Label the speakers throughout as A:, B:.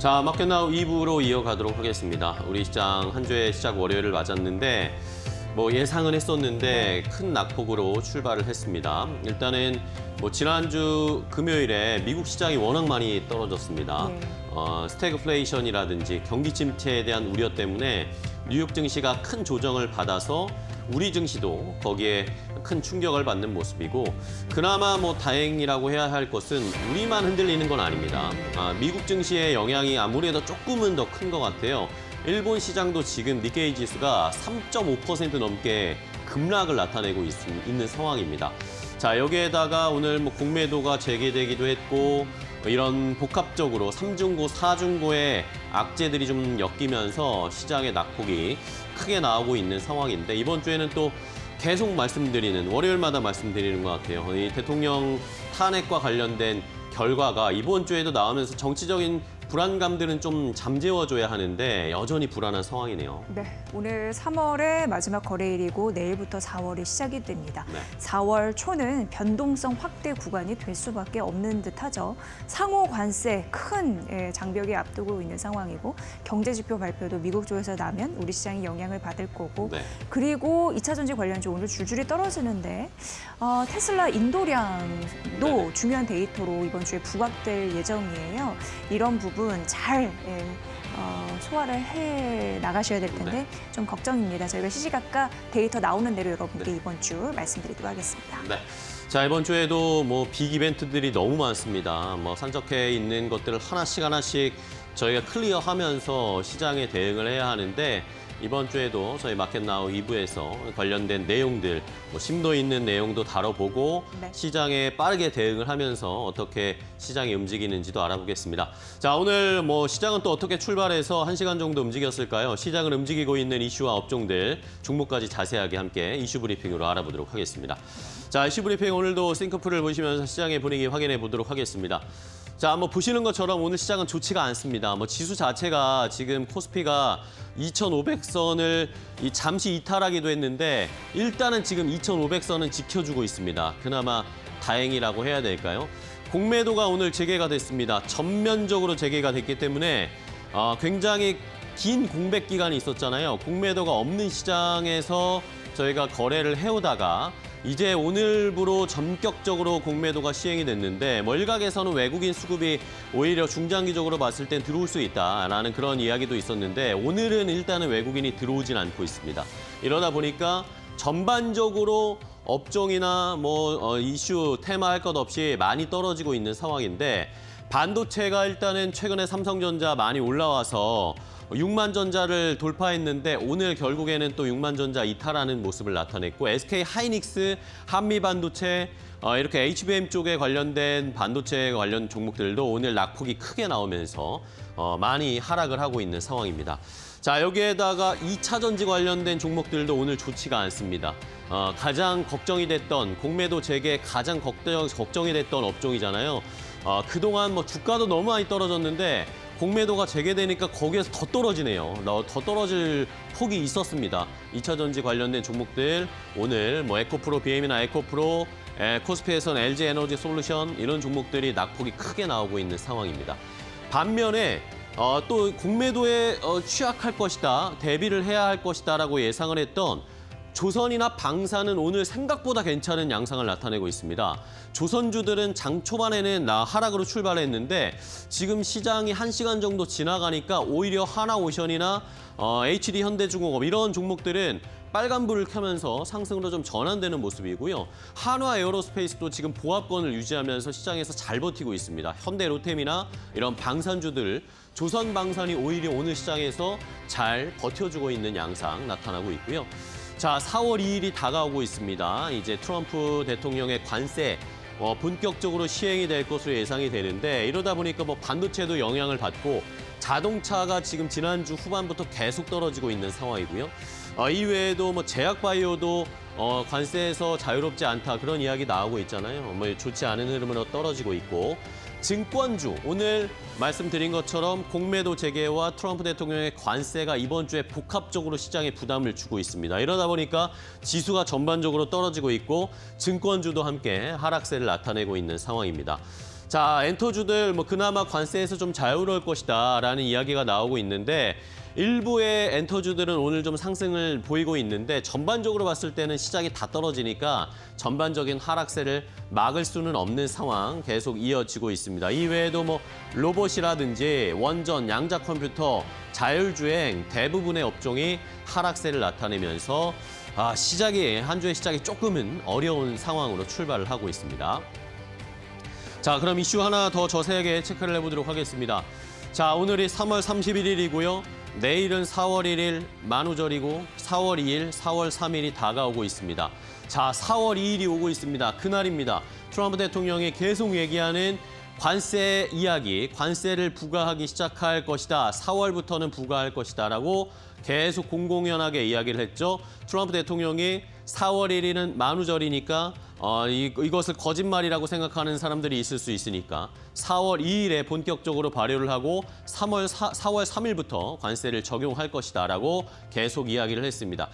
A: 자, 마켓나우 2부로 이어가도록 하겠습니다. 우리 시장 한 주의 시작 월요일을 맞았는데 뭐 예상은 했었는데 큰 낙폭으로 출발을 했습니다. 일단은 뭐 지난주 금요일에 미국 시장이 워낙 많이 떨어졌습니다. 스태그플레이션이라든지 경기 침체에 대한 우려 때문에 뉴욕 증시가 큰 조정을 받아서 우리 증시도 거기에 큰 충격을 받는 모습이고, 그나마 뭐 다행이라고 해야 할 것은 우리만 흔들리는 건 아닙니다. 미국 증시의 영향이 아무래도 조금은 더 큰 것 같아요. 일본 시장도 지금 니케이 지수가 3.5% 넘게 급락을 나타내고 있는 상황입니다. 자, 여기에다가 오늘 뭐 공매도가 재개되기도 했고, 이런 복합적으로 3중고, 4중고의 악재들이 좀 엮이면서 시장의 낙폭이 크게 나오고 있는 상황인데, 이번 주에는 또 계속 말씀드리는, 월요일마다 말씀드리는 것 같아요. 이 대통령 탄핵과 관련된 결과가 이번 주에도 나오면서 정치적인 불안감들은 좀 잠재워줘야 하는데 여전히 불안한 상황이네요.
B: 네, 오늘 3월의 마지막 거래일이고 내일부터 4월이 시작이 됩니다. 4월 초는 변동성 확대 구간이 될 수밖에 없는 듯하죠. 상호 관세 큰 장벽이 앞두고 있는 상황이고, 경제지표 발표도 미국 쪽에서 나면 우리 시장이 영향을 받을 거고, 그리고 2차 전지 관련주 오늘 줄줄이 떨어지는데 테슬라 인도량도 중요한 데이터로 이번 주에 부각될 예정이에요. 이런 부분 잘 소화를 해 나가셔야 될 텐데 좀 걱정입니다. 저희가 시시각각 데이터 나오는 대로 여러분께 이번 주 말씀드리도록 하겠습니다.
A: 자, 이번 주에도 뭐 빅 이벤트들이 너무 많습니다. 뭐 산적해 있는 것들을 하나씩 저희가 클리어하면서 시장에 대응을 해야 하는데, 이번 주에도 저희 마켓나우 2부에서 관련된 내용들, 뭐 심도 있는 내용도 다뤄보고 시장에 빠르게 대응을 하면서 어떻게 시장이 움직이는지도 알아보겠습니다. 자, 오늘 뭐 시장은 또 어떻게 출발해서 1시간 정도 움직였을까요? 시장을 움직이고 있는 이슈와 업종들, 종목까지 자세하게 함께 이슈 브리핑으로 알아보도록 하겠습니다. 자, 이슈 브리핑 오늘도 싱크풀을 보시면서 시장의 분위기 확인해 보도록 하겠습니다. 자, 뭐 보시는 것처럼 오늘 시장은 좋지가 않습니다. 뭐 지수 자체가 지금 코스피가 2,500선을 잠시 이탈하기도 했는데, 일단은 지금 2,500선은 지켜주고 있습니다. 그나마 다행이라고 해야 될까요? 공매도가 오늘 재개가 됐습니다. 전면적으로 재개가 됐기 때문에 굉장히 긴 공백 기간이 있었잖아요. 공매도가 없는 시장에서 저희가 거래를 해오다가 이제 오늘부로 전격적으로 공매도가 시행이 됐는데, 뭐 일각에서는 외국인 수급이 오히려 중장기적으로 봤을 땐 들어올 수 있다라는 그런 이야기도 있었는데, 오늘은 일단은 외국인이 들어오진 않고 있습니다. 이러다 보니까 전반적으로 업종이나 뭐 이슈, 테마 할 것 없이 많이 떨어지고 있는 상황인데, 반도체가 일단은 최근에 삼성전자 많이 올라와서 6만 전자를 돌파했는데 오늘 결국에는 또 6만 전자 이탈하는 모습을 나타냈고, SK 하이닉스, 한미 반도체, 이렇게 HBM 쪽에 관련된 반도체 관련 종목들도 오늘 낙폭이 크게 나오면서 많이 하락을 하고 있는 상황입니다. 자, 여기에다가 2차 전지 관련된 종목들도 오늘 좋지가 않습니다. 가장 걱정이 됐던, 공매도 재개 가장 걱정이 됐던 업종이잖아요. 그동안 뭐 주가도 너무 많이 떨어졌는데 공매도가 재개되니까 거기에서 더 떨어지네요. 더 떨어질 폭이 있었습니다. 2차 전지 관련된 종목들 오늘 뭐 에코프로, BM이나 에코프로, 코스피에서는 LG 에너지 솔루션, 이런 종목들이 낙폭이 크게 나오고 있는 상황입니다. 반면에 또 공매도에 취약할 것이다, 대비를 해야 할 것이다라고 예상을 했던 조선이나 방사는 오늘 생각보다 괜찮은 양상을 나타내고 있습니다. 조선주들은 장 초반에는 하락으로 출발했는데 지금 시장이 1시간 정도 지나가니까 오히려 하나오션이나 HD 현대중공업, 이런 종목들은 빨간불을 켜면서 상승으로 좀 전환되는 모습이고요. 한화 에어로스페이스도 지금 보합권을 유지하면서 시장에서 잘 버티고 있습니다. 현대 로템이나 이런 방산주들, 조선 방산이 오히려 오늘 시장에서 잘 버텨주고 있는 양상 나타나고 있고요. 자, 4월 2일이 다가오고 있습니다. 이제 트럼프 대통령의 관세 본격적으로 시행이 될 것으로 예상이 되는데, 이러다 보니까 뭐 반도체도 영향을 받고 자동차가 지금 지난주 후반부터 계속 떨어지고 있는 상황이고요. 이외에도 뭐 제약바이오도 관세에서 자유롭지 않다, 그런 이야기 나오고 있잖아요. 뭐 좋지 않은 흐름으로 떨어지고 있고, 증권주, 오늘 말씀드린 것처럼 공매도 재개와 트럼프 대통령의 관세가 이번 주에 복합적으로 시장에 부담을 주고 있습니다. 이러다 보니까 지수가 전반적으로 떨어지고 있고 증권주도 함께 하락세를 나타내고 있는 상황입니다. 자, 엔터주들 뭐 그나마 관세에서 좀 자유로울 것이다라는 이야기가 나오고 있는데 일부의 엔터주들은 오늘 좀 상승을 보이고 있는데 전반적으로 봤을 때는 시장이 다 떨어지니까 전반적인 하락세를 막을 수는 없는 상황 계속 이어지고 있습니다. 이외에도 뭐 로봇이라든지 원전, 양자 컴퓨터, 자율주행 대부분의 업종이 하락세를 나타내면서 한 주의 시작이 조금은 어려운 상황으로 출발을 하고 있습니다. 자, 그럼 이슈 하나 더 자세하게 체크를 해보도록 하겠습니다. 자, 오늘이 3월 31일이고요. 내일은 4월 1일 만우절이고 4월 2일, 4월 3일이 다가오고 있습니다. 자, 4월 2일이 오고 있습니다. 그날입니다. 트럼프 대통령이 계속 얘기하는 관세 이야기, 관세를 부과하기 시작할 것이다. 4월부터는 부과할 것이다라고 계속 공공연하게 이야기를 했죠. 트럼프 대통령이 4월 1일은 만우절이니까 이것을 거짓말이라고 생각하는 사람들이 있을 수 있으니까 4월 2일에 본격적으로 발효를 하고 4월 3일부터 관세를 적용할 것이다라고 계속 이야기를 했습니다.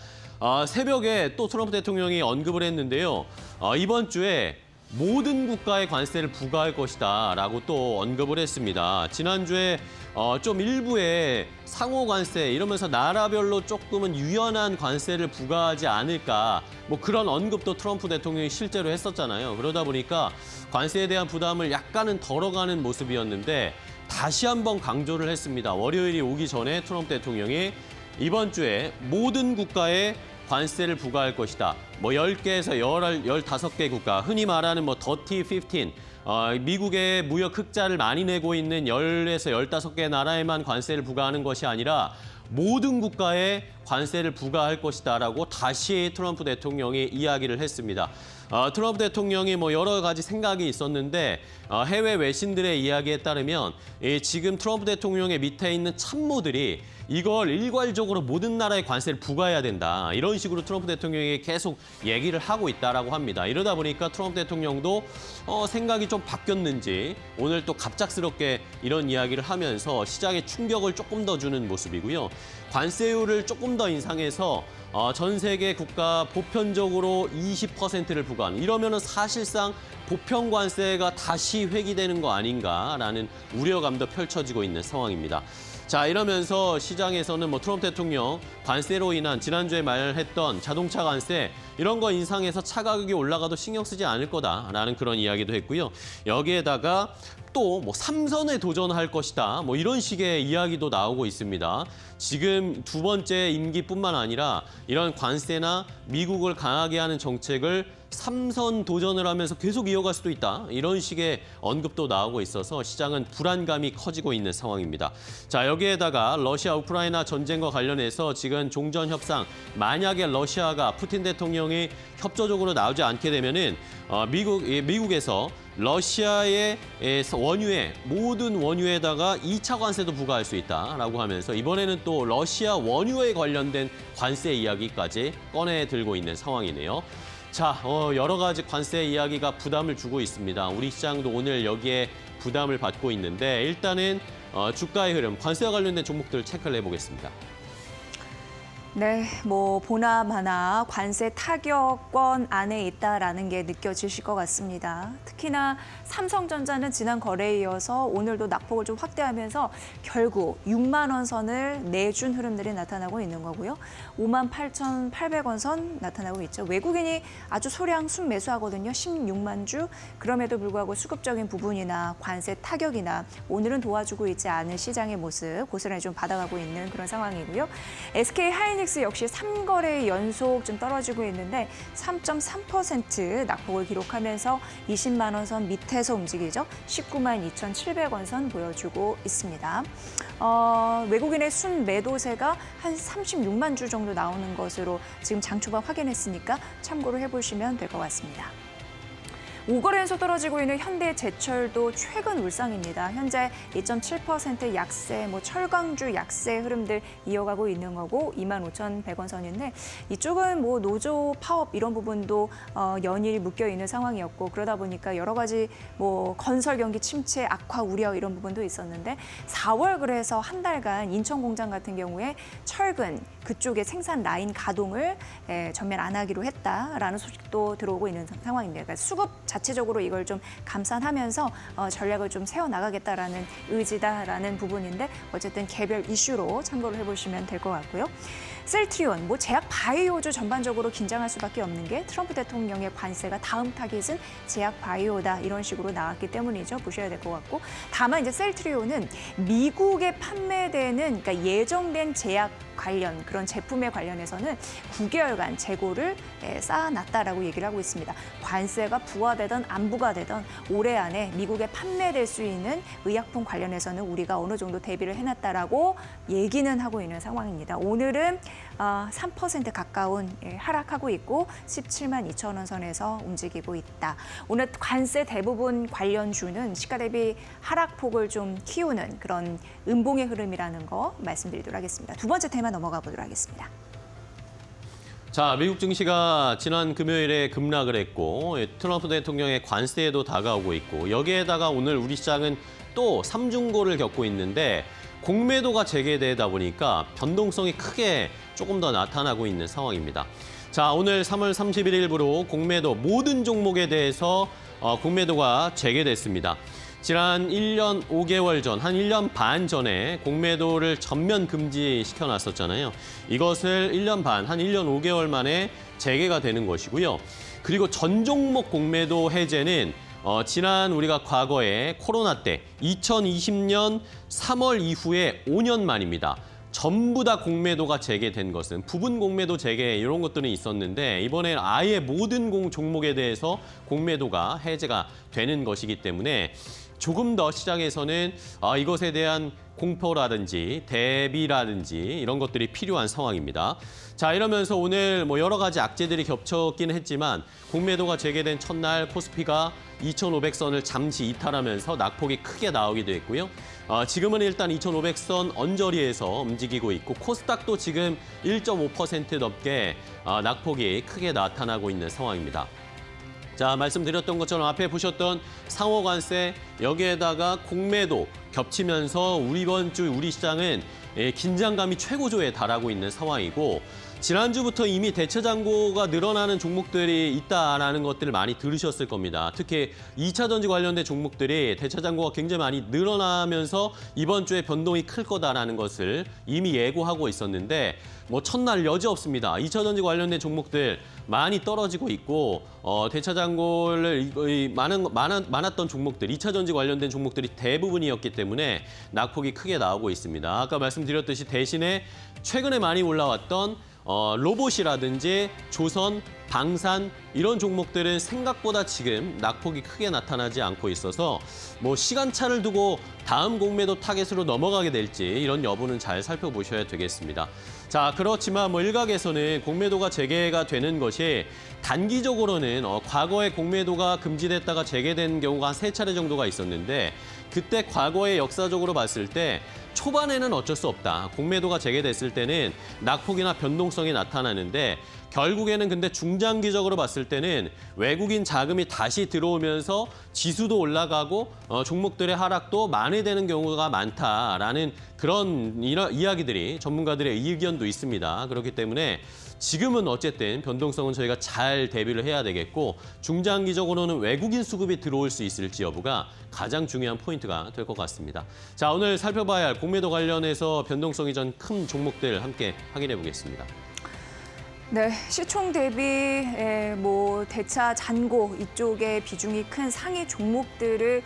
A: 새벽에 또 트럼프 대통령이 언급을 했는데요. 이번 주에 모든 국가에 관세를 부과할 것이다라고 또 언급을 했습니다. 지난주에 좀 일부의 상호 관세 이러면서 나라별로 조금은 유연한 관세를 부과하지 않을까 뭐 그런 언급도 트럼프 대통령이 실제로 했었잖아요. 그러다 보니까 관세에 대한 부담을 약간은 덜어가는 모습이었는데 다시 한번 강조를 했습니다. 월요일이 오기 전에 트럼프 대통령이 이번 주에 모든 국가에 관세를 부과할 것이다. 뭐 10개에서 15개 국가, 흔히 말하는 뭐 더티 15, 미국의 무역 흑자를 많이 내고 있는 10에서 15개 나라에만 관세를 부과하는 것이 아니라 모든 국가에 관세를 부과할 것이다라고 다시 트럼프 대통령이 이야기를 했습니다. 트럼프 대통령이 뭐 여러 가지 생각이 있었는데 해외 외신들의 이야기에 따르면 지금 트럼프 대통령의 밑에 있는 참모들이 이걸 일괄적으로 모든 나라에 관세를 부과해야 된다. 이런 식으로 트럼프 대통령이 계속 얘기를 하고 있다라고 합니다. 이러다 보니까 트럼프 대통령도 생각이 좀 바뀌었는지 오늘 또 갑작스럽게 이런 이야기를 하면서 시장에 충격을 조금 더 주는 모습이고요. 관세율을 조금 더 인상해서 전 세계 국가 보편적으로 20%를 부과하는 이러면은 사실상 보편 관세가 다시 회귀되는 거 아닌가라는 우려감도 펼쳐지고 있는 상황입니다. 자, 이러면서 시장에서는 뭐 트럼프 대통령 관세로 인한 지난주에 말했던 자동차 관세 이런 거 인상해서 차 가격이 올라가도 신경 쓰지 않을 거다라는 그런 이야기도 했고요. 여기에다가 또 뭐 삼선에 도전할 것이다. 뭐 이런 식의 이야기도 나오고 있습니다. 지금 두 번째 임기뿐만 아니라 이런 관세나 미국을 강하게 하는 정책을 삼선 도전을 하면서 계속 이어갈 수도 있다. 이런 식의 언급도 나오고 있어서 시장은 불안감이 커지고 있는 상황입니다. 자, 여기에다가 러시아 우크라이나 전쟁과 관련해서 지금 종전 협상 만약에 러시아가 푸틴 대통령이 협조적으로 나오지 않게 되면은 미국에서 러시아의 원유에 모든 원유에다가 2차 관세도 부과할 수 있다라고 하면서 이번에는 또 러시아 원유에 관련된 관세 이야기까지 꺼내 들고 있는 상황이네요. 자, 여러 가지 관세 이야기가 부담을 주고 있습니다. 우리 시장도 오늘 여기에 부담을 받고 있는데 일단은 주가의 흐름, 관세와 관련된 종목들 체크를 해보겠습니다.
B: 네, 뭐 보나마나 관세 타격권 안에 있다라는 게 느껴지실 것 같습니다. 특히나 삼성전자는 지난 거래에 이어서 오늘도 낙폭을 좀 확대하면서 결국 6만 원 선을 내준 흐름들이 나타나고 있는 거고요. 58,800원 선 나타나고 있죠. 외국인이 아주 소량 순매수하거든요. 16만 주. 그럼에도 불구하고 수급적인 부분이나 관세 타격이나 오늘은 도와주고 있지 않은 시장의 모습 고스란히 좀 받아가고 있는 그런 상황이고요. SK 하이닉스 역시 3거래 연속 좀 떨어지고 있는데 3.3% 낙폭을 기록하면서 20만 원 선 밑에서 움직이죠. 19만 2,700원 선 보여주고 있습니다. 외국인의 순매도세가 한 36만 주 정도 나오는 것으로 지금 장 초반 확인했으니까 참고를 해보시면 될 것 같습니다. 5거래 연속 떨어지고 있는 현대제철도 최근 울상입니다. 현재 2.7% 약세, 뭐 철강주 약세 흐름들 이어가고 있는 거고 25,100원 선인데 이쪽은 뭐 노조 파업 이런 부분도 연일 묶여 있는 상황이었고 그러다 보니까 여러 가지 뭐 건설 경기 침체 악화 우려 이런 부분도 있었는데 4월 그래서 한 달간 인천 공장 같은 경우에 철근 그쪽의 생산 라인 가동을 전면 안 하기로 했다라는 소식도 들어오고 있는 상황입니다. 그러니까 수급 자체적으로 이걸 좀 감산하면서 전략을 좀 세워나가겠다라는 의지다라는 부분인데 어쨌든 개별 이슈로 참고를 해보시면 될 것 같고요. 셀트리온, 제약 바이오주 전반적으로 긴장할 수밖에 없는 게 트럼프 대통령의 관세가 다음 타깃은 제약 바이오다 이런 식으로 나왔기 때문이죠. 보셔야 될 것 같고 다만 이제 셀트리온은 미국에 판매되는 그러니까 예정된 제약 관련 그런 제품에 관련해서는 9개월간 재고를 쌓아놨다라고 얘기를 하고 있습니다. 관세가 부과되든 안 부과되든 올해 안에 미국에 판매될 수 있는 의약품 관련해서는 우리가 어느 정도 대비를 해놨다라고 얘기는 하고 있는 상황입니다. 오늘은 3% 가까운 하락하고 있고 17만 2천 원 선에서 움직이고 있다. 오늘 관세 대부분 관련주는 시가 대비 하락폭을 좀 키우는 그런 음봉의 흐름이라는 거 말씀드리도록 하겠습니다. 두 번째 테마 넘어가 보도록 하겠습니다.
A: 자, 미국 증시가 지난 금요일에 급락을 했고 트럼프 대통령의 관세에도 다가오고 있고 여기에다가 오늘 우리 시장은 또 삼중고를 겪고 있는데 공매도가 재개되다 보니까 변동성이 크게 조금 더 나타나고 있는 상황입니다. 자, 오늘 3월 31일부로 공매도 모든 종목에 대해서 공매도가 재개됐습니다. 지난 1년 5개월 전, 한 1년 반 전에 공매도를 전면 금지시켜 놨었잖아요. 이것을 1년 반, 한 1년 5개월 만에 재개가 되는 것이고요. 그리고 전 종목 공매도 해제는 지난 우리가 과거에 코로나 때 2020년 3월 이후에 5년 만입니다. 전부 다 공매도가 재개된 것은 부분 공매도 재개 이런 것들은 있었는데 이번에 아예 모든 종목에 대해서 공매도가 해제가 되는 것이기 때문에 조금 더 시장에서는 이것에 대한 공포라든지 대비라든지 이런 것들이 필요한 상황입니다. 자, 이러면서 오늘 여러 가지 악재들이 겹쳤긴 했지만 공매도가 재개된 첫날 코스피가 2,500선을 잠시 이탈하면서 낙폭이 크게 나오기도 했고요. 지금은 일단 2,500선 언저리에서 움직이고 있고 코스닥도 지금 1.5% 넘게 낙폭이 크게 나타나고 있는 상황입니다. 자, 말씀드렸던 것처럼 앞에 보셨던 상호관세 여기에다가 공매도 겹치면서 이번 주 우리 시장은 긴장감이 최고조에 달하고 있는 상황이고 지난주부터 이미 대체 잔고가 늘어나는 종목들이 있다라는 것들을 많이 들으셨을 겁니다. 특히 2차 전지 관련된 종목들이 대체 잔고가 굉장히 많이 늘어나면서 이번 주에 변동이 클 거다라는 것을 이미 예고하고 있었는데 첫날 여지없습니다. 2차 전지 관련된 종목들 많이 떨어지고 있고 대차 잔고를 많았던 종목들, 2차 전지 관련된 종목들이 대부분이었기 때문에 낙폭이 크게 나오고 있습니다. 아까 말씀드렸듯이 대신에 최근에 많이 올라왔던 로봇이라든지 조선, 방산 이런 종목들은 생각보다 지금 낙폭이 크게 나타나지 않고 있어서 시간차를 두고 다음 공매도 타겟으로 넘어가게 될지 이런 여부는 잘 살펴보셔야 되겠습니다. 자, 그렇지만 일각에서는 공매도가 재개가 되는 것이 단기적으로는 과거에 공매도가 금지됐다가 재개된 경우가 한 3차례 정도가 있었는데 그때 과거에 역사적으로 봤을 때 초반에는 어쩔 수 없다. 공매도가 재개됐을 때는 낙폭이나 변동성이 나타나는데 결국에는 근데 중장기적으로 봤을 때는 외국인 자금이 다시 들어오면서 지수도 올라가고 종목들의 하락도 만회되는 경우가 많다라는 그런 이야기들이 전문가들의 의견도 있습니다. 그렇기 때문에 지금은 어쨌든 변동성은 저희가 잘 대비를 해야 되겠고 중장기적으로는 외국인 수급이 들어올 수 있을지 여부가 가장 중요한 포인트가 될 것 같습니다. 자, 오늘 살펴봐야 할 공매도 관련해서 변동성이 전 큰 종목들 함께 확인해 보겠습니다.
B: 네, 시총 대비 대차 잔고 이쪽에 비중이 큰 상위 종목들을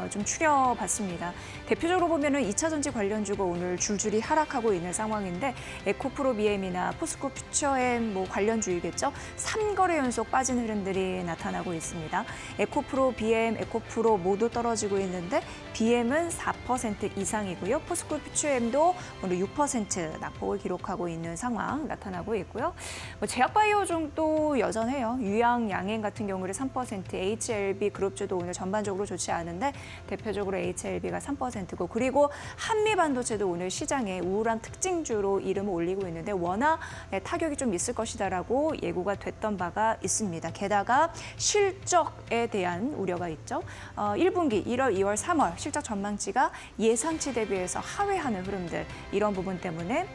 B: 좀 추려봤습니다. 대표적으로 보면은 2차 전지 관련주가 오늘 줄줄이 하락하고 있는 상황인데 에코프로 BM이나 포스코 퓨처엠 관련주이겠죠. 3거래 연속 빠진 흐름들이 나타나고 있습니다. 에코프로 BM, 에코프로 모두 떨어지고 있는데 BM은 4% 이상이고요. 포스코 퓨처엠도 오늘 6% 낙폭을 기록하고 있는 상황 나타나고 있고요. 제약바이오종도 여전해요. 유양, 양행 같은 경우를 3%, HLB 그룹주도 오늘 전반적으로 좋지 않은 하는데 대표적으로 HLB가 3%고 그리고 한미 반도체도 오늘 시장에 우울한 특징주로 이름을 올리고 있는데 워낙 타격이 좀 있을 것이다라고 예고가 됐던 바가 있습니다. 게다가 실적에 대한 우려가 있죠. 1분기 1월, 2월, 3월 실적 전망치가 예상치 대비해서 하회하는 흐름들 이런 부분 때문에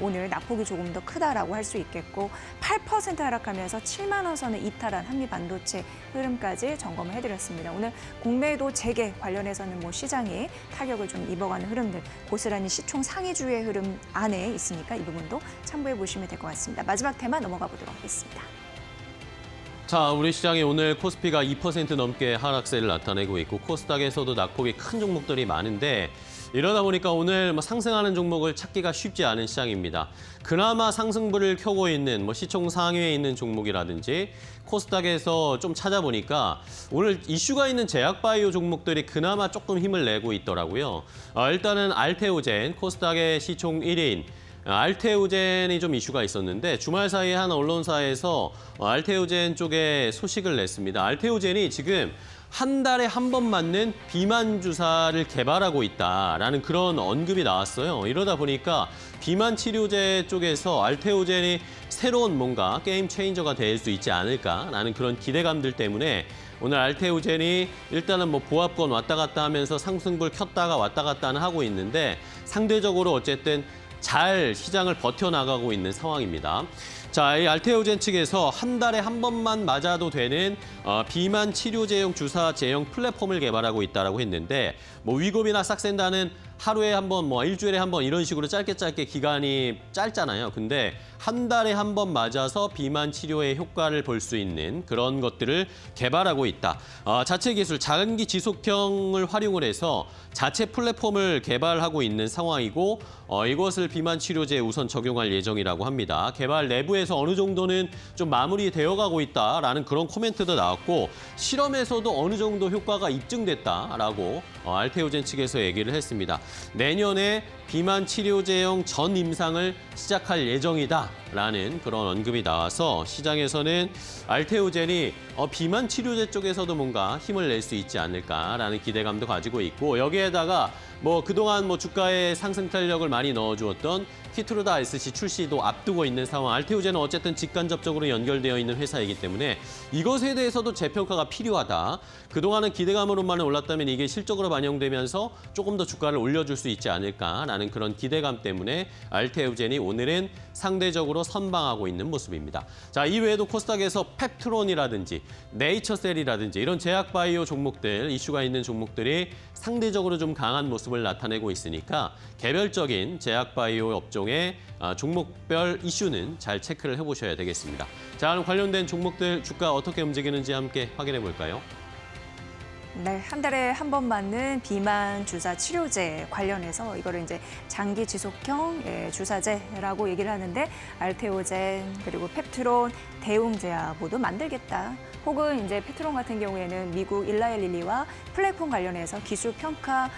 B: 오늘 낙폭이 조금 더 크다라고 할 수 있겠고 8% 하락하면서 7만 원 선을 이탈한 한미 반도체 흐름까지 점검을 해드렸습니다. 오늘 공매도 재개 관련해서는 뭐 시장이 타격을 좀 입어가는 흐름들 고스란히 시총 상위주의 흐름 안에 있으니까 이 부분도 참고해 보시면 될 것 같습니다. 마지막 테마 넘어가 보도록 하겠습니다.
A: 자, 우리 시장이 오늘 코스피가 2% 넘게 하락세를 나타내고 있고 코스닥에서도 낙폭이 큰 종목들이 많은데 이러다 보니까 오늘 상승하는 종목을 찾기가 쉽지 않은 시장입니다. 그나마 상승불을 켜고 있는 시총 상위에 있는 종목이라든지 코스닥에서 좀 찾아보니까 오늘 이슈가 있는 제약바이오 종목들이 그나마 조금 힘을 내고 있더라고요. 일단은 알테오젠, 코스닥의 시총 1위인 알테오젠이 좀 이슈가 있었는데 주말 사이에 한 언론사에서 알테오젠 쪽에 소식을 냈습니다. 알테오젠이 지금 한 달에 한 번 맞는 비만 주사를 개발하고 있다라는 그런 언급이 나왔어요. 이러다 보니까 비만 치료제 쪽에서 알테오젠이 새로운 뭔가 게임 체인저가 될 수 있지 않을까라는 그런 기대감들 때문에 오늘 알테오젠이 일단은 보합권 왔다 갔다 하면서 상승불 켰다가 왔다 갔다는 하고 있는데 상대적으로 어쨌든 잘 시장을 버텨나가고 있는 상황입니다. 자, 이 알테오젠 측에서 한 달에 한 번만 맞아도 되는 비만 치료제용 주사 제형 플랫폼을 개발하고 있다고 했는데 위고비나 싹센다는 하루에 한 번, 일주일에 한 번 이런 식으로 짧게 기간이 짧잖아요. 근데 한 달에 한 번 맞아서 비만 치료에 효과를 볼 수 있는 그런 것들을 개발하고 있다. 자체 기술, 장기 지속형을 활용을 해서 자체 플랫폼을 개발하고 있는 상황이고 이것을 비만 치료제에 우선 적용할 예정이라고 합니다. 개발 내부에서 어느 정도는 좀 마무리되어 가고 있다라는 그런 코멘트도 나왔고 실험에서도 어느 정도 효과가 입증됐다라고 알테오젠 측에서 얘기를 했습니다. 내년에 비만 치료제용 전 임상을 시작할 예정이다라는 그런 언급이 나와서 시장에서는 알테오젠이 비만 치료제 쪽에서도 뭔가 힘을 낼 수 있지 않을까라는 기대감도 가지고 있고 여기에다가 그동안 주가에 상승 탄력을 많이 넣어주었던 키트루다 SC 출시도 앞두고 있는 상황. 알테오젠은 어쨌든 직간접적으로 연결되어 있는 회사이기 때문에 이것에 대해서도 재평가가 필요하다. 그동안은 기대감으로만 올랐다면 이게 실적으로 반영되면서 조금 더 주가를 올려줄 수 있지 않을까라는 그런 기대감 때문에 알테오젠이 오늘은 상대적으로 선방하고 있는 모습입니다. 자, 이외에도 코스닥에서 펩트론이라든지 네이처셀이라든지 이런 제약바이오 종목들, 이슈가 있는 종목들이 상대적으로 좀 강한 모습을 나타내고 있으니까 개별적인 제약바이오 업종의 종목별 이슈는 잘 체크를 해보셔야 되겠습니다. 자, 그럼 관련된 종목들 주가 어떻게 움직이는지 함께 확인해 볼까요?
B: 네, 한 달에 한 번 맞는 비만 주사 치료제 관련해서 이거를 이제 장기 지속형 주사제라고 얘기를 하는데 알테오젠 그리고 펩트론, 대웅제약 모두 만들겠다. 혹은 이제 펩트론 같은 경우에는 미국 일라이 릴리와 플랫폼 관련해서 기술 평가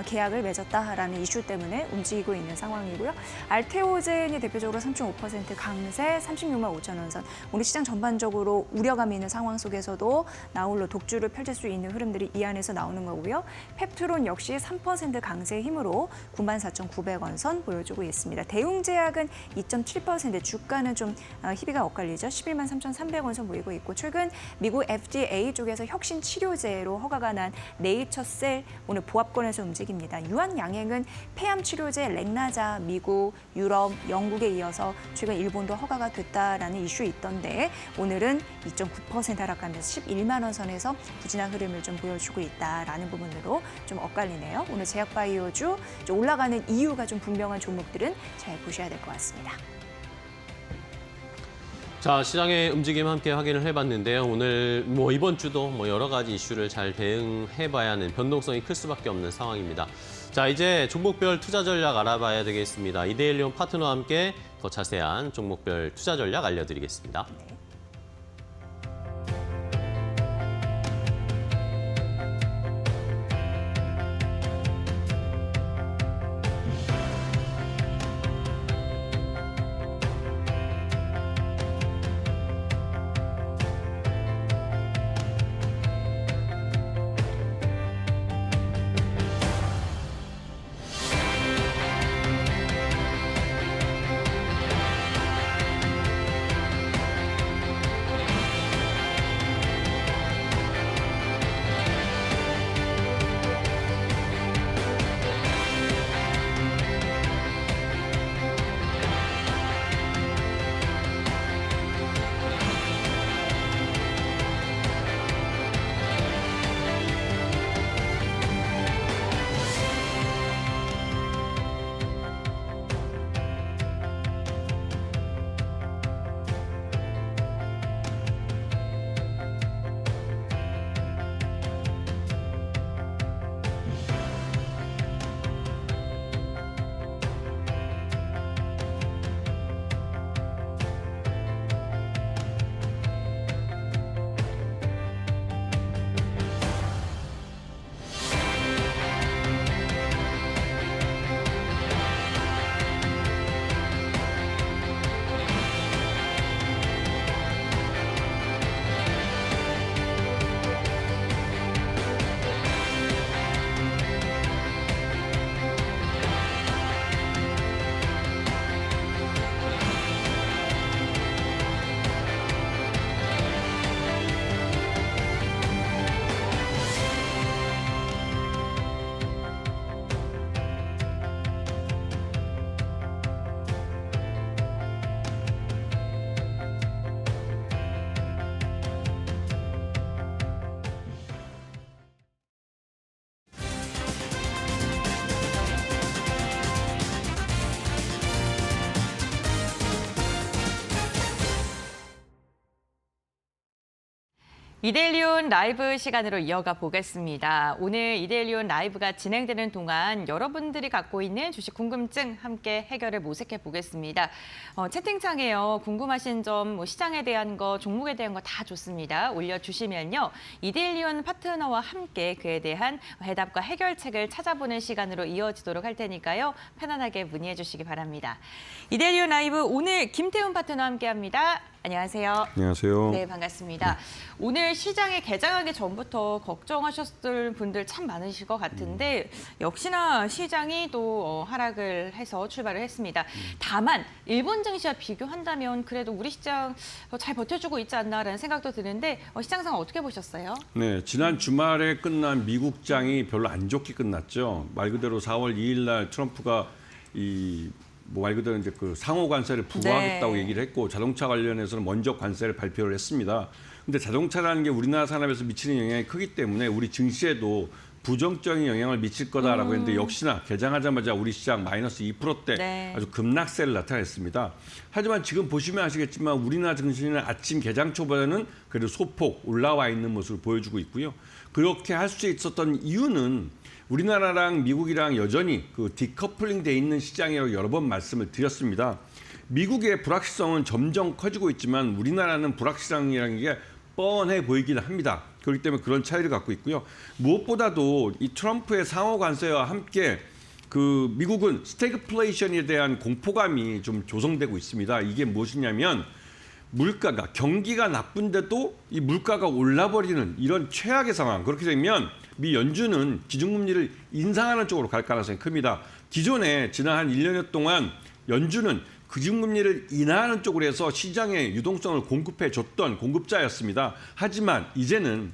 B: 계약을 맺었다라는 이슈 때문에 움직이고 있는 상황이고요. 알테오젠이 대표적으로 3.5% 강세 36만 5천 원 선. 오늘 시장 전반적으로 우려감이 있는 상황 속에서도 나홀로 독주를 펼칠 수 있는 흐름들이 이 안에서 나오는 거고요. 펩트론 역시 3% 강세의 힘으로 94,900원 선 보여주고 있습니다. 대웅제약은 2.7% 주가는 좀 희비가 엇갈리죠. 11만 3,300원 선 보이고 있고 최근 미국 FDA 쪽에서 혁신 치료제로 허가가 난 네이처셀 오늘 보합권에서 움직입니다. 유한 양행은 폐암 치료제 렉나자 미국, 유럽, 영국에 이어서 최근 일본도 허가가 됐다라는 이슈 있던데 오늘은 2.9% 하락하면서 11만 원 선에서 부진한 흐름을 좀 보여주고 있다라는 부분으로 좀 엇갈리네요. 오늘 제약바이오주 좀 올라가는 이유가 좀 분명한 종목들은 잘 보셔야 될 것 같습니다.
A: 자, 시장의 움직임 함께 확인을 해봤는데요. 오늘 이번 주도 여러 가지 이슈를 잘 대응해봐야 하는 변동성이 클 수밖에 없는 상황입니다. 자, 이제 종목별 투자 전략 알아봐야 되겠습니다. 이데일리온 파트너와 함께 더 자세한 종목별 투자 전략 알려드리겠습니다.
B: 네.
C: 이데일리온 라이브 시간으로 이어가 보겠습니다. 오늘 이데일리온 라이브가 진행되는 동안 여러분들이 갖고 있는 주식 궁금증 함께 해결을 모색해 보겠습니다. 채팅창에요. 궁금하신 점, 시장에 대한 거, 종목에 대한 거 다 좋습니다. 올려주시면요. 이데일리온 파트너와 함께 그에 대한 해답과 해결책을 찾아보는 시간으로 이어지도록 할 테니까요. 편안하게 문의해 주시기 바랍니다. 이데일리온 라이브 오늘 김태훈 파트너와 함께합니다. 안녕하세요.
D: 안녕하세요.
C: 네, 반갑습니다. 오늘 시장에 개장하기 전부터 걱정하셨을 분들 참 많으실 것 같은데 역시나 시장이 또 하락을 해서 출발을 했습니다. 다만 일본 증시와 비교한다면 그래도 우리 시장 잘 버텨주고 있지 않나라는 생각도 드는데 시장 상황 어떻게 보셨어요?
D: 네, 지난 주말에 끝난 미국장이 별로 안 좋게 끝났죠. 말 그대로 4월 2일 날 트럼프가 말 그대로 이제 그 상호 관세를 부과하겠다고
C: 네.
D: 얘기를 했고 자동차 관련해서는 먼저 관세를 발표를 했습니다. 근데 자동차라는 게 우리나라 산업에서 미치는 영향이 크기 때문에 우리 증시에도 부정적인 영향을 미칠 거다라고 했는데 역시나 개장하자마자 우리 시장 마이너스 2%대
C: 네.
D: 아주 급락세를 나타냈습니다. 하지만 지금 보시면 아시겠지만 우리나라 증시는 아침 개장 초보다는 그래도 소폭 올라와 있는 모습을 보여주고 있고요. 그렇게 할 수 있었던 이유는 우리나라랑 미국이랑 여전히 그 디커플링 돼 있는 시장이라고 여러 번 말씀을 드렸습니다. 미국의 불확실성은 점점 커지고 있지만 우리나라는 불확실성이라는 게 뻔해 보이기는 합니다. 그렇기 때문에 그런 차이를 갖고 있고요. 무엇보다도 이 트럼프의 상호 관세와 함께 그 미국은 스태그플레이션에 대한 공포감이 좀 조성되고 있습니다. 이게 무엇이냐면 물가가 경기가 나쁜데도 이 물가가 올라버리는 이런 최악의 상황. 그렇게 되면 미 연준은 기준금리를 인상하는 쪽으로 갈 가능성이 큽니다. 기존에 지난 한 1년여 동안 연준은 기준금리를 인하하는 쪽으로 해서 시장에 유동성을 공급해 줬던 공급자였습니다. 하지만 이제는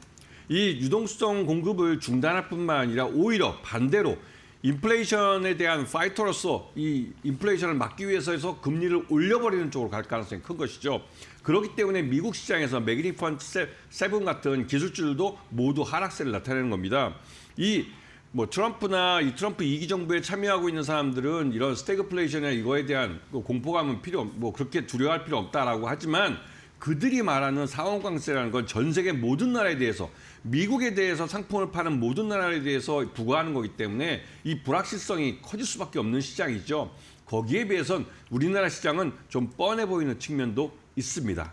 D: 이 유동성 공급을 중단할 뿐만 아니라 오히려 반대로 인플레이션에 대한 파이터로서 이 인플레이션을 막기 위해서 해서 금리를 올려버리는 쪽으로 갈 가능성이 큰 것이죠. 그렇기 때문에 미국 시장에서 매그니펀트 7 같은 기술주들도 모두 하락세를 나타내는 겁니다. 트럼프나 이 트럼프 2기 정부에 참여하고 있는 사람들은 이런 스태그플레이션이나 이거에 대한 공포감은 그렇게 두려워할 필요 없다라고 하지만 그들이 말하는 상호관세라는 건 전 세계 모든 나라에 대해서 미국에 대해서 상품을 파는 모든 나라에 대해서 부과하는 거기 때문에 이 불확실성이 커질 수밖에 없는 시장이죠. 거기에 비해선 우리나라 시장은 좀 뻔해 보이는 측면도 있습니다.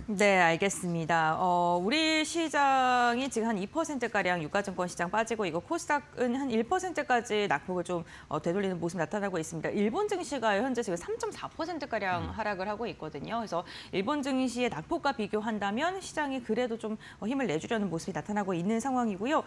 C: 네, 알겠습니다. 우리 시장이 지금 한 2%가량 유가증권 시장 빠지고 이거 코스닥은 한 1%까지 낙폭을 좀 되돌리는 모습이 나타나고 있습니다. 일본 증시가 현재 지금 3.4%가량 하락을 하고 있거든요. 그래서 일본 증시의 낙폭과 비교한다면 시장이 그래도 좀 힘을 내주려는 모습이 나타나고 있는 상황이고요.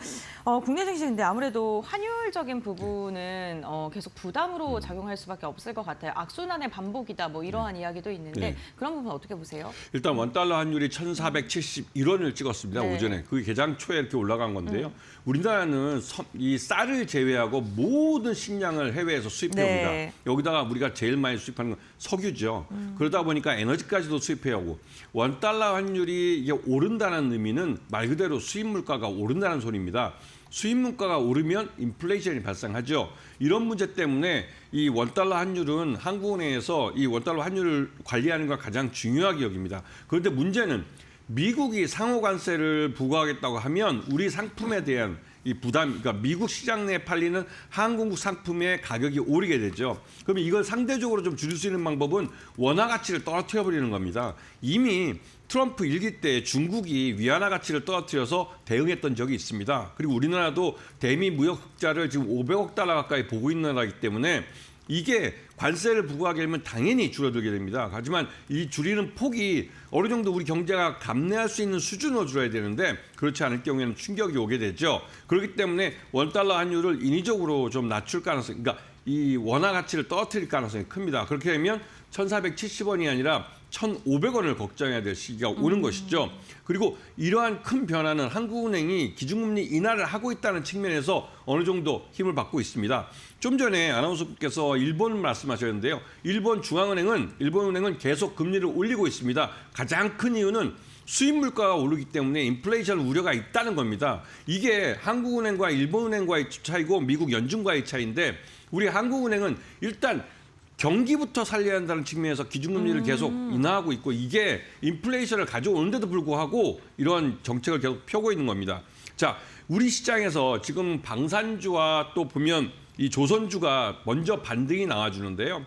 C: 국내 증시인데 아무래도 환율적인 부분은 계속 부담으로 작용할 수밖에 없을 것 같아요. 악순환의 반복이다 뭐 이러한 이야기도 있는데
D: 네.
C: 그런 부분 어떻게 보세요?
D: 일단 원달러 환율이 1,471원을 찍었습니다.
C: 네.
D: 오전에. 그게 개장 초에 이렇게 올라간 건데요. 우리나라는 이 쌀을 제외하고 모든 식량을 해외에서 수입해옵니다.
C: 네.
D: 여기다가 우리가 제일 많이 수입하는 건 석유죠. 그러다 보니까 에너지까지도 수입해오고 원달러 환율이 이게 오른다는 의미는 말 그대로 수입 물가가 오른다는 소리입니다. 수입 물가가 오르면 인플레이션이 발생하죠. 이런 문제 때문에 이 원달러 환율은 한국은행에서 이 원달러 환율을 관리하는 걸 가장 중요하게 여깁니다. 그런데 문제는 미국이 상호 관세를 부과하겠다고 하면 우리 상품에 대한 이 부담, 그러니까 미국 시장 내에 팔리는 한국 상품의 가격이 오르게 되죠. 그러면 이걸 상대적으로 좀 줄일 수 있는 방법은 원화 가치를 떨어뜨려 버리는 겁니다. 이미 트럼프 1기 때 중국이 위안화 가치를 떨어뜨려서 대응했던 적이 있습니다. 그리고 우리나라도 대미 무역 흑자를 지금 500억 달러 가까이 보고 있는 나라이기 때문에 이게 관세를 부과하게 되면 당연히 줄어들게 됩니다. 하지만 이 줄이는 폭이 어느 정도 우리 경제가 감내할 수 있는 수준으로 줄어야 되는데 그렇지 않을 경우에는 충격이 오게 되죠. 그렇기 때문에 원달러 환율을 인위적으로 좀 낮출 가능성, 그러니까 이 원화 가치를 떨어뜨릴 가능성이 큽니다. 그렇게 되면 1,470원이 아니라 1,500원을 걱정해야 될 시기가 오는 것이죠. 그리고 이러한 큰 변화는 한국은행이 기준금리 인하를 하고 있다는 측면에서 어느 정도 힘을 받고 있습니다. 좀 전에 아나운서께서 일본 말씀하셨는데요. 일본 중앙은행은 계속 금리를 올리고 있습니다. 가장 큰 이유는 수입 물가가 오르기 때문에 인플레이션 우려가 있다는 겁니다. 이게 한국은행과 일본은행과의 차이고 미국 연준과의 차이인데 우리 한국은행은 일단 경기부터 살려야 한다는 측면에서 기준금리를 계속 인하하고 있고 이게 인플레이션을 가져오는데도 불구하고 이런 정책을 계속 펴고 있는 겁니다. 자, 우리 시장에서 지금 방산주와 또 보면 이 조선주가 먼저 반등이 나와주는데요.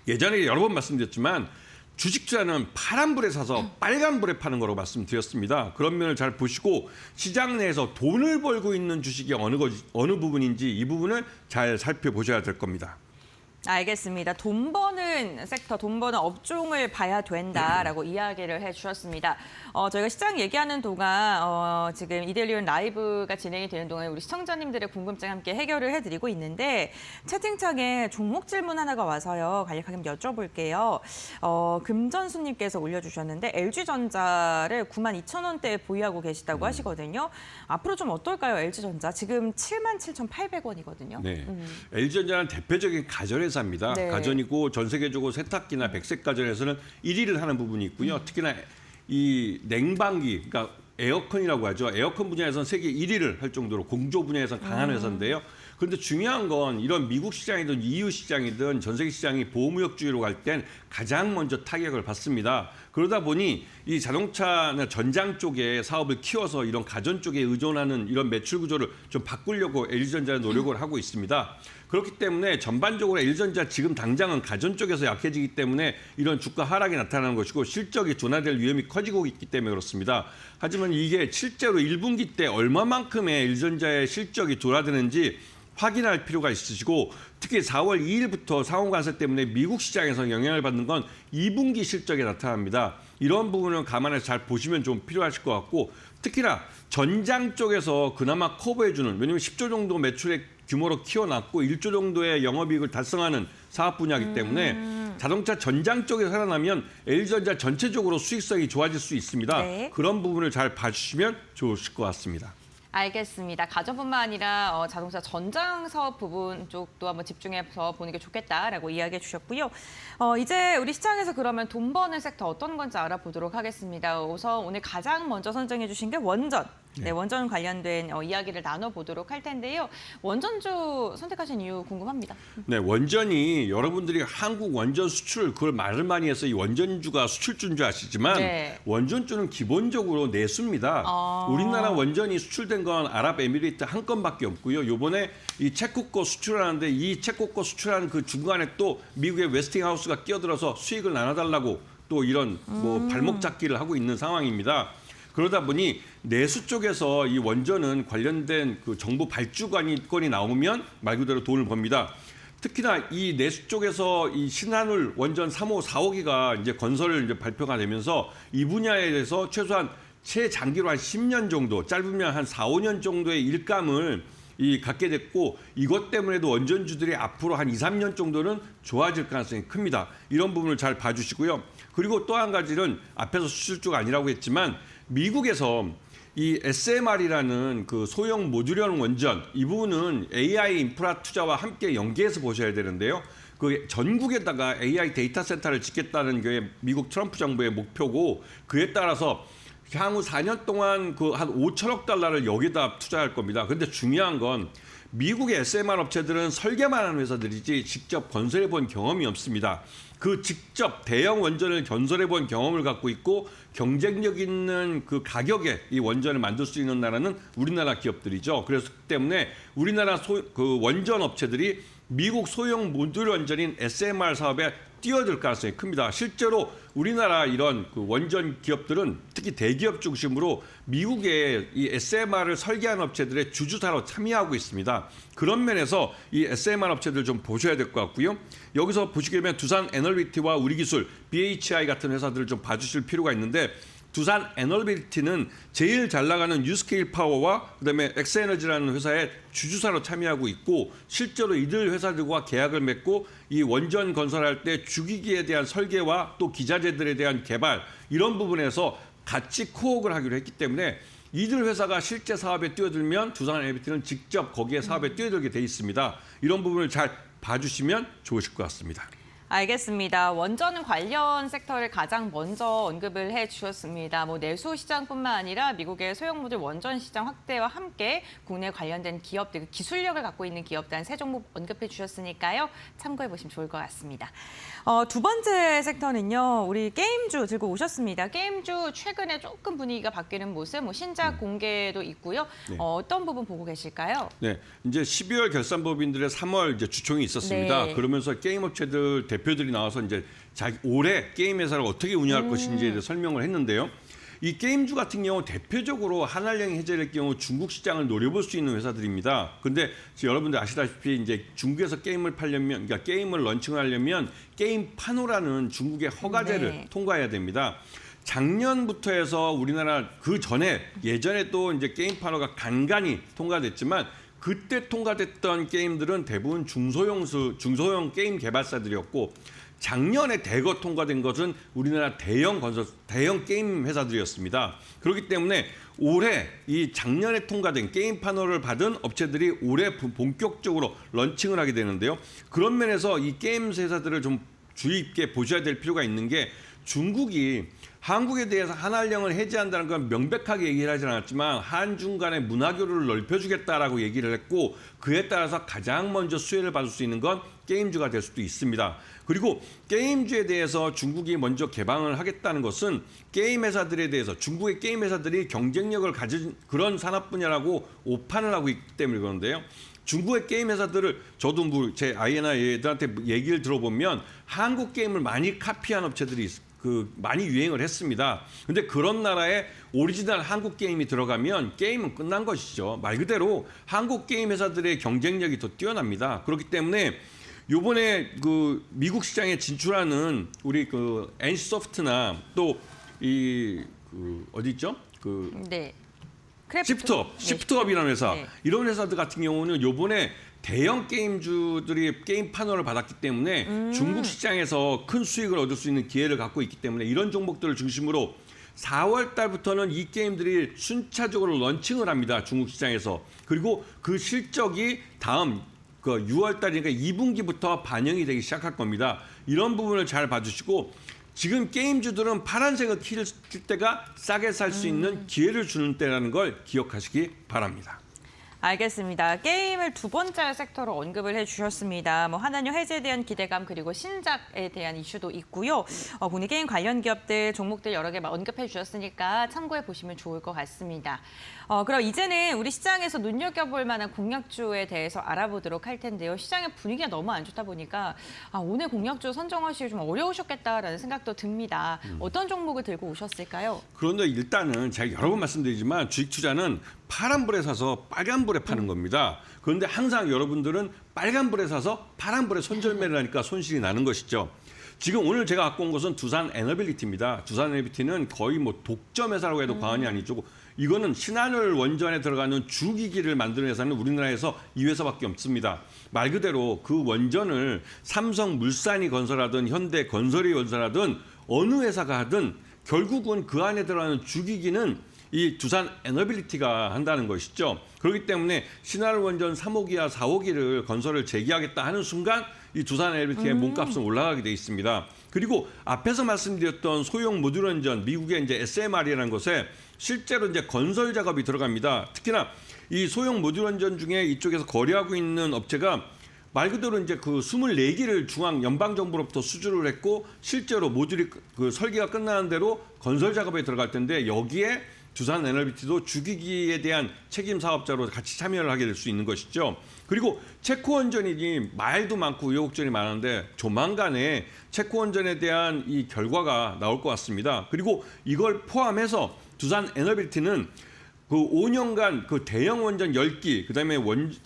D: 예전에 여러 번 말씀드렸지만 주식 투자는 파란불에 사서 빨간불에 파는 거라고 말씀드렸습니다. 그런 면을 잘 보시고 시장 내에서 돈을 벌고 있는 주식이 어느 부분인지 이 부분을 잘 살펴보셔야 될 겁니다.
C: 알겠습니다. 돈 버는 섹터, 돈 버는 업종을 봐야 된다라고 이야기를 해주셨습니다. 저희가 시장 얘기하는 동안 지금 이데일리온 라이브가 진행이 되는 동안 우리 시청자님들의 궁금증 함께 해결을 해드리고 있는데 채팅창에 종목 질문 하나가 와서요. 간략하게 여쭤볼게요. 금전수님께서 올려주셨는데 LG전자를 92,000원대에 보유하고 계시다고 하시거든요. 앞으로 좀 어떨까요, LG전자? 지금 77,800원이거든요.
D: 네, LG전자는 대표적인 가전회사입니다.
C: 네.
D: 가전이고 전 세계적으로 세탁기나 백색 가전에서는 1위를 하는 부분이 있고요. 특히나 이 냉방기, 그러니까 에어컨이라고 하죠. 에어컨 분야에서는 세계 1위를 할 정도로 공조 분야에서는 강한 회사인데요. 그런데 중요한 건 이런 미국 시장이든 EU 시장이든 전 세계 시장이 보호무역주의로 갈 땐 가장 먼저 타격을 받습니다. 그러다 보니 이 자동차나 전장 쪽에 사업을 키워서 이런 가전 쪽에 의존하는 이런 매출 구조를 좀 바꾸려고 LG전자는 노력을 하고 있습니다. 그렇기 때문에 전반적으로 LG전자 지금 당장은 가전 쪽에서 약해지기 때문에 이런 주가 하락이 나타나는 것이고 실적이 둔화될 위험이 커지고 있기 때문에 그렇습니다. 하지만 이게 실제로 1분기 때 얼마만큼의 LG전자의 실적이 둔화되는지 확인할 필요가 있으시고 특히 4월 2일부터 상호관세 때문에 미국 시장에서 영향을 받는 건 2분기 실적에 나타납니다. 이런 부분을 감안해서 잘 보시면 좀 필요하실 것 같고 특히나 전장 쪽에서 그나마 커버해주는 왜냐하면 10조 정도 매출액 규모로 키워놨고 1조 정도의 영업이익을 달성하는 사업 분야이기 때문에 자동차 전장 쪽에 살아나면 LG전자 전체적으로 수익성이 좋아질 수 있습니다.
C: 네.
D: 그런 부분을 잘 봐주시면 좋으실 것 같습니다.
C: 알겠습니다. 가전뿐만 아니라 자동차 전장 사업 부분 쪽도 한번 집중해서 보는 게 좋겠다라고 이야기해 주셨고요. 이제 우리 시장에서 그러면 돈 버는 섹터 어떤 건지 알아보도록 하겠습니다. 우선 오늘 가장 먼저 선정해 주신 게 원전. 네, 원전 관련된 이야기를 나눠보도록 할 텐데요. 원전주 선택하신 이유 궁금합니다.
D: 네, 원전이 여러분들이 한국 원전 수출 그걸 말을 많이 해서 이 원전주가 수출주인 줄 아시지만
C: 네.
D: 원전주는 기본적으로 내수입니다. 우리나라 원전이 수출된 건 아랍에미리트 한 건밖에 없고요. 요번에 이 체코 거 수출하는데 이 체코 거 수출하는 그 중간에 또 미국의 웨스팅하우스가 끼어들어서 수익을 나눠달라고 또 이런 뭐 발목 잡기를 하고 있는 상황입니다. 그러다 보니 내수 쪽에서 이 원전은 관련된 그 정부 발주권이 나오면 말 그대로 돈을 법니다. 특히나 이 내수 쪽에서 이 신한울 원전 3호 4호기가 이제 건설을 이제 발표가 되면서 이 분야에 대해서 최소한 최장기로 한 10년 정도, 짧으면 한 4, 5년 정도의 일감을 갖게 됐고 이것 때문에도 원전주들이 앞으로 한 2, 3년 정도는 좋아질 가능성이 큽니다. 이런 부분을 잘 봐주시고요. 그리고 또 한 가지는 앞에서 수출주가 아니라고 했지만 미국에서 이 SMR이라는 그 소형 모듈형 원전 이 부분은 AI 인프라 투자와 함께 연계해서 보셔야 되는데요. 그 전국에다가 AI 데이터 센터를 짓겠다는 게 미국 트럼프 정부의 목표고 그에 따라서 향후 4년 동안 그 한 5천억 달러를 여기다 투자할 겁니다. 그런데 중요한 건 미국의 SMR 업체들은 설계만 하는 회사들이지 직접 건설해 본 경험이 없습니다. 그 직접 대형 원전을 건설해 본 경험을 갖고 있고 경쟁력 있는 그 가격에 이 원전을 만들 수 있는 나라는 우리나라 기업들이죠. 그래서 때문에 우리나라 그 원전 업체들이 미국 소형 모듈 원전인 SMR 사업에 뛰어들 가능성이 큽니다. 실제로 우리나라 이런 그 원전 기업들은 특히 대기업 중심으로 미국의 이 SMR을 설계한 업체들의 주주사로 참여하고 있습니다. 그런 면에서 이 SMR 업체들 좀 보셔야 될 것 같고요. 여기서 보시게 되면 두산 에너비티와 우리기술, BHI 같은 회사들을 좀 봐주실 필요가 있는데 두산 에너비티는 제일 잘 나가는 유스케일 파워와 그다음에 엑스에너지라는 회사의 주주사로 참여하고 있고 실제로 이들 회사들과 계약을 맺고 이 원전 건설할 때 주기기에 대한 설계와 또 기자재들에 대한 개발 이런 부분에서 같이 코업을 하기로 했기 때문에 이들 회사가 실제 사업에 뛰어들면 두산 에너비티는 직접 거기에 사업에 뛰어들게 돼 있습니다. 이런 부분을 잘 봐주시면 좋으실 것 같습니다.
C: 알겠습니다. 원전 관련 섹터를 가장 먼저 언급을 해주셨습니다. 뭐 내수 시장뿐만 아니라 미국의 소형 모듈 원전 시장 확대와 함께 국내 관련된 기업들, 기술력을 갖고 있는 기업들 한 세 종목 언급해 주셨으니까요. 참고해 보시면 좋을 것 같습니다. 두 번째 섹터는요. 우리 게임주 들고 오셨습니다. 게임주 최근에 조금 분위기가 바뀌는 모습, 뭐 신작 공개도 있고요.
D: 네.
C: 어떤 부분 보고 계실까요?
D: 네, 이제 12월 결산법인들의 3월 이제 주총이 있었습니다.
C: 네.
D: 그러면서 게임 업체들 대표들이 나와서 이제 올해 게임 회사를 어떻게 운영할 것인지에 대해 설명을 했는데요. 이 게임주 같은 경우 대표적으로 한알령 해제될 경우 중국 시장을 노려볼 수 있는 회사들입니다. 근데 여러분들 아시다시피 이제 중국에서 게임을 팔려면, 그러니까 게임을 런칭하려면 게임 판호라는 중국의 허가제를
C: 네.
D: 통과해야 됩니다. 작년부터 해서 우리나라 그 전에 예전에 또 이제 게임 판호가 간간히 통과됐지만 그때 통과됐던 게임들은 대부분 중소형 게임 개발사들이었고 작년에 대거 통과된 것은 우리나라 대형 게임 회사들이었습니다. 그렇기 때문에 올해 이 작년에 통과된 게임 판호를 받은 업체들이 올해 본격적으로 런칭을 하게 되는데요. 그런 면에서 이 게임 회사들을 좀 주의 깊게 보셔야 될 필요가 있는 게 중국이 한국에 대해서 한알령을 해제한다는 건 명백하게 얘기를 하진 않았지만 한중 간의 문화교류를 넓혀주겠다라고 얘기를 했고 그에 따라서 가장 먼저 수혜를 받을 수 있는 건 게임주가 될 수도 있습니다. 그리고 게임주에 대해서 중국이 먼저 개방을 하겠다는 것은 게임 회사들에 대해서 중국의 게임 회사들이 경쟁력을 가진 그런 산업 분야라고 오판을 하고 있기 때문에 그런데요. 중국의 게임 회사들을 저도 제 아이나 얘들한테 얘기를 들어보면 한국 게임을 많이 카피한 업체들이 많이 유행을 했습니다. 근데 그런 나라에 오리지널 한국 게임이 들어가면 게임은 끝난 것이죠. 말 그대로 한국 게임 회사들의 경쟁력이 더 뛰어납니다. 그렇기 때문에 요번에 그 미국 시장에 진출하는 우리 그 NC소프트나 또 이 어디 있죠?
C: 네.
D: 시프트업이라는 회사.
C: 네.
D: 이런 회사들 같은 경우는 요번에 대형 게임주들이 게임 판호를 받았기 때문에 중국 시장에서 큰 수익을 얻을 수 있는 기회를 갖고 있기 때문에 이런 종목들을 중심으로 4월 달부터는 이 게임들이 순차적으로 런칭을 합니다. 중국 시장에서. 그리고 그 실적이 다음 6월 달이니까 2분기부터 반영이 되기 시작할 겁니다. 이런 부분을 잘 봐주시고 지금 게임주들은 파란색을 킬 때가 싸게 살 수 있는 기회를 주는 때라는 걸 기억하시기 바랍니다.
C: 알겠습니다. 게임을 두 번째 섹터로 언급을 해주셨습니다. 뭐 한한령 해제에 대한 기대감 그리고 신작에 대한 이슈도 있고요. 국내 게임 관련 기업들 종목들 여러 개 언급해 주셨으니까 참고해 보시면 좋을 것 같습니다. 그럼 이제는 우리 시장에서 눈여겨볼 만한 공약주에 대해서 알아보도록 할 텐데요. 시장의 분위기가 너무 안 좋다 보니까 오늘 공약주 선정하시기 좀 어려우셨겠다라는 생각도 듭니다. 어떤 종목을 들고 오셨을까요?
D: 그런데 일단은 제가 여러 번 말씀드리지만 주식 투자는 파란불에 사서 빨간불에 파는 겁니다. 그런데 항상 여러분들은 빨간불에 사서 파란불에 손절매를 하니까 손실이 나는 것이죠. 지금 오늘 제가 갖고 온 것은 두산 에너빌리티입니다. 두산 에너빌리티는 거의 뭐 독점 회사라고 해도 과언이 아니죠. 이거는 신한울 원전에 들어가는 주기기를 만드는 회사는 우리나라에서 이 회사밖에 없습니다. 말 그대로 그 원전을 삼성물산이 건설하든 현대건설이 건설하든 어느 회사가 하든 결국은 그 안에 들어가는 주기기는 이 두산 에너빌리티가 한다는 것이죠. 그렇기 때문에 신한울 원전 3호기와 4호기를 건설을 재개하겠다 하는 순간 이 두산 에너빌리티의 몸값은 올라가게 돼 있습니다. 그리고 앞에서 말씀드렸던 소형 모듈 원전 미국의 이제 SMR이라는 것에 실제로 이제 건설 작업이 들어갑니다. 특히나 이 소형 모듈 원전 중에 이쪽에서 거래하고 있는 업체가 말 그대로 이제 그 24기를 중앙 연방 정부로부터 수주를 했고 실제로 모듈이 그 설계가 끝나는 대로 건설 작업에 들어갈 텐데 여기에 두산 에너빌리티도 주기기에 대한 책임 사업자로 같이 참여를 하게 될 수 있는 것이죠. 그리고 체코 원전이 말도 많고 우여곡절이 많은데 조만간에 체코 원전에 대한 이 결과가 나올 것 같습니다. 그리고 이걸 포함해서 두산 에너빌리티는 그 5년간 그 대형 원전 10기, 그다음에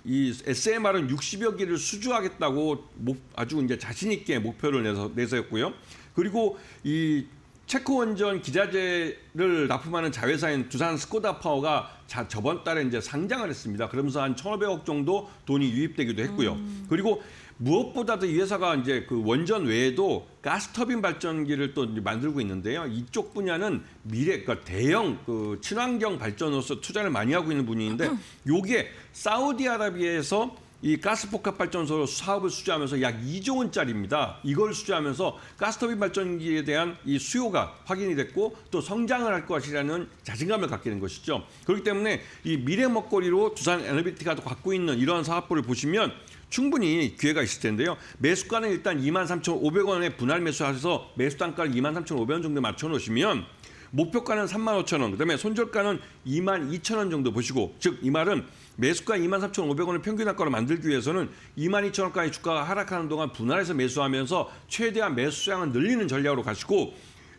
D: 이 SMR은 60여 기를 수주하겠다고 아주 이제 자신 있게 목표를 내세웠고요. 그리고 이 체코 원전 기자재를 납품하는 자회사인 두산 스코다 파워가 저번 달에 이제 상장을 했습니다. 그러면서 한 1,500억 정도 돈이 유입되기도 했고요. 그리고 무엇보다도 이 회사가 이제 그 원전 외에도 가스터빈 발전기를 또 만들고 있는데요. 이쪽 분야는 그러니까 대형 그 친환경 발전으로서 투자를 많이 하고 있는 분야인데 요게 사우디아라비아에서 이 가스폭합발전소 사업을 수주하면서 약 2조 원짜리입니다. 이걸 수주하면서 가스터빈 발전기에 대한 이 수요가 확인이 됐고 또 성장을 할 것이라는 자신감을 갖게 된 것이죠. 그렇기 때문에 이 미래 먹거리로 두산 에너빌리티가 갖고 있는 이러한 사업부를 보시면 충분히 기회가 있을 텐데요. 매수가는 일단 23,500원에 분할 매수하셔서 매수 단가를 23,500원 정도 맞춰놓으시면 목표가는 35,000원, 그다음에 손절가는 22,000원 정도 보시고, 즉 이 말은 매수가 23,500원을 평균 단가로 만들기 위해서는 22,000원까지 주가가 하락하는 동안 분할해서 매수하면서 최대한 매수 수량을 늘리는 전략으로 가시고,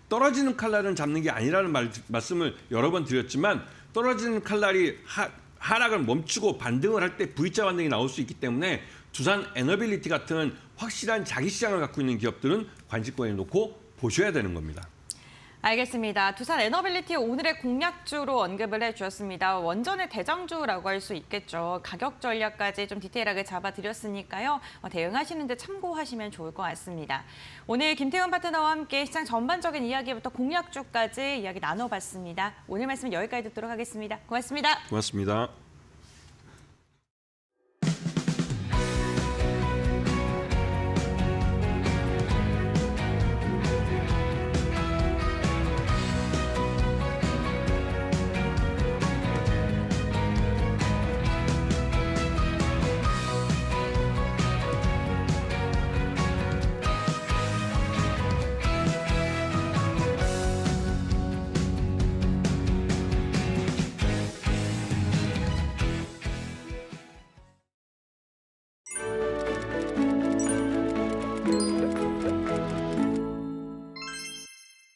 D: 떨어지는 칼날은 잡는 게 아니라는 말씀을 여러 번 드렸지만 떨어지는 칼날이 하락을 멈추고 반등을 할 때 V자 반등이 나올 수 있기 때문에 두산 에너빌리티 같은 확실한 자기 시장을 갖고 있는 기업들은 관심권에 놓고 보셔야 되는 겁니다.
C: 알겠습니다. 두산 에너빌리티 오늘의 공략주로 언급을 해주셨습니다. 원전의 대장주라고 할 수 있겠죠. 가격 전략까지 좀 디테일하게 잡아드렸으니까요. 대응하시는 데 참고하시면 좋을 것 같습니다. 오늘 김태훈 파트너와 함께 시장 전반적인 이야기부터 공략주까지 이야기 나눠봤습니다. 오늘 말씀 여기까지 듣도록 하겠습니다. 고맙습니다.
D: 고맙습니다.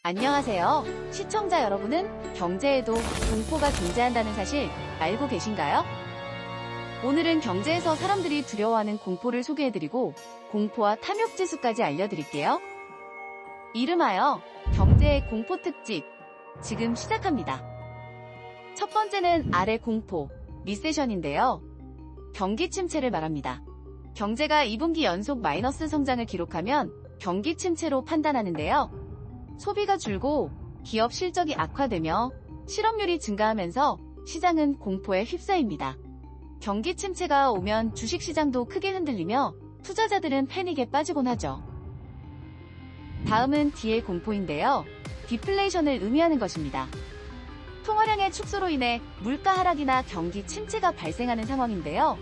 E: 안녕하세요. 시청자 여러분은 경제에도 공포가 존재한다는 사실 알고 계신가요? 오늘은 경제에서 사람들이 두려워하는 공포를 소개해드리고 공포와 탐욕지수까지 알려드릴게요. 이름하여 경제의 공포 특집, 지금 시작합니다. 첫 번째는 아래 공포, 리세션인데요. 경기 침체를 말합니다. 경제가 2분기 연속 마이너스 성장을 기록하면 경기 침체로 판단하는데요. 소비가 줄고 기업 실적이 악화되며 실업률이 증가하면서 시장은 공포에 휩싸입니다. 경기 침체가 오면 주식시장도 크게 흔들리며 투자자들은 패닉에 빠지곤 하죠. 다음은 D의 공포인데요. 디플레이션을 의미하는 것입니다. 통화량의 축소로 인해 물가 하락이나 경기 침체가 발생하는 상황인데요.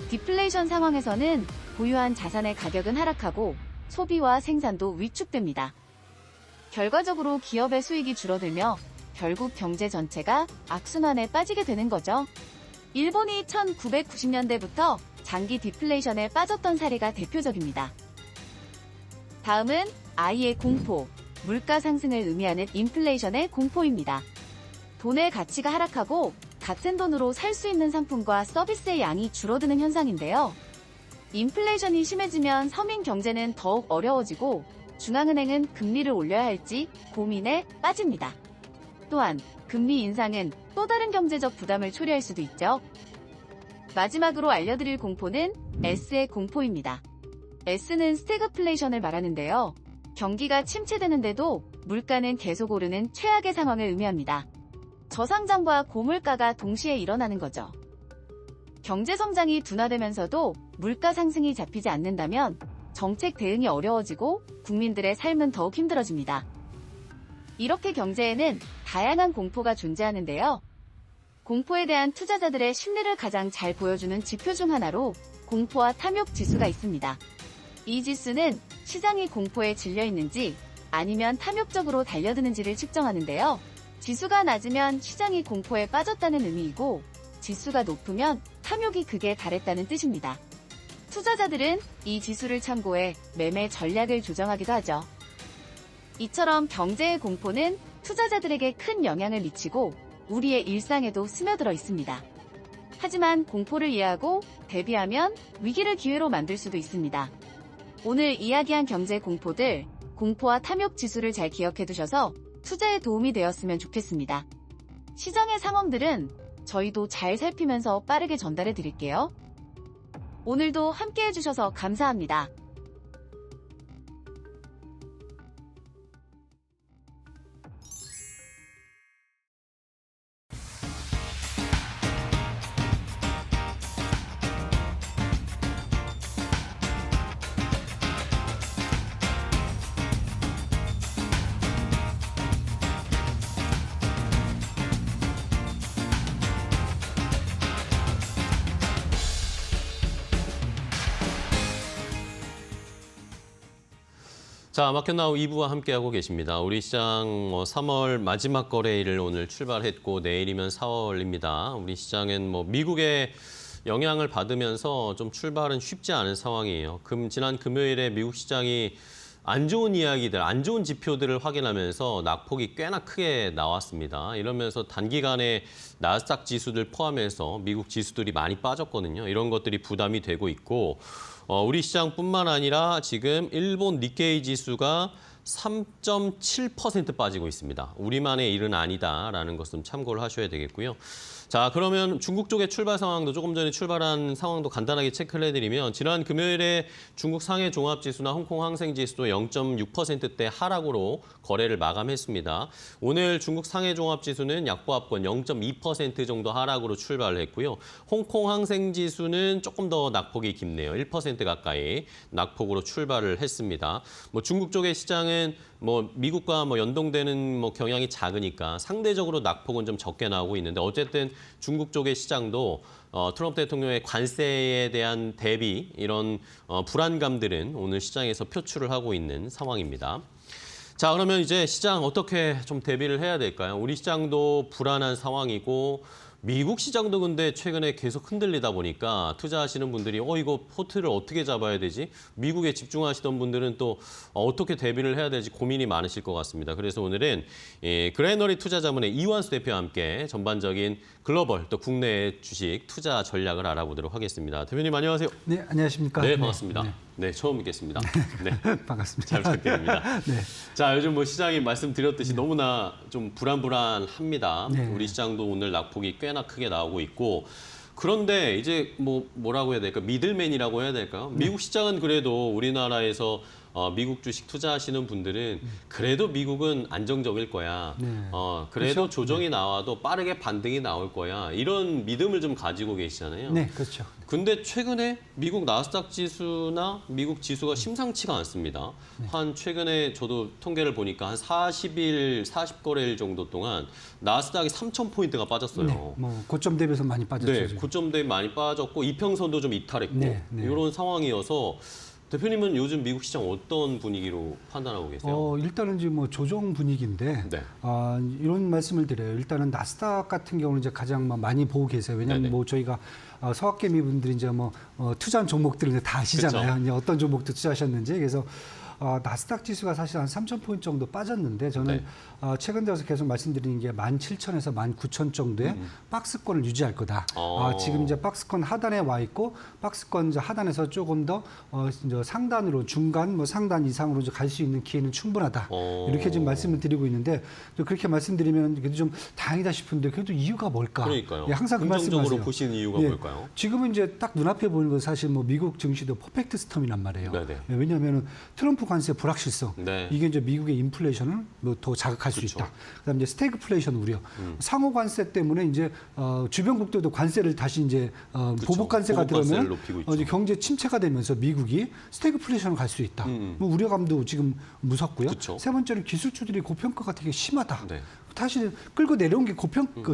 E: 디플레이션 상황에서는 보유한 자산의 가격은 하락하고 소비와 생산도 위축됩니다. 결과적으로 기업의 수익이 줄어들며 결국 경제 전체가 악순환에 빠지게 되는 거죠. 일본이 1990년대부터 장기 디플레이션에 빠졌던 사례가 대표적입니다. 다음은 I의 공포, 물가 상승을 의미하는 인플레이션의 공포입니다. 돈의 가치가 하락하고 같은 돈으로 살 수 있는 상품과 서비스의 양이 줄어드는 현상인데요. 인플레이션이 심해지면 서민 경제는 더욱 어려워지고 중앙은행은 금리를 올려야 할지 고민에 빠집니다. 또한 금리 인상은 또 다른 경제적 부담을 초래할 수도 있죠. 마지막으로 알려드릴 공포는 S의 공포입니다. S는 스태그플레이션을 말하는데요. 경기가 침체되는데도 물가는 계속 오르는 최악의 상황을 의미합니다. 저상장과 고물가가 동시에 일어나는 거죠. 경제 성장이 둔화되면서도 물가 상승이 잡히지 않는다면 정책 대응이 어려워지고 국민들의 삶은 더욱 힘들어집니다. 이렇게 경제에는 다양한 공포가 존재하는데요. 공포에 대한 투자자들의 심리를 가장 잘 보여주는 지표 중 하나로 공포와 탐욕 지수가 있습니다. 이 지수는 시장이 공포에 질려 있는지 아니면 탐욕적으로 달려드는지를 측정하는데요. 지수가 낮으면 시장이 공포에 빠졌다는 의미이고 지수가 높으면 탐욕이 극에 달했다는 뜻입니다. 투자자들은 이 지수를 참고해 매매 전략을 조정하기도 하죠. 이처럼 경제의 공포는 투자자들에게 큰 영향을 미치고 우리의 일상에도 스며들어 있습니다. 하지만 공포를 이해하고 대비하면 위기를 기회로 만들 수도 있습니다. 오늘 이야기한 경제 공포들, 공포와 탐욕 지수를 잘 기억해 두셔서 투자에 도움이 되었으면 좋겠습니다. 시장의 상황들은 저희도 잘 살피면서 빠르게 전달해 드릴게요. 오늘도 함께 해주셔서 감사합니다.
A: 자, 마켓나우 2부와 함께하고 계십니다. 우리 시장 3월 마지막 거래일을 오늘 출발했고 내일이면 4월입니다. 우리 시장은 미국의 영향을 받으면서 좀 출발은 쉽지 않은 상황이에요. 지난 금요일에 미국 시장이 안 좋은 이야기들, 안 좋은 지표들을 확인하면서 낙폭이 꽤나 크게 나왔습니다. 이러면서 단기간에 나스닥 지수들 포함해서 미국 지수들이 많이 빠졌거든요. 이런 것들이 부담이 되고 있고 우리 시장뿐만 아니라 지금 일본 니케이 지수가 3.7% 빠지고 있습니다. 우리만의 일은 아니다라는 것은 참고를 하셔야 되겠고요. 자, 그러면 중국 쪽의 출발 상황도 조금 전에 출발한 상황도 간단하게 체크를 해드리면 지난 금요일에 중국 상해 종합지수나 홍콩 항생지수도 0.6%대 하락으로 거래를 마감했습니다. 오늘 중국 상해 종합지수는 약보합권 0.2% 정도 하락으로 출발을 했고요. 홍콩 항생지수는 조금 더 낙폭이 깊네요. 1% 가까이 낙폭으로 출발을 했습니다. 중국 쪽의 시장은 미국과 연동되는 경향이 작으니까 상대적으로 낙폭은 좀 적게 나오고 있는데 어쨌든 중국 쪽의 시장도 트럼프 대통령의 관세에 대한 대비 이런 불안감들은 오늘 시장에서 표출을 하고 있는 상황입니다. 자, 그러면 이제 시장 어떻게 좀 대비를 해야 될까요? 우리 시장도 불안한 상황이고 미국 시장도 근데 최근에 계속 흔들리다 보니까 투자하시는 분들이 이거 포트를 어떻게 잡아야 되지? 미국에 집중하시던 분들은 또 어떻게 대비를 해야 될지 고민이 많으실 것 같습니다. 그래서 오늘은 그레너리 투자자문의 이완수 대표와 함께 전반적인 글로벌 또 국내 주식 투자 전략을 알아보도록 하겠습니다. 대표님 안녕하세요.
F: 네, 안녕하십니까?
A: 네, 반갑습니다. 네, 처음 뵙겠습니다. 네.
F: 반갑습니다.
A: 잘 부탁드립니다.
F: 네.
A: 자, 요즘 시장이 말씀드렸듯이 너무나 좀 불안합니다.
F: 네.
A: 우리 시장도 오늘 낙폭이 꽤나 크게 나오고 있고 그런데 이제 뭐라고 해야 될까? 미들맨이라고 해야 될까요? 미국 시장은 그래도 우리나라에서 미국 주식 투자하시는 분들은 그래도 미국은 안정적일 거야.
F: 네.
A: 그래도
F: 그렇죠?
A: 조정이 나와도 빠르게 반등이 나올 거야. 이런 믿음을 좀 가지고 계시잖아요.
F: 네, 그렇죠.
A: 근데 최근에 미국 나스닥 지수나 미국 지수가 심상치가 않습니다. 한 최근에 저도 통계를 보니까 한 40거래일 정도 동안 나스닥이 3,000포인트가 빠졌어요.
F: 네, 고점 대비해서 많이 빠졌죠.
A: 네,
F: 지금.
A: 고점 대비 많이 빠졌고 이평선도 좀 이탈했고
F: 네.
A: 이런 상황이어서 대표님은 요즘 미국 시장 어떤 분위기로 판단하고 계세요?
F: 일단은 지금 조정 분위기인데
A: 네.
F: 이런 말씀을 드려요. 일단은 나스닥 같은 경우는 이제 가장 많이 보고 계세요. 왜냐하면
A: 네네.
F: 저희가 서학개미 분들이 이제 투자한 종목들을 이제 다 아시잖아요.
A: 그쵸.
F: 이제 어떤 종목도 투자하셨는지. 그래서 나스닥 지수가 사실 한 3,000포인트 정도 빠졌는데 저는 최근 들어서 계속 말씀드리는 게 17,000에서 19,000 정도의 박스권을 유지할 거다. 지금 이제 박스권 하단에 와 있고 박스권 이제 하단에서 조금 더 이제 상단으로 중간 상단 이상으로 갈 수 있는 기회는 충분하다. 이렇게 지금 말씀을 드리고 있는데 그렇게 말씀드리면 그래도 좀 다행이다 싶은데 그래도 이유가 뭘까?
A: 그러니까요.
F: 예, 항상 그
A: 긍정적으로
F: 말씀하세요.
A: 보시는 이유가
F: 예,
A: 뭘까요?
F: 지금은 이제 딱 눈앞에 보이는 건 사실 미국 증시도 퍼펙트 스톰이란 말이에요.
A: 네네.
F: 예, 왜냐하면 트럼프 관세 불확실성
A: 네.
F: 이게 이제 미국의 인플레이션을 더 자극할 수
A: 그렇죠.
F: 있다. 그다음에 이제 스태그플레이션 우려, 상호 관세 때문에 이제 주변국들도 관세를 다시 이제 보복 관세가
A: 보복 관세를
F: 들어오면
A: 높이고 있죠.
F: 이제 경제 침체가 되면서 미국이 스태그플레이션을 갈 수 있다. 우려감도 지금 무섭고요.
A: 그쵸.
F: 세 번째는 기술주들이 고평가가 되게 심하다.
A: 네.
F: 사실 끌고 내려온 게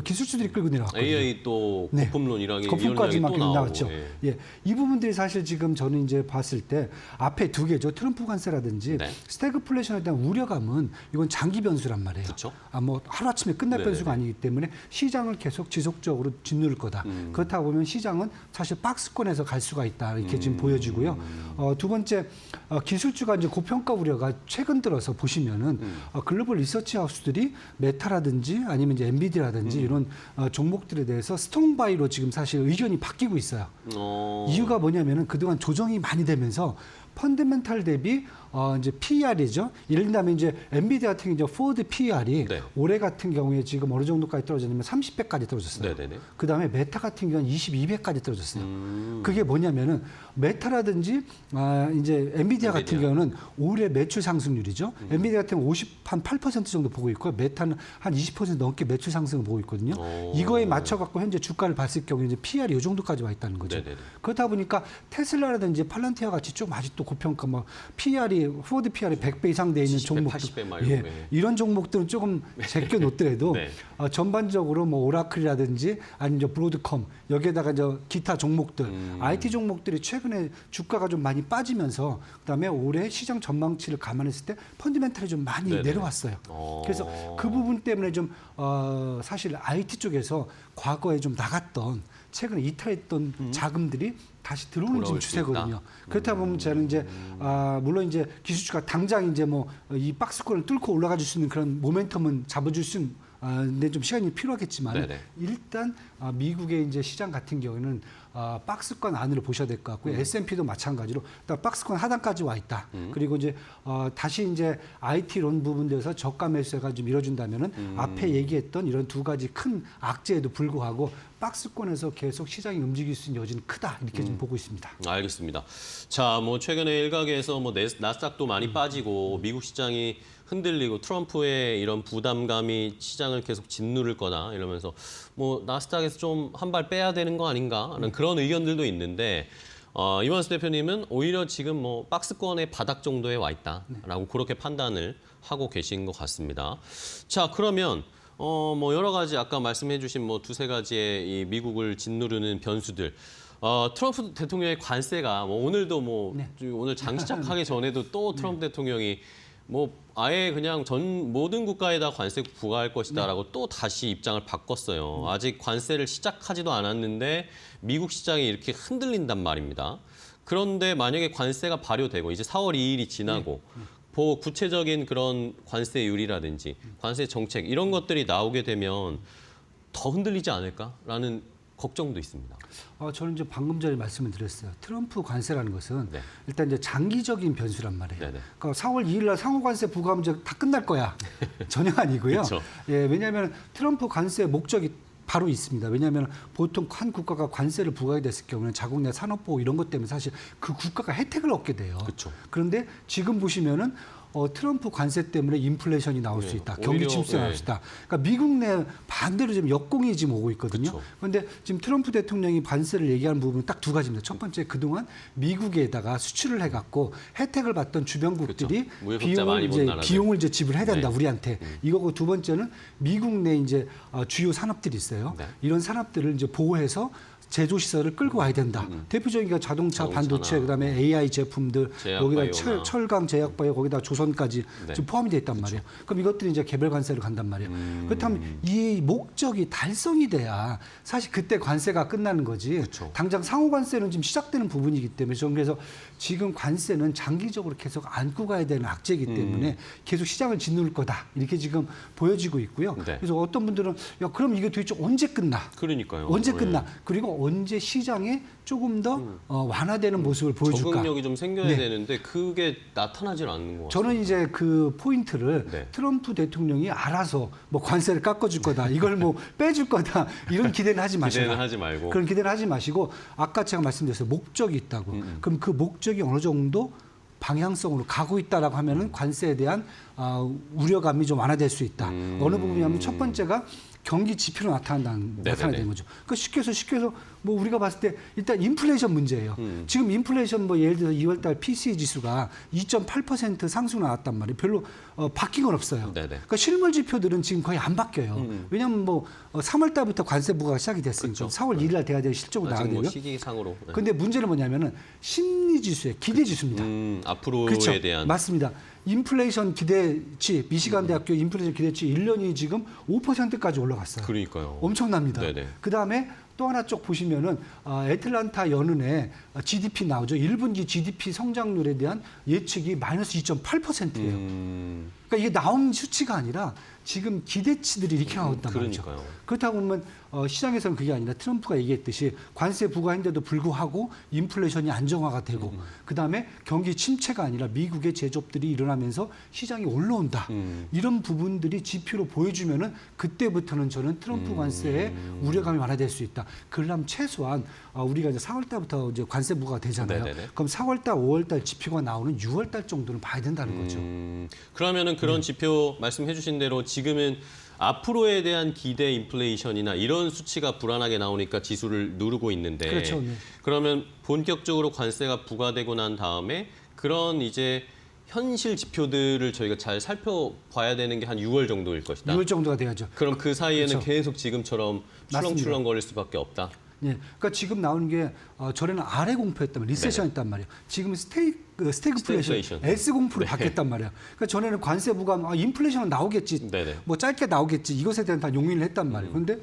F: 기술주들이 끌고 내려왔거든요.
A: AI 또
F: 네.
A: 거품론이랑
F: 거품까지만
A: 또 나오고.
F: 나왔죠.
A: 예.
F: 예, 이 부분들이 사실 지금 저는 이제 봤을 때 앞에 두 개죠. 트럼프 관세라든지
A: 네.
F: 스태그플레이션에 대한 우려감은 이건 장기 변수란 말이에요.
A: 그쵸.
F: 하루 아침에 끝날
A: 네네네.
F: 변수가 아니기 때문에 시장을 계속 지속적으로 짓누를 거다. 그렇다 보면 시장은 사실 박스권에서 갈 수가 있다. 이렇게 지금 보여지고요. 두 번째 기술주가 이제 고평가 우려가 최근 들어서 보시면은 글로벌 리서치 하우스들이 메타라든지 아니면 이제 엔비디라든지 이런 종목들에 대해서 스트롱바이로 지금 사실 의견이 바뀌고 있어요. 이유가 뭐냐면은 그동안 조정이 많이 되면서 펀더멘탈 대비 이제 PER이죠. 예를 들면 이제 엔비디아 같은 경우 이제 포워드 PER이
A: 네.
F: 올해 같은 경우에 지금 어느 정도까지 떨어졌냐면 30배까지 떨어졌어요.
A: 네네네.
F: 그다음에 메타 같은 경우는 22배까지 떨어졌어요. 그게 뭐냐면은 메타라든지 이제 엔비디아 같은 경우는 올해 매출 상승률이죠. 엔비디아 같은 경우 한 8% 정도 보고 있고요. 메타는 한 20% 넘게 매출 상승을 보고 있거든요. 이거에 맞춰 갖고 현재 주가를 봤을 경우에 이제 PER이 이 정도까지 와 있다는 거죠.
A: 네네네.
F: 그렇다 보니까 테슬라라든지 팔란티아 같이 좀 아직도 고평가 PER이 포워드 PER이 100배 이상 돼 있는
A: 70배,
F: 종목들
A: 80배 말고,
F: 예,
A: 네.
F: 이런 종목들은 조금 제껴 놓더라도
A: 네.
F: 전반적으로 오라클이라든지 아니면 이제 브로드컴 여기에다가 이제 기타 종목들 IT 종목들이 최근 최근에 주가가 좀 많이 빠지면서 그다음에 올해 시장 전망치를 감안했을 때 펀드멘탈이 좀 많이
A: 네네.
F: 내려왔어요. 그래서 그 부분 때문에 좀 사실 IT 쪽에서 과거에 좀 나갔던 최근에 이탈했던 자금들이 다시 들어오는 지금
A: 돌아올 수
F: 추세거든요.
A: 있다.
F: 그렇다 보면 저는 이제 물론 이제 기술주가 당장 이제 뭐 이 박스권을 뚫고 올라가 줄 수 있는 그런 모멘텀은 잡아줄 수는 근데 좀 시간이 필요하겠지만
A: 네네.
F: 일단 미국의 이제 시장 같은 경우에는 박스권 안으로 보셔야 될 것 같고요. S&P도 마찬가지로 일단 박스권 하단까지 와 있다. 그리고 이제 다시 이제 IT론 부분에서 저가 매수가 좀 이뤄준다면은 앞에 얘기했던 이런 두 가지 큰 악재에도 불구하고 박스권에서 계속 시장이 움직일 수 있는 여지는 크다 이렇게 좀 보고 있습니다.
A: 알겠습니다. 자, 뭐 최근에 일각에서 뭐 나스닥도 많이 빠지고 미국 시장이 흔들리고 트럼프의 이런 부담감이 시장을 계속 짓누를 거나 이러면서 뭐 나스닥에서 좀 한 발 빼야 되는 거 아닌가 하는 그런 의견들도 있는데 이완수 대표님은 오히려 지금 뭐 박스권의 바닥 정도에 와 있다라고 그렇게 판단을 하고 계신 것 같습니다. 자, 그러면 뭐 여러 가지 아까 말씀해주신 뭐 두세 가지의 이 미국을 짓누르는 변수들. 트럼프 대통령의 관세가 뭐 오늘도 뭐 오늘 장 시작하기 전에도 또 트럼프 대통령이 뭐 아예 그냥 모든 국가에다 관세 부과할 것이다라고 또 다시 입장을 바꿨어요. 아직 관세를 시작하지도 않았는데 미국 시장이 이렇게 흔들린단 말입니다. 그런데 만약에 관세가 발효되고 이제 4월 2일이 지나고 구체적인 그런 관세율이라든지 관세 정책 이런 것들이 나오게 되면 더 흔들리지 않을까라는 걱정도 있습니다.
F: 저는 이제 방금 전에 말씀을 드렸어요. 트럼프 관세라는 것은
A: 네.
F: 일단 이제 장기적인 변수란 말이에요.
A: 네네.
F: 그러니까 4월 2일 날 상호 관세 부과하면 이제 다 끝날 거야. 전혀 아니고요.
A: 그쵸.
F: 예, 왜냐하면 트럼프 관세의 목적이 바로 있습니다. 왜냐하면 보통 한 국가가 관세를 부과하게 됐을 경우는 자국 내 산업보호 이런 것 때문에 사실 그 국가가 혜택을 얻게 돼요.
A: 그쵸.
F: 그런데 지금 보시면은 트럼프 관세 때문에 인플레이션이 나올 수 있다. 경기
A: 오히려,
F: 침체가 나올 수 있다. 그러니까 미국 내 반대로 지금 역공이 지금 오고 있거든요.
A: 그쵸.
F: 그런데 지금 트럼프 대통령이 관세를 얘기하는 부분은 딱 두 가지입니다. 첫 번째, 그동안 미국에다가 수출을 해갖고 혜택을 받던 주변국들이
A: 그쵸. 무역 흑자 많이 본 나라들.
F: 비용을 이제 지불해야 된다,
A: 네.
F: 우리한테. 이거고 두 번째는 미국 내 이제 주요 산업들이 있어요.
A: 네.
F: 이런 산업들을 이제 보호해서 제조 시설을 끌고 와야 된다. 대표적인 게 자동차,
A: 자동차나
F: 반도체, 그다음에 AI 제품들,
A: 제약바이오나.
F: 여기다 철강, 제약바이오, 거기다 조선까지
A: 네.
F: 지금 포함이 돼 있단 말이에요. 그럼 이것들이 이제 개별 관세를 간단 말이에요. 그렇다면 이 목적이 달성이 돼야 사실 그때 관세가 끝나는 거지.
A: 그쵸.
F: 당장 상호 관세는 지금 시작되는 부분이기 때문에 저는 그래서 지금 관세는 장기적으로 계속 안고 가야 되는 악재이기 때문에 계속 시장을 짓누를 거다. 이렇게 지금 보여지고 있고요.
A: 네.
F: 그래서 어떤 분들은 야, 그럼 이게 도대체 언제 끝나?
A: 그러니까요.
F: 언제
A: 네.
F: 끝나? 그리고 언제 시장에 조금 더 완화되는 모습을 보여줄까?
A: 적응력이 좀 생겨야
F: 네.
A: 되는데 그게 나타나질 않는 것 같아요.
F: 저는 이제 그 포인트를
A: 네.
F: 트럼프 대통령이 알아서 뭐 관세를 깎아줄 거다, 이걸 뭐 빼줄 거다 이런 기대는 하지 마시고.
A: 기대는 하지 말고.
F: 그런 기대는 하지 마시고 아까 제가 말씀드렸어요. 목적이 있다고. 그럼 그 목적이 어느 정도 방향성으로 가고 있다라고 하면은 관세에 대한 우려감이 좀 완화될 수 있다. 어느 부분이냐면 첫 번째가 경기 지표로 나타나는 거죠. 그러니까 쉽게 해서 뭐 우리가 봤을 때 일단 인플레이션 문제예요. 지금 인플레이션 뭐 예를 들어서 2월달 PCE 지수가 2.8% 상승 나왔단 말이에요. 별로 바뀐 건 없어요.
A: 네네.
F: 그러니까 실물 지표들은 지금 거의 안 바뀌어요. 왜냐하면 뭐 3월달부터 관세 부과가 시작이 됐으니까
A: 그렇죠.
F: 4월 1일 날 돼야 될 실적으로
A: 아직
F: 나가야
A: 뭐
F: 되고요.
A: 시기상으로. 네.
F: 근데 문제는 뭐냐면은 심리 지수예요. 기대 지수입니다.
A: 앞으로에
F: 그렇죠.
A: 대한.
F: 맞습니다. 인플레이션 기대치, 미시간 대학교 인플레이션 기대치 1년이 지금 5%까지 올라갔어요.
A: 그러니까요.
F: 엄청납니다.
A: 네네.
F: 그다음에 또 하나 쪽 보시면은 애틀란타 연은에 GDP 나오죠. 1분기 GDP 성장률에 대한 예측이 마이너스 2.8%예요. 그러니까 이게 나온 수치가 아니라 지금 기대치들이 이렇게 나온단 말이죠.
A: 그러니까요.
F: 그렇다고 보면 시장에서는 그게 아니라 트럼프가 얘기했듯이 관세 부과인데도 불구하고 인플레이션이 안정화가 되고 그다음에 경기 침체가 아니라 미국의 제조업들이 일어나면서 시장이 올라온다. 이런 부분들이 지표로 보여주면은 그때부터는 저는 트럼프 관세에 우려감이 완화될 수 있다. 그러려면 최소한 우리가 이제 4월 달부터 이제 관세 부과가 되잖아요.
A: 네네네.
F: 그럼 4월 달, 5월 달 지표가 나오는 6월 달 정도는 봐야 된다는 거죠.
A: 그러면은 그런 지표 말씀해 주신 대로 지금은 앞으로에 대한 기대 인플레이션이나 이런 수치가 불안하게 나오니까 지수를 누르고 있는데
F: 그렇죠. 네.
A: 그러면 본격적으로 관세가 부과되고 난 다음에 그런 이제 현실 지표들을 저희가 잘 살펴봐야 되는 게 한 6월 정도일 것이다.
F: 6월 정도가 돼야죠.
A: 그럼 그 사이에는
F: 그렇죠.
A: 계속 지금처럼
F: 맞습니다.
A: 출렁출렁 거릴 수밖에 없다.
F: 예, 그러니까 지금 나오는 게 전에는 아래 공포였단 말이에요. 리세션이었단 말이에요. 지금 스태그플레이션 S 공포로 바뀌었단 말이에요. 그러니까 전에는 관세 부과 인플레이션은 나오겠지,
A: 네네.
F: 뭐 짧게 나오겠지 이것에 대한 다 용인을 했단 말이에요. 그런데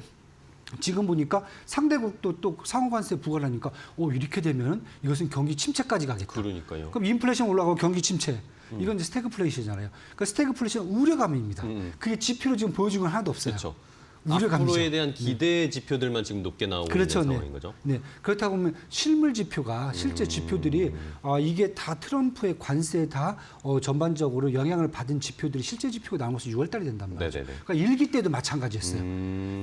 F: 지금 보니까 상대국도 또 상호관세 부과를 하니까 이렇게 되면 이것은 경기 침체까지 가겠다.
A: 그러니까요.
F: 그럼 인플레이션 올라가고 경기 침체. 이건 이제 스태그플레이션이잖아요. 그러니까 스태그플레이션 우려감입니다. 그게 지표로 지금 보여준 건 하나도 없어요.
A: 그렇죠.
F: 우려감이죠.
A: 앞으로에 대한 기대 지표들만 지금 높게 나오고
F: 그렇죠.
A: 있는
F: 네.
A: 상황인 거죠.
F: 네. 그렇다고 보면 실물 지표가 실제 지표들이 이게 다 트럼프의 관세에 다 전반적으로 영향을 받은 지표들이 실제 지표가 나온 것은 6월 달이 된단 말이죠.
A: 네네네.
F: 그러니까 일기 때도 마찬가지였어요.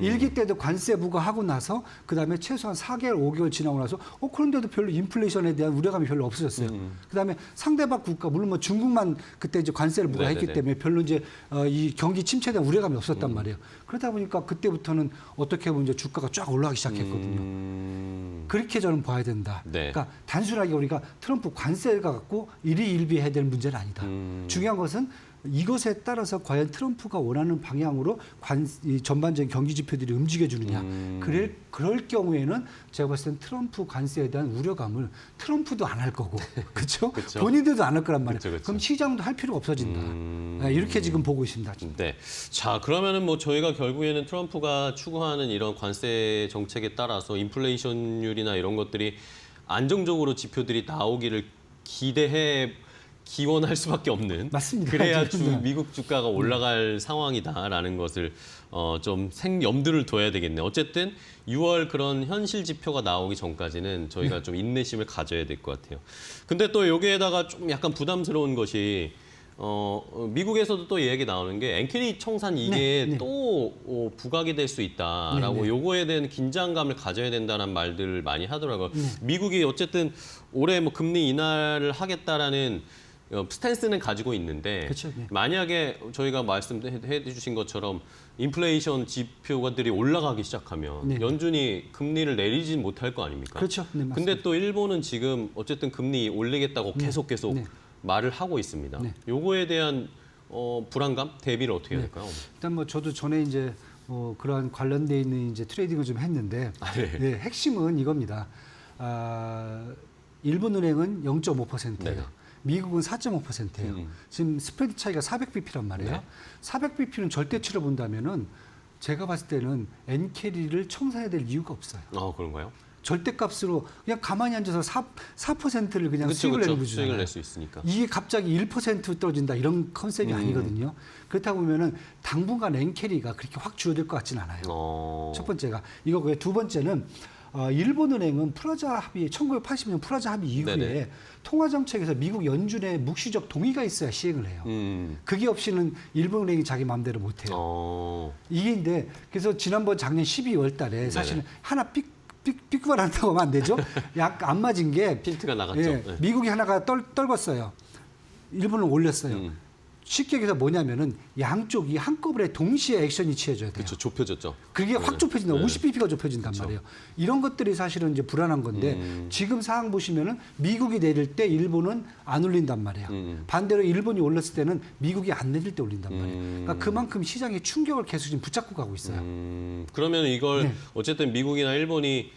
F: 일기 때도 관세 부과하고 나서 그다음에 최소한 4개월, 5개월 지나고 나서 그런데도 별로 인플레이션에 대한 우려감이 별로 없어졌어요. 그다음에 상대방 국가 물론 뭐 중국만 그때 이제 관세를 부과했기
A: 네네네.
F: 때문에 별로 이제 이 경기 침체에 대한 우려감이 없었단 말이에요. 그러다 보니까 그때부터는 어떻게 보면 이제 주가가 쫙 올라가기 시작했거든요. 그렇게 저는 봐야 된다.
A: 네.
F: 그러니까 단순하게 우리가 트럼프 관세가 갖고 일희일비해야 될 문제는 아니다. 중요한 것은 이것에 따라서 과연 트럼프가 원하는 방향으로 이 전반적인 경기 지표들이 움직여주느냐. 그럴 경우에는 제가 봤을 땐 트럼프 관세에 대한 우려감을 트럼프도 안 할 거고, 그렇죠?
A: 그쵸.
F: 본인들도 안 할 거란 말이에요.
A: 그쵸, 그쵸.
F: 그럼 시장도 할 필요가 없어진다. 이렇게 지금 보고 있습니다.
A: 네. 자, 그러면은 뭐 저희가 결국에는 트럼프가 추구하는 이런 관세 정책에 따라서 인플레이션율이나 이런 것들이 안정적으로 지표들이 나오기를 기원할 수밖에 없는.
F: 맞습니다.
A: 그래야
F: 네.
A: 미국 주가가 올라갈 상황이다라는 것을 좀 염두를 둬야 되겠네요. 어쨌든 6월 그런 현실 지표가 나오기 전까지는 저희가 좀 인내심을 가져야 될 것 같아요. 근데 또 여기에다가 좀 약간 부담스러운 것이 미국에서도 또 얘기 나오는 게 엔캐리 청산 이게
F: 네.
A: 또 부각이 될 수 있다라고
F: 네.
A: 요거에 대한 긴장감을 가져야 된다는 말들을 많이 하더라고요. 미국이 어쨌든 올해 뭐 금리 인하를 하겠다라는 스탠스는 가지고 있는데
F: 그렇죠. 네.
A: 만약에 저희가 말씀해 주신 것처럼 인플레이션 지표가들이 올라가기 시작하면
F: 네.
A: 연준이 금리를 내리진 못할 거 아닙니까?
F: 그렇죠. 네, 맞습니다.
A: 근데 또 일본은 지금 어쨌든 금리 올리겠다고 계속
F: 네.
A: 말을 하고 있습니다.
F: 네.
A: 요거에 대한 불안감 대비를 어떻게 해야
F: 네.
A: 될까요?
F: 일단 뭐 저도 전에 이제 그러한 관련돼 있는 이제 트레이딩을 좀 했는데
A: 네.
F: 핵심은 이겁니다. 일본은행은 0.5%예요.
A: 네네.
F: 미국은 4.5%예요. 지금 스프레드 차이가 400bp란 말이에요.
A: 네. 400bp는
F: 400bp는 절대치로 본다면은 제가 봤을 때는 엔캐리를 청산해야 될 이유가 없어요.
A: 그런가요?
F: 절대값으로 그냥 가만히 앉아서 4%를 그냥 수익을 내는 거잖아요.
A: 수익을 낼 수 있으니까.
F: 이게 갑자기 1% 떨어진다 이런 컨셉이 아니거든요. 그렇다 보면은 당분간 엔캐리가 그렇게 확 줄어들 것 같지는 않아요. 첫 번째가 이거고요. 두 번째는 일본은행은 프라자 합의 1980년 프라자 합의 이후에
A: 네네.
F: 통화 정책에서 미국 연준의 묵시적 동의가 있어야 시행을 해요. 그게 없이는 일본은행이 자기 마음대로 못 해요. 이게인데 그래서 지난번 작년 12월 달에 사실은 하나 삐꾸만 한다고 하면 안 되죠. 약간 안 맞은 게
A: 핀트가 나갔죠.
F: 예,
A: 네.
F: 미국이 하나가 떨궜어요. 일본은 올렸어요. 쉽게 얘기해서 뭐냐면은 양쪽이 한꺼번에 동시에 액션이 취해져야 돼요.
A: 그렇죠. 좁혀졌죠.
F: 그게 확 좁혀진다.
A: 네.
F: 50bp가 좁혀진단 말이에요. 이런 것들이 사실은 이제 불안한 건데 지금 상황 보시면은 미국이 내릴 때 일본은 안 올린단 말이에요. 반대로 일본이 올렸을 때는 미국이 안 내릴 때 올린단 말이에요. 그러니까 그만큼 시장의 충격을 계속 지금 붙잡고 가고 있어요.
A: 그러면 이걸
F: 네.
A: 어쨌든 미국이나 일본이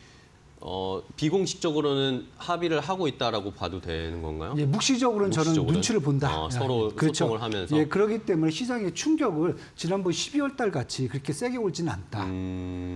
A: 비공식적으로는 합의를 하고 있다라고 봐도 되는 건가요?
F: 예, 묵시적으로는 저는
A: 묵시적으로는?
F: 눈치를 본다.
A: 서로
F: 그렇죠.
A: 소통을 하면서.
F: 예, 그렇기 때문에 시장의 충격을 지난번 12월 달 같이 그렇게 세게 올지는 않다.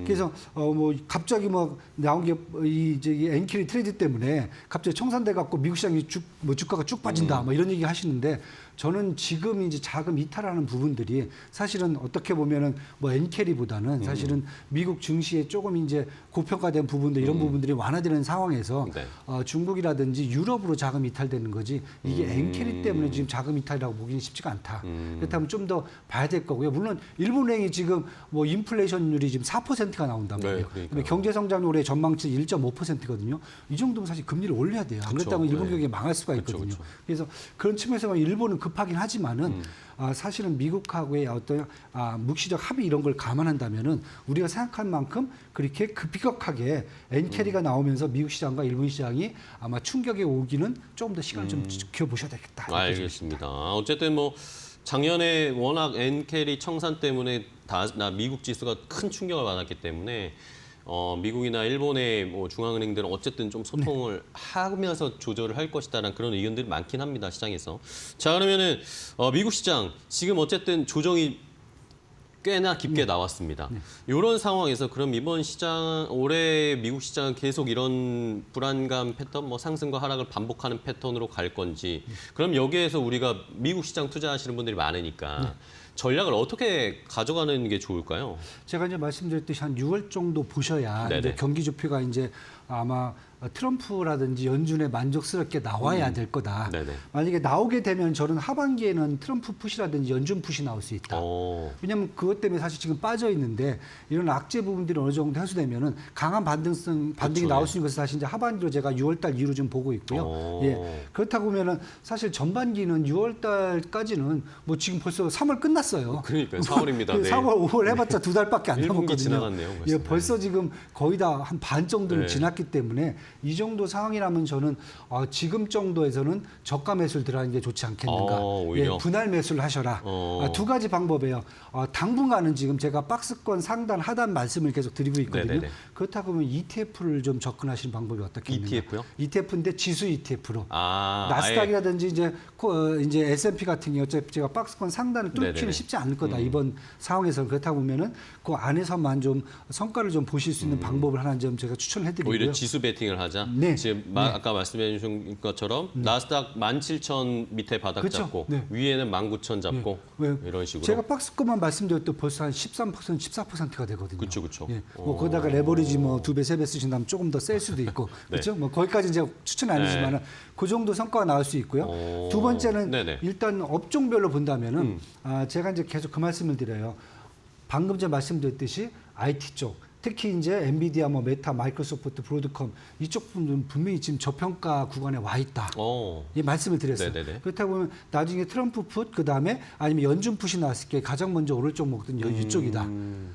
F: 그래서 뭐 갑자기 뭐 나온 게 이제 엔캐리 트레이드 때문에 갑자기 청산돼 갖고 미국 시장이 주가가 쭉 빠진다. 뭐 이런 얘기 하시는데 저는 지금 이제 자금 이탈하는 부분들이 사실은 어떻게 보면은 뭐 엔캐리보다는 사실은 미국 증시에 조금 이제 고평가된 부분들 이런 부분들이 완화되는 상황에서
A: 네.
F: 중국이라든지 유럽으로 자금 이탈되는 거지 이게 엔캐리 때문에 지금 자금 이탈이라고 보기는 쉽지가 않다. 그렇다면 좀 더 봐야 될 거고요. 물론 일본은행이 지금 뭐 인플레이션율이 지금 4%가 나온단
A: 네,
F: 말이에요.
A: 그러니까요.
F: 경제 성장 올해 전망치 1.5%거든요. 이 정도면 사실 금리를 올려야 돼요. 안
A: 그쵸.
F: 그렇다면 일본
A: 네.
F: 경기 망할 수가
A: 그쵸,
F: 있거든요.
A: 그쵸.
F: 그래서 그런 측면에서 보면 일본은 급하긴 하지만은 사실은 미국하고의 어떤 묵시적 합의 이런 걸 감안한다면은 우리가 생각한 만큼 그렇게 급격하게 엔캐리가 나오면서 미국 시장과 일본 시장이 아마 충격에 오기는 조금 더 시간을 좀 지켜보셔야 되겠다. 이렇게
A: 알겠습니다. 어쨌든 뭐 작년에 워낙 엔캐리 청산 때문에 미국 지수가 큰 충격을 받았기 때문에 미국이나 일본의 뭐 중앙은행들은 어쨌든 좀 소통을 하면서 조절을 할 것이다라는 그런 의견들이 많긴 합니다, 시장에서. 자, 그러면은 미국 시장 지금 어쨌든 조정이 꽤나 깊게 나왔습니다. 이런 상황에서 그럼 이번 시장, 올해 미국 시장은 계속 이런 불안감 패턴, 뭐 상승과 하락을 반복하는 패턴으로 갈 건지, 그럼 여기에서 우리가 미국 시장 투자하시는 분들이 많으니까 전략을 어떻게 가져가는 게 좋을까요?
F: 제가 이제 말씀드렸듯이 한 6월 정도 보셔야 이제 경기 지표가 이제 아마 트럼프라든지 연준에 만족스럽게 나와야 될 거다.
A: 네네.
F: 만약에 나오게 되면 저는 하반기에는 트럼프 풋이라든지 연준 풋이 나올 수 있다. 왜냐하면 그것 때문에 사실 지금 빠져 있는데 이런 악재 부분들이 어느 정도 해소되면은 강한 반등이
A: 그렇죠,
F: 나올
A: 예.
F: 수 있는 것을 사실 이제 하반기로 제가 6월달 이후로 좀 보고 있고요. 예. 그렇다고 보면은 사실 전반기는 6월달까지는 뭐 지금 벌써 3월 끝났어요.
A: 그러니까요. 4월입니다. 네.
F: 4월, 5월 해봤자 2달밖에 안
A: 1분기
F: 남았거든요.
A: 지나갔네요, 벌써.
F: 예, 벌써 지금 거의 다 한 반 정도는
A: 네.
F: 지났기 때문에 이 정도 상황이라면 저는 지금 정도에서는 저가 매수를 들어가는 게 좋지 않겠는가.
A: 오히려.
F: 예, 분할 매수를 하셔라. 두 가지 방법이에요. 당분간은 지금 제가 박스권 상단 하단 말씀을 계속 드리고 있거든요.
A: 네네네.
F: 그렇다고 하면 ETF를 좀 접근하시는 방법이 어떻겠는가.
A: ETF요?
F: ETF인데 지수 ETF로.
A: 아예
F: 나스닥이라든지 이제 S&P 같은 경우 어차피 제가 박스권 상단을 뚫기는
A: 네네네.
F: 쉽지 않을 거다. 이번 상황에서는 그렇다고 보면은 그 안에서만 좀 성과를 좀 보실 수 있는 방법을 하나 좀 제가 추천해 드리고요.
A: 오히려 지수 베팅을 하자.
F: 네.
A: 지금 아까 말씀해 주신 것처럼 나스닥 17,000 밑에 바닥
F: 그렇죠.
A: 잡고
F: 네.
A: 위에는 19,000 잡고
F: 왜?
A: 이런 식으로.
F: 제가 박스권만 말씀드렸도 벌써 한 13%, 14%가 되거든요.
A: 그쵸, 그쵸.
F: 예. 뭐 거기다가 레버리지 뭐 2배, 3배 쓰신다면 조금 더 셀 수도 있고. 그렇죠? 뭐 거기까지는 제가 추천 아니지만은 그 정도 성과가 나올 수 있고요. 두 번째는
A: 네네.
F: 일단 업종별로 본다면은 제가 이제 계속 그 말씀을 드려요. 방금 전에 말씀드렸듯이 IT 쪽, 특히 이제 엔비디아, 뭐 메타, 마이크로소프트, 브로드컴 이쪽 분들은 분명히 지금 저평가 구간에 와 있다. 이 말씀을 드렸어요.
A: 네네네.
F: 그렇다 보면 나중에 트럼프 풋, 그 다음에 아니면 연준 풋이 나왔을 때 가장 먼저 오를 종목은 이쪽이다.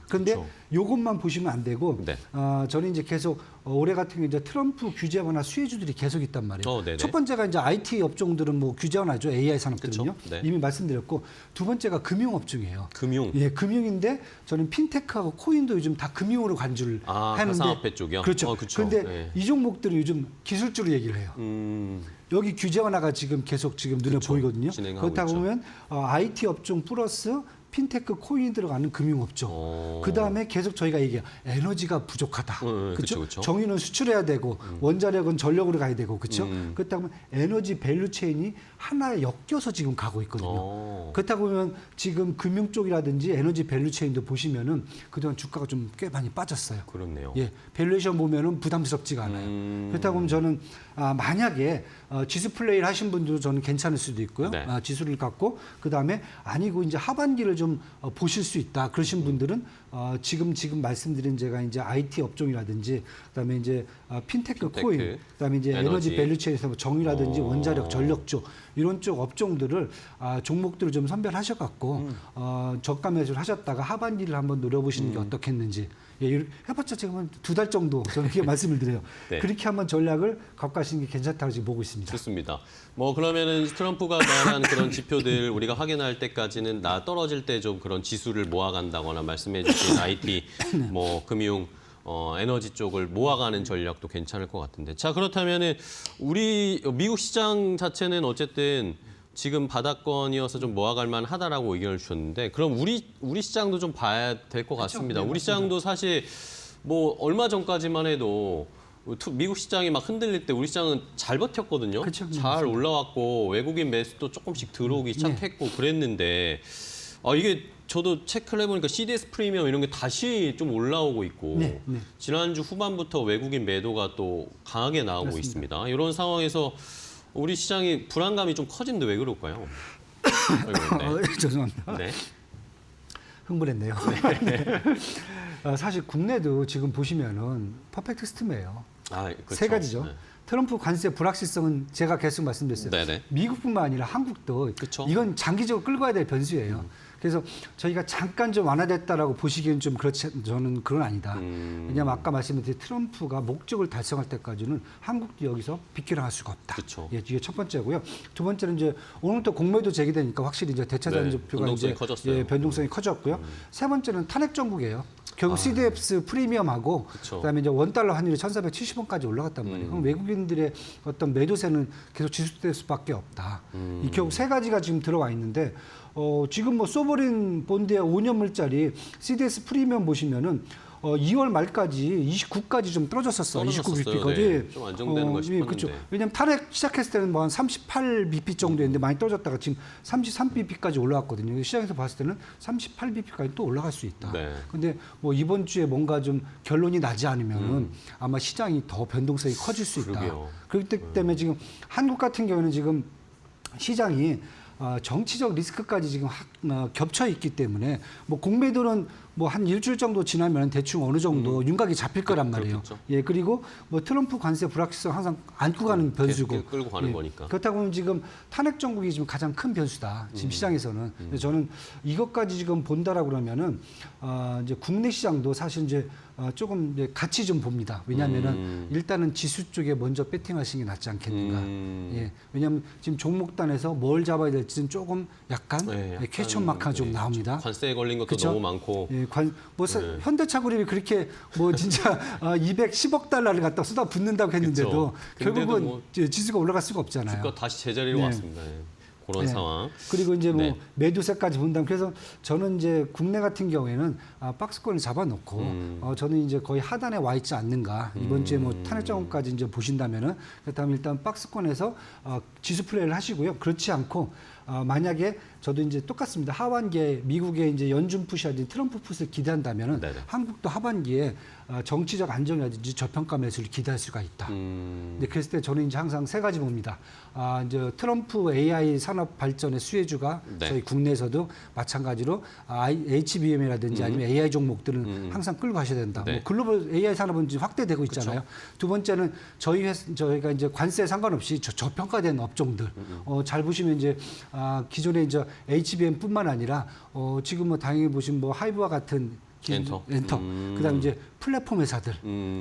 F: 그런데
A: 그렇죠.
F: 요것만 보시면 안 되고
A: 네.
F: 저는 이제 계속 올해 같은 경우 이제 트럼프 규제 완화 수혜주들이 계속 있단 말이에요.
A: 네네.
F: 첫 번째가 이제 IT 업종들은 뭐 규제 완화죠. AI 산업들은요.
A: 그쵸. 네.
F: 이미 말씀드렸고 두 번째가 금융 업종이에요.
A: 금융.
F: 예, 금융인데 저는 핀테크하고 코인도 요즘 다 금융으로 간주를 하는데
A: 가상화폐 쪽이요?
F: 그렇죠.
A: 그쵸.
F: 그런데
A: 네.
F: 이 종목들은 요즘 기술주로 얘기를 해요. 여기 규제 완화가 지금 계속 지금 눈에 보이거든요.
A: 진행하고
F: 그렇다고
A: 있죠.
F: 보면 IT 업종 플러스 핀테크 코인이 들어가는 금융업종. 그 다음에 계속 저희가 얘기해요. 에너지가 부족하다.
A: 그쵸,
F: 그렇죠?
A: 그쵸.
F: 정유는 수출해야 되고 원자력은 전력으로 가야 되고 그렇죠? 그렇다고 보면 에너지 밸류 체인이 하나에 엮여서 지금 가고 있거든요. 그렇다고 보면 지금 금융 쪽이라든지 에너지 밸류 체인도 보시면은 그동안 주가가 좀 꽤 많이 빠졌어요.
A: 그렇네요.
F: 예, 밸류에이션 보면은 부담스럽지가 않아요. 그렇다고 보면 저는 만약에 지수 플레이를 하신 분들도 저는 괜찮을 수도 있고요.
A: 네.
F: 지수를 갖고 그 다음에 아니고 이제 하반기를 좀 보실 수 있다. 그러신 분들은 지금 말씀드린 제가 이제 IT 업종이라든지 그다음에 이제 핀테크 코인, 그다음에 이제 에너지 밸류체인에서 뭐 정유라든지 원자력, 전력 쪽 이런 쪽 업종들을 종목들을 좀 선별하셔갖고 저가 매수를 하셨다가 하반기를 한번 노려보시는 게 어떻겠는지. 예, 이렇게 해봤자 지금 2달 정도 저는 그렇게 말씀을 드려요.
A: 네.
F: 그렇게 한번 전략을 갖고 가시는 게 괜찮다고 지금 보고 있습니다.
A: 좋습니다. 뭐 그러면은 트럼프가 말한 그런 지표들 우리가 확인할 때까지는 떨어질 때 좀 그런 지수를 모아간다거나 말씀해 주신 IT, 뭐 금융, 에너지 쪽을 모아가는 전략도 괜찮을 것 같은데. 자, 그렇다면은 우리 미국 시장 자체는 어쨌든 지금 바닥권이어서 좀 모아갈 만하다라고 의견을 주셨는데, 그럼 우리 시장도 좀 봐야 될 것 같습니다.
F: 네,
A: 우리 시장도 사실 뭐 얼마 전까지만 해도 미국 시장이 막 흔들릴 때 우리 시장은 잘 버텼거든요.
F: 그쵸,
A: 잘 올라왔고 외국인 매수도 조금씩 들어오기 시작했고 그랬는데 이게 저도 체크를 해보니까 CDS 프리미엄 이런 게 다시 좀 올라오고 있고
F: 네, 네.
A: 지난주 후반부터 외국인 매도가 또 강하게 나오고
F: 그렇습니다.
A: 있습니다. 이런 상황에서 우리 시장이 불안감이 좀 커지는데 왜 그럴까요? 아이고, 네.
F: 죄송합니다.
A: 네.
F: 흥분했네요. 네. 사실 국내도 지금 보시면은 퍼펙트 스톰이에요.
A: 그렇죠.
F: 세 가지죠.
A: 네.
F: 트럼프 관세 불확실성은 제가 계속 말씀드렸어요.
A: 네네.
F: 미국뿐만 아니라 한국도
A: 그쵸.
F: 이건 장기적으로 끌고 가야 될 변수예요. 그래서 저희가 잠깐 좀 완화됐다라고 보시기에는 좀 그렇지, 저는 그건 아니다. 왜냐하면 아까 말씀드린 트럼프가 목적을 달성할 때까지는 한국도 여기서 비켜나갈 수가 없다.
A: 그쵸.
F: 예, 이게 첫 번째고요. 두 번째는 이제 오늘부터 공매도 제기되니까 확실히 이제 대차장
A: 네,
F: 지표가
A: 변동성이
F: 이제
A: 커졌어요.
F: 변동성이 커졌고요. 세 번째는 탄핵 정국이에요. 결국 CDX 프리미엄하고
A: 그쵸.
F: 그다음에 이제 $1 환율이 1,470원까지 올라갔단 말이에요. 그럼 외국인들의 어떤 매도세는 계속 지속될 수밖에 없다. 이 결국 세 가지가 지금 들어와 있는데 지금 뭐 소버린 본드의 5년물짜리 CDS 프리미엄 보시면은 2월 말까지 29까지 좀 떨어졌었어요. 29bp까지.
A: 네. 좀 안정되는 거 싶었는데.
F: 그렇죠. 왜냐하면 탄핵 시작했을 때는 뭐 한 38bp 정도였는데 많이 떨어졌다가 지금 33bp까지 올라왔거든요. 시장에서 봤을 때는 38bp까지 또 올라갈 수 있다.
A: 네.
F: 근데 뭐 이번 주에 뭔가 좀 결론이 나지 않으면은 아마 시장이 더 변동성이 커질 수 있다.
A: 그러게요.
F: 그렇기 때문에 지금 한국 같은 경우는 지금 시장이 정치적 리스크까지 지금 겹쳐 있기 때문에 뭐 공매도는 뭐 한 일주일 정도 지나면 대충 어느 정도 윤곽이 잡힐 거란 말이에요.
A: 그렇겠죠.
F: 예, 그리고 뭐 트럼프 관세 불확실성 항상 안고 가는 변수고.
A: 계속 끌고 가는 거니까.
F: 그렇다고 보면 지금 탄핵 정국이 지금 가장 큰 변수다. 지금 시장에서는. 그래서 저는 이것까지 지금 본다라고 그러면은 이제 국내 시장도 사실 이제 조금 이제 같이 좀 봅니다. 왜냐하면은 일단은 지수 쪽에 먼저 배팅하시는 게 낫지 않겠는가. 예, 왜냐하면 지금 종목단에서 뭘 잡아야 될지는 조금 약간
A: 네,
F: 퀘스천 마크가 좀 나옵니다.
A: 관세에 걸린 것도
F: 그쵸?
A: 너무 많고.
F: 예, 현대차 그룹이 그렇게 뭐 진짜 210억 달러를 갖다 쏟아 붓는다고 했는데도
A: 그쵸. 근데도
F: 결국은
A: 뭐
F: 지수가 올라갈 수가 없잖아요.
A: 주가 다시 제자리로
F: 네.
A: 왔습니다. 예. 그런
F: 네.
A: 상황.
F: 그리고 이제 뭐
A: 네.
F: 매도세까지 본다면 그래서 저는 이제 국내 같은 경우에는 박스권을 잡아놓고 저는 이제 거의 하단에 와 있지 않는가 이번 주에 뭐 탄핵정원까지 이제 보신다면은 그렇다면 일단 박스권에서 지수 플레이를 하시고요. 그렇지 않고 만약에 저도 이제 똑같습니다. 하반기에 미국의 이제 연준 푸시라든지 트럼프 푸시를 기대한다면은
A: 네네.
F: 한국도 하반기에 정치적 안정이라든지 저평가 매수를 기대할 수가 있다. 근데 그랬을 때 저는 이제 항상 세 가지 봅니다. 이제 트럼프 AI 산업 발전의 수혜주가
A: 네.
F: 저희 국내에서도 마찬가지로 HBM이라든지 아니면 AI 종목들은 항상 끌고 가셔야 된다.
A: 네.
F: 뭐 글로벌 AI 산업은 이제 확대되고 있잖아요. 두 번째는 저희가 이제 관세에 상관없이 저평가된 업종들 잘 보시면 이제 기존에 이제 HBM뿐만 아니라 지금 뭐 당연히 보신 뭐 하이브와 같은
A: 엔터.
F: 그다음에 이제 플랫폼 회사들,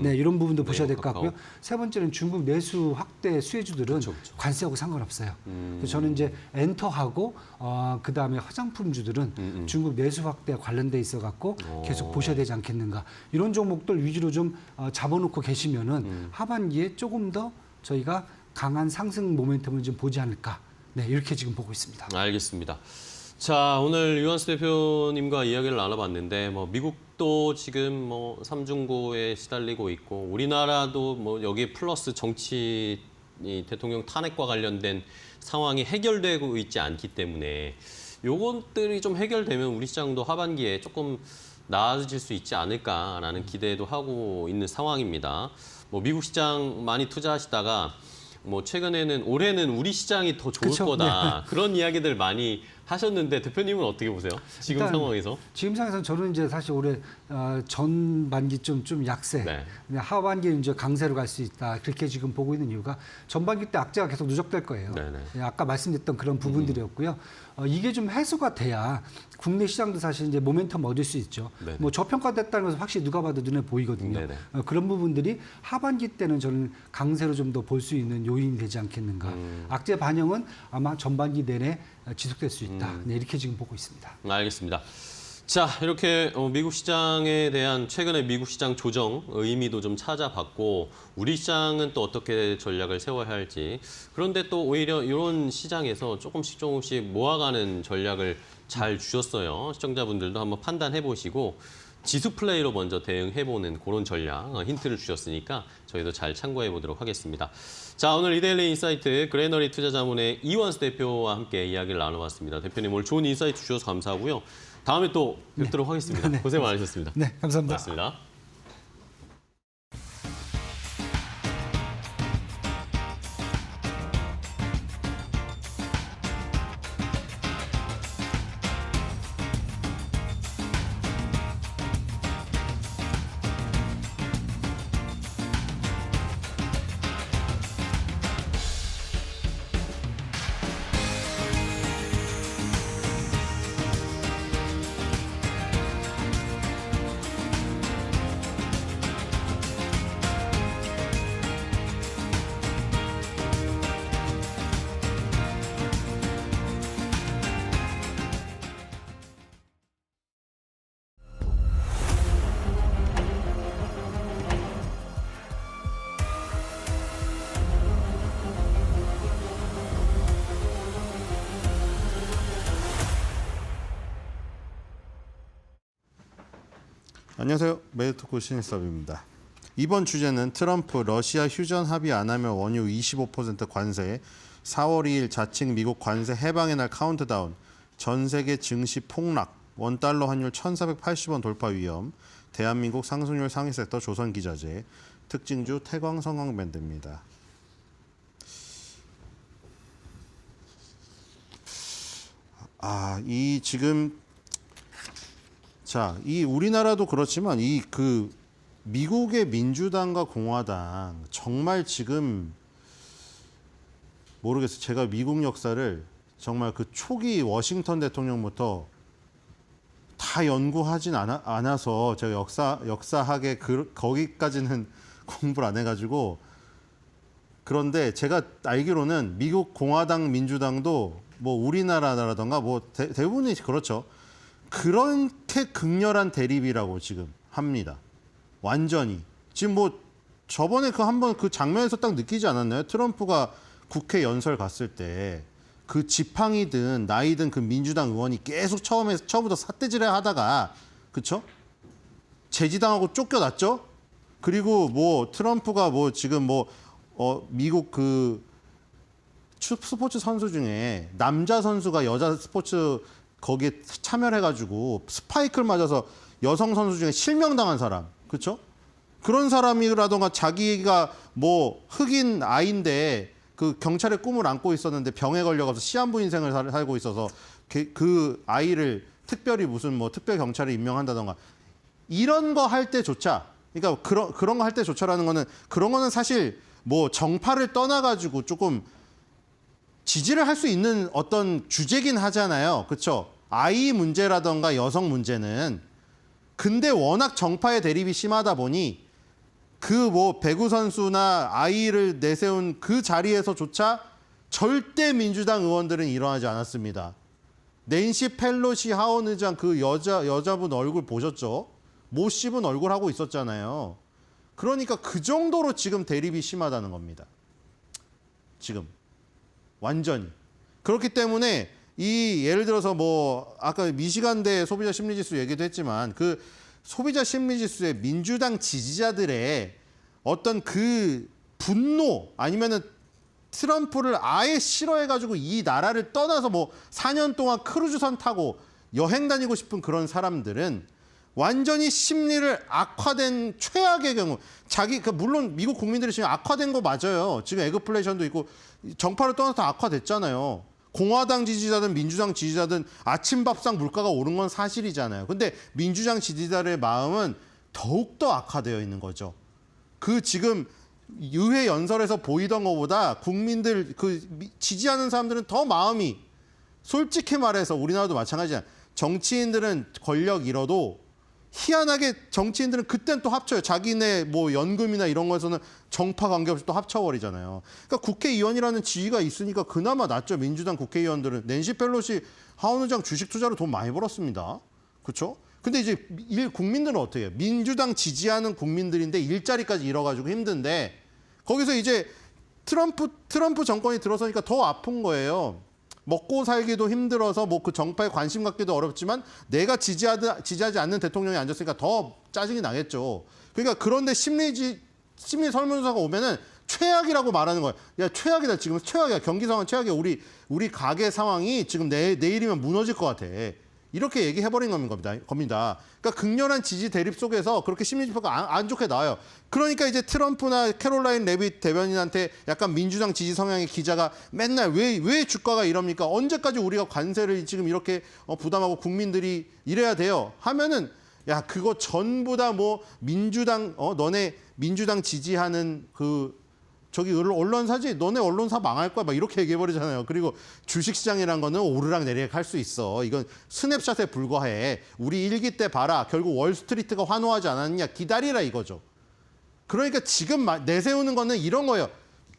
F: 네 이런 부분도 보셔야 될 것
A: 카카오.
F: 같고요. 세 번째는 중국 내수 확대 수혜주들은
A: 그쵸.
F: 관세하고 상관없어요. 그래서 저는 이제 엔터하고 그다음에 화장품주들은 중국 내수 확대와 관련돼 있어 갖고 계속 보셔야 되지 않겠는가. 이런 종목들 위주로 좀 잡아놓고 계시면은 하반기에 조금 더 저희가 강한 상승 모멘텀을 좀 보지 않을까. 네 이렇게 지금 보고 있습니다.
A: 알겠습니다. 자, 오늘 유한수 대표님과 이야기를 나눠봤는데, 뭐 미국도 지금 뭐 삼중고에 시달리고 있고, 우리나라도 뭐 여기 플러스 정치 이 대통령 탄핵과 관련된 상황이 해결되고 있지 않기 때문에 요것들이 좀 해결되면 우리 시장도 하반기에 조금 나아질 수 있지 않을까라는 기대도 하고 있는 상황입니다. 뭐 미국 시장 많이 투자하시다가 뭐 최근에는 올해는 우리 시장이 더 좋을
F: 그쵸?
A: 거다 그런 이야기들 많이 하셨는데 대표님은 어떻게 보세요? 지금
F: 일단
A: 상황에서?
F: 지금 상황에서는 저는 이제 사실 올해 전반기 좀 약세,
A: 네.
F: 하반기 이제 강세로 갈 수 있다 그렇게 지금 보고 있는 이유가 전반기 때 악재가 계속 누적될 거예요.
A: 네네.
F: 예, 아까 말씀드렸던 그런 부분들이었고요. 이게 좀 해소가 돼야 국내 시장도 사실 이제 모멘텀 얻을 수 있죠.
A: 네네.
F: 뭐 저평가됐다는 것은 확실히 누가 봐도 눈에 보이거든요.
A: 네네.
F: 그런 부분들이 하반기 때는 저는 강세로 좀 더 볼 수 있는 요인이 되지 않겠는가. 악재 반영은 아마 전반기 내내 지속될 수 있다. 네, 이렇게 지금 보고 있습니다.
A: 알겠습니다. 자, 이렇게 미국 시장에 대한 최근의 미국 시장 조정 의미도 좀 찾아봤고 우리 시장은 또 어떻게 전략을 세워야 할지 그런데 또 오히려 이런 시장에서 조금씩 모아가는 전략을 잘 주셨어요. 시청자분들도 한번 판단해 보시고 지수 플레이로 먼저 대응해보는 그런 전략 힌트를 주셨으니까 저희도 잘 참고해 보도록 하겠습니다. 자, 오늘 이데일리 인사이트 그레너리 투자자문의 이완수 대표와 함께 이야기를 나눠봤습니다. 대표님 오늘 좋은 인사이트 주셔서 감사하고요. 다음에 또 뵙도록 하겠습니다.
F: 네.
A: 고생 많으셨습니다.
F: 네, 감사합니다.
A: 고맙습니다.
G: 안녕하세요. 메디토크 신일섭입니다. 이번 주제는 트럼프 러시아 휴전 합의 안 하면 원유 25% 관세, 4월 2일 자칭 미국 관세 해방의 날 카운트다운, 전 세계 증시 폭락, 원달러 환율 1,480원 돌파 위험, 대한민국 상승률 상위 섹터 조선기자재, 특징주 태광성광밴드입니다. 이 지금 이 우리나라도 그렇지만 미국의 민주당과 공화당 정말 지금 모르겠어요. 제가 미국 역사를 정말 그 초기 워싱턴 대통령부터 다 연구하진 않아서 제가 역사학에 거기까지는 공부를 안 해가지고, 그런데 제가 알기로는 미국 공화당 민주당도 뭐 우리나라라던가 뭐 대부분이 그렇죠. 그렇게 극렬한 대립이라고 지금 합니다. 완전히. 지금 뭐 저번에 한번 그 장면에서 딱 느끼지 않았나요? 트럼프가 국회 연설 갔을 때 그 지팡이든 나이든 그 민주당 의원이 계속 처음부터 삿대질을 하다가, 그쵸? 제지당하고 쫓겨났죠? 그리고 뭐 트럼프가 뭐 지금 미국 그 스포츠 선수 중에 남자 선수가 여자 스포츠 거기에 참여를 해가지고 스파이크를 맞아서 여성 선수 중에 실명당한 사람, 그렇죠? 그런 사람이라던가 자기가 뭐 흑인 아이인데 그 경찰의 꿈을 안고 있었는데 병에 걸려가서 시한부 인생을 살고 있어서 그 아이를 특별히 무슨 뭐 특별 경찰을 임명한다던가 이런 거 할 때조차, 그러니까 그런 거 할 때조차라는 거는, 그런 거는 사실 뭐 정파를 떠나가지고 조금 지지를 할 수 있는 어떤 주제긴 하잖아요. 그렇죠? 아이 문제라던가 여성 문제는. 근데 워낙 정파의 대립이 심하다 보니 그 뭐 배구 선수나 아이를 내세운 그 자리에서조차 절대 민주당 의원들은 일어나지 않았습니다. 낸시 펠로시 하원 의장 그 여자분 얼굴 보셨죠? 못 씹은 얼굴 하고 있었잖아요. 그러니까 그 정도로 지금 대립이 심하다는 겁니다. 지금. 완전히. 그렇기 때문에 예를 들어서 뭐 아까 미시간대 소비자 심리지수 얘기도 했지만 그 소비자 심리지수의 민주당 지지자들의 어떤 그 분노, 아니면은 트럼프를 아예 싫어해가지고 이 나라를 떠나서 뭐 4년 동안 크루즈선 타고 여행 다니고 싶은 그런 사람들은 완전히 심리를 악화된 최악의 경우, 물론 미국 국민들이 지금 악화된 거 맞아요. 지금 에그플레이션도 있고 정파를 떠나서 다 악화됐잖아요. 공화당 지지자든 민주당 지지자든 아침밥상 물가가 오른 건 사실이잖아요. 근데 민주당 지지자들의 마음은 더욱더 악화되어 있는 거죠. 그 지금 의회 연설에서 보이던 것보다 국민들 지지하는 사람들은 더 마음이, 솔직히 말해서 우리나라도 마찬가지잖아요. 정치인들은 권력 잃어도 희한하게 정치인들은 그땐 또 합쳐요. 자기네 뭐 연금이나 이런 거에서는 정파 관계없이 또 합쳐버리잖아요. 그러니까 국회의원이라는 지위가 있으니까 그나마 낫죠. 민주당 국회의원들은. 낸시 펠로시 하원 의장 주식 투자로 돈 많이 벌었습니다. 그렇죠? 근데 이제 국민들은 어떻게 해요? 민주당 지지하는 국민들인데 일자리까지 잃어가지고 힘든데 거기서 이제 트럼프 정권이 들어서니까 더 아픈 거예요. 먹고 살기도 힘들어서 뭐 그 정파에 관심 갖기도 어렵지만 내가 지지하지 않는 대통령이 앉았으니까 더 짜증이 나겠죠. 그러니까 그런데 심리 설문조사가 오면은 최악이라고 말하는 거예요. 야, 최악이다. 지금 최악이야. 경기 상황 최악이야. 우리 가게 상황이 지금 내일이면 무너질 것 같아. 이렇게 얘기해버린 겁니다. 그러니까 극렬한 지지 대립 속에서 그렇게 심리지표가 안 좋게 나와요. 그러니까 이제 트럼프나 캐롤라인 레빗 대변인한테 약간 민주당 지지 성향의 기자가 맨날 왜 주가가 이럽니까? 언제까지 우리가 관세를 지금 이렇게 부담하고 국민들이 이래야 돼요? 하면은 야, 그거 전부 다 뭐 민주당 너네 민주당 지지하는 저기 언론사지? 너네 언론사 망할 거야. 막 이렇게 얘기해버리잖아요. 그리고 주식시장이란 거는 오르락 내리락 할 수 있어. 이건 스냅샷에 불과해. 우리 일기 때 봐라. 결국 월스트리트가 환호하지 않았느냐. 기다리라 이거죠. 그러니까 지금 내세우는 거는 이런 거예요.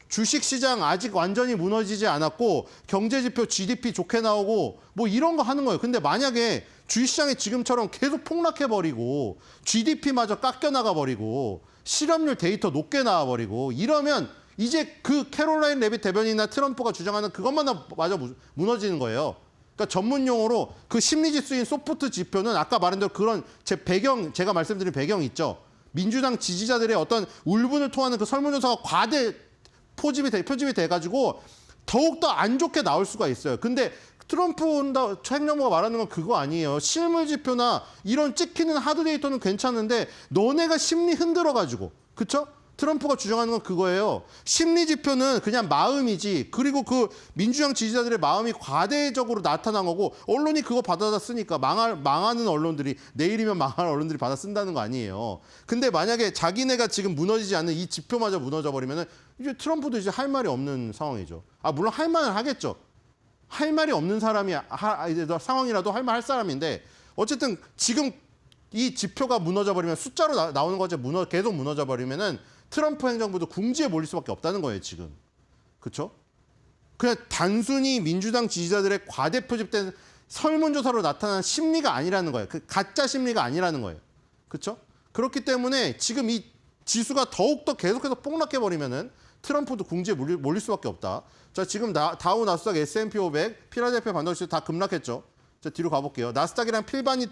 G: 주식시장 아직 완전히 무너지지 않았고 경제지표 GDP 좋게 나오고 뭐 이런 거 하는 거예요. 근데 만약에 주식시장이 지금처럼 계속 폭락해버리고 GDP마저 깎여나가버리고 실업률 데이터 높게 나와버리고 이러면 이제 그 캐롤라인 레빗 대변인이나 트럼프가 주장하는 그것만 마저 무너지는 거예요. 그러니까 전문 용어로 그 심리 지수인 소프트 지표는 아까 말한 대로 그런 제가 말씀드린 배경 있죠. 민주당 지지자들의 어떤 울분을 토하는 그 설문조사가 과대 표집이 돼가지고 더욱더 안 좋게 나올 수가 있어요. 근데 트럼프 행정부가 말하는 건 그거 아니에요. 실물 지표나 이런 찍히는 하드 데이터는 괜찮은데 너네가 심리 흔들어가지고, 그쵸? 트럼프가 주장하는 건 그거예요. 심리 지표는 그냥 마음이지. 그리고 그 민주당 지지자들의 마음이 과대적으로 나타난 거고 언론이 그거 받아다 쓰니까 망하는 언론들이 내일이면 망할 언론들이 받아 쓴다는 거 아니에요. 근데 만약에 자기네가 지금 무너지지 않는 이 지표마저 무너져 버리면은 이제 트럼프도 이제 할 말이 없는 상황이죠. 물론 할 말은 하겠죠. 할 말이 없는 사람이 상황이라도 할 말 할 사람인데 어쨌든 지금 이 지표가 무너져 버리면 숫자로 나오는 거지 계속 무너져 버리면은 트럼프 행정부도 궁지에 몰릴 수밖에 없다는 거예요, 지금. 그렇죠? 그냥 단순히 민주당 지지자들의 과대 표집된 설문조사로 나타난 심리가 아니라는 거예요. 그 가짜 심리가 아니라는 거예요. 그렇죠? 그렇기 때문에 지금 이 지수가 더욱더 계속해서 폭락해 버리면은 트럼프도 궁지에 몰릴 수밖에 없다. 자, 지금 다우 나스닥 S&P 500, 필라델피아 반도체 다 급락했죠. 자, 뒤로 가볼게요. 나스닥이랑 필반이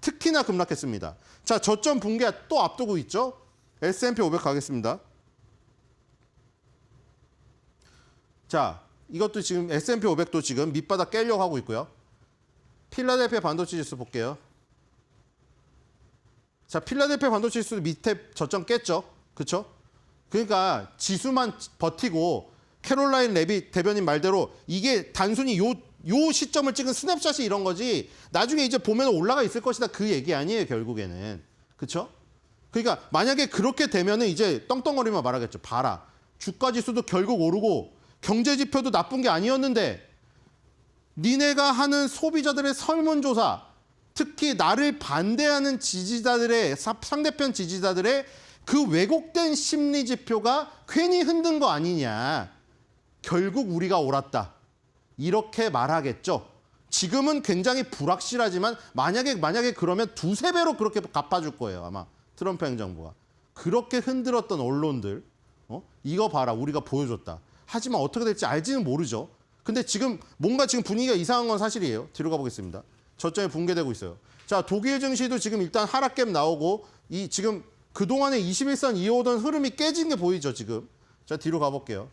G: 특히나 급락했습니다. 자, 저점 붕괴 또 앞두고 있죠. S&P 500 가겠습니다. 자, 이것도 지금 S&P 500도 지금 밑바닥 깨려고 하고 있고요. 필라델피아 반도체 지수 볼게요. 자, 필라델피아 반도체 지수 밑에 저점 깼죠. 그렇죠? 그러니까 지수만 버티고 캐롤라인 레빗 대변인 말대로 이게 단순히 요 시점을 찍은 스냅샷이 이런 거지 나중에 이제 보면 올라가 있을 것이다 그 얘기 아니에요, 결국에는. 그렇죠? 그러니까 만약에 그렇게 되면은 이제 떵떵거리며 말하겠죠. 봐라. 주가 지수도 결국 오르고 경제 지표도 나쁜 게 아니었는데 니네가 하는 소비자들의 설문조사, 특히 나를 반대하는 지지자들의 상대편 지지자들의 그 왜곡된 심리 지표가 괜히 흔든 거 아니냐. 결국 우리가 옳았다. 이렇게 말하겠죠. 지금은 굉장히 불확실하지만 만약에 그러면 두세 배로 그렇게 갚아줄 거예요, 아마. 트럼프 행정부가. 그렇게 흔들었던 언론들, 이거 봐라, 우리가 보여줬다. 하지만 어떻게 될지 알지는 모르죠. 근데 지금 뭔가 지금 분위기가 이상한 건 사실이에요. 뒤로 가보겠습니다. 저점이 붕괴되고 있어요. 자, 독일 증시도 지금 일단 하락갭 나오고 이 지금 그동안에 21선 이어오던 흐름이 깨진 게 보이죠, 지금. 자, 뒤로 가볼게요.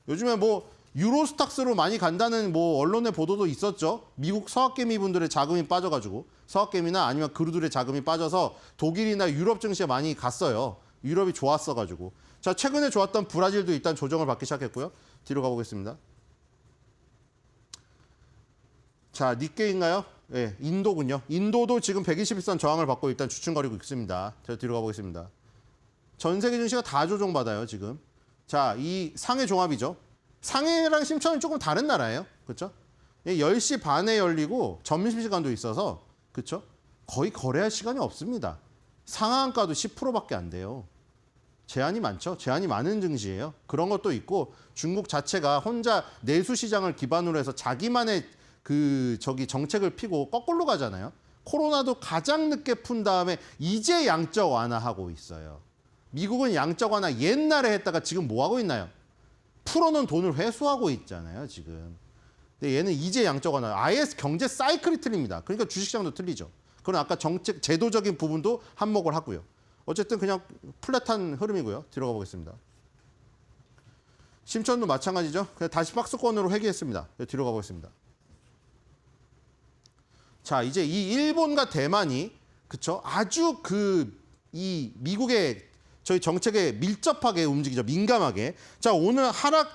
G: 요즘에 뭐 유로스탁스로 많이 간다는 뭐 언론의 보도도 있었죠. 미국 서학개미 분들의 자금이 빠져가지고 서학개미나 아니면 그루들의 자금이 빠져서 독일이나 유럽 증시에 많이 갔어요. 유럽이 좋았어가지고. 자, 최근에 좋았던 브라질도 일단 조정을 받기 시작했고요. 뒤로 가보겠습니다. 자, 니케이인가요? 네, 인도군요. 인도도 지금 121선 저항을 받고 일단 주춤거리고 있습니다. 자, 뒤로 가보겠습니다. 전 세계 증시가 다 조정받아요, 지금. 자, 이 상해 종합이죠. 상해랑 심천은 조금 다른 나라예요. 그렇죠? 10시 반에 열리고 점심시간도 있어서 그렇죠? 거의 거래할 시간이 없습니다. 상한가도 10%밖에 안 돼요. 제한이 많죠. 제한이 많은 증시예요. 그런 것도 있고 중국 자체가 혼자 내수 시장을 기반으로 해서 자기만의 정책을 피고 거꾸로 가잖아요. 코로나도 가장 늦게 푼 다음에 이제 양적 완화하고 있어요. 미국은 양적 완화 옛날에 했다가 지금 뭐 하고 있나요? 풀어놓은 돈을 회수하고 있잖아요, 지금. 근데 얘는 이제 양적 완화. 아예 경제 사이클이 틀립니다. 그러니까 주식시장도 틀리죠. 그건 아까 정책, 제도적인 부분도 한몫을 하고요. 어쨌든 그냥 플랫한 흐름이고요. 뒤로 가보겠습니다. 심천도 마찬가지죠. 그냥 다시 박스권으로 회귀했습니다. 뒤로 가보겠습니다. 자, 이제 이 일본과 대만이 그쵸? 아주 이 미국의 저희 정책에 밀접하게 움직이죠. 민감하게. 자, 오늘 하락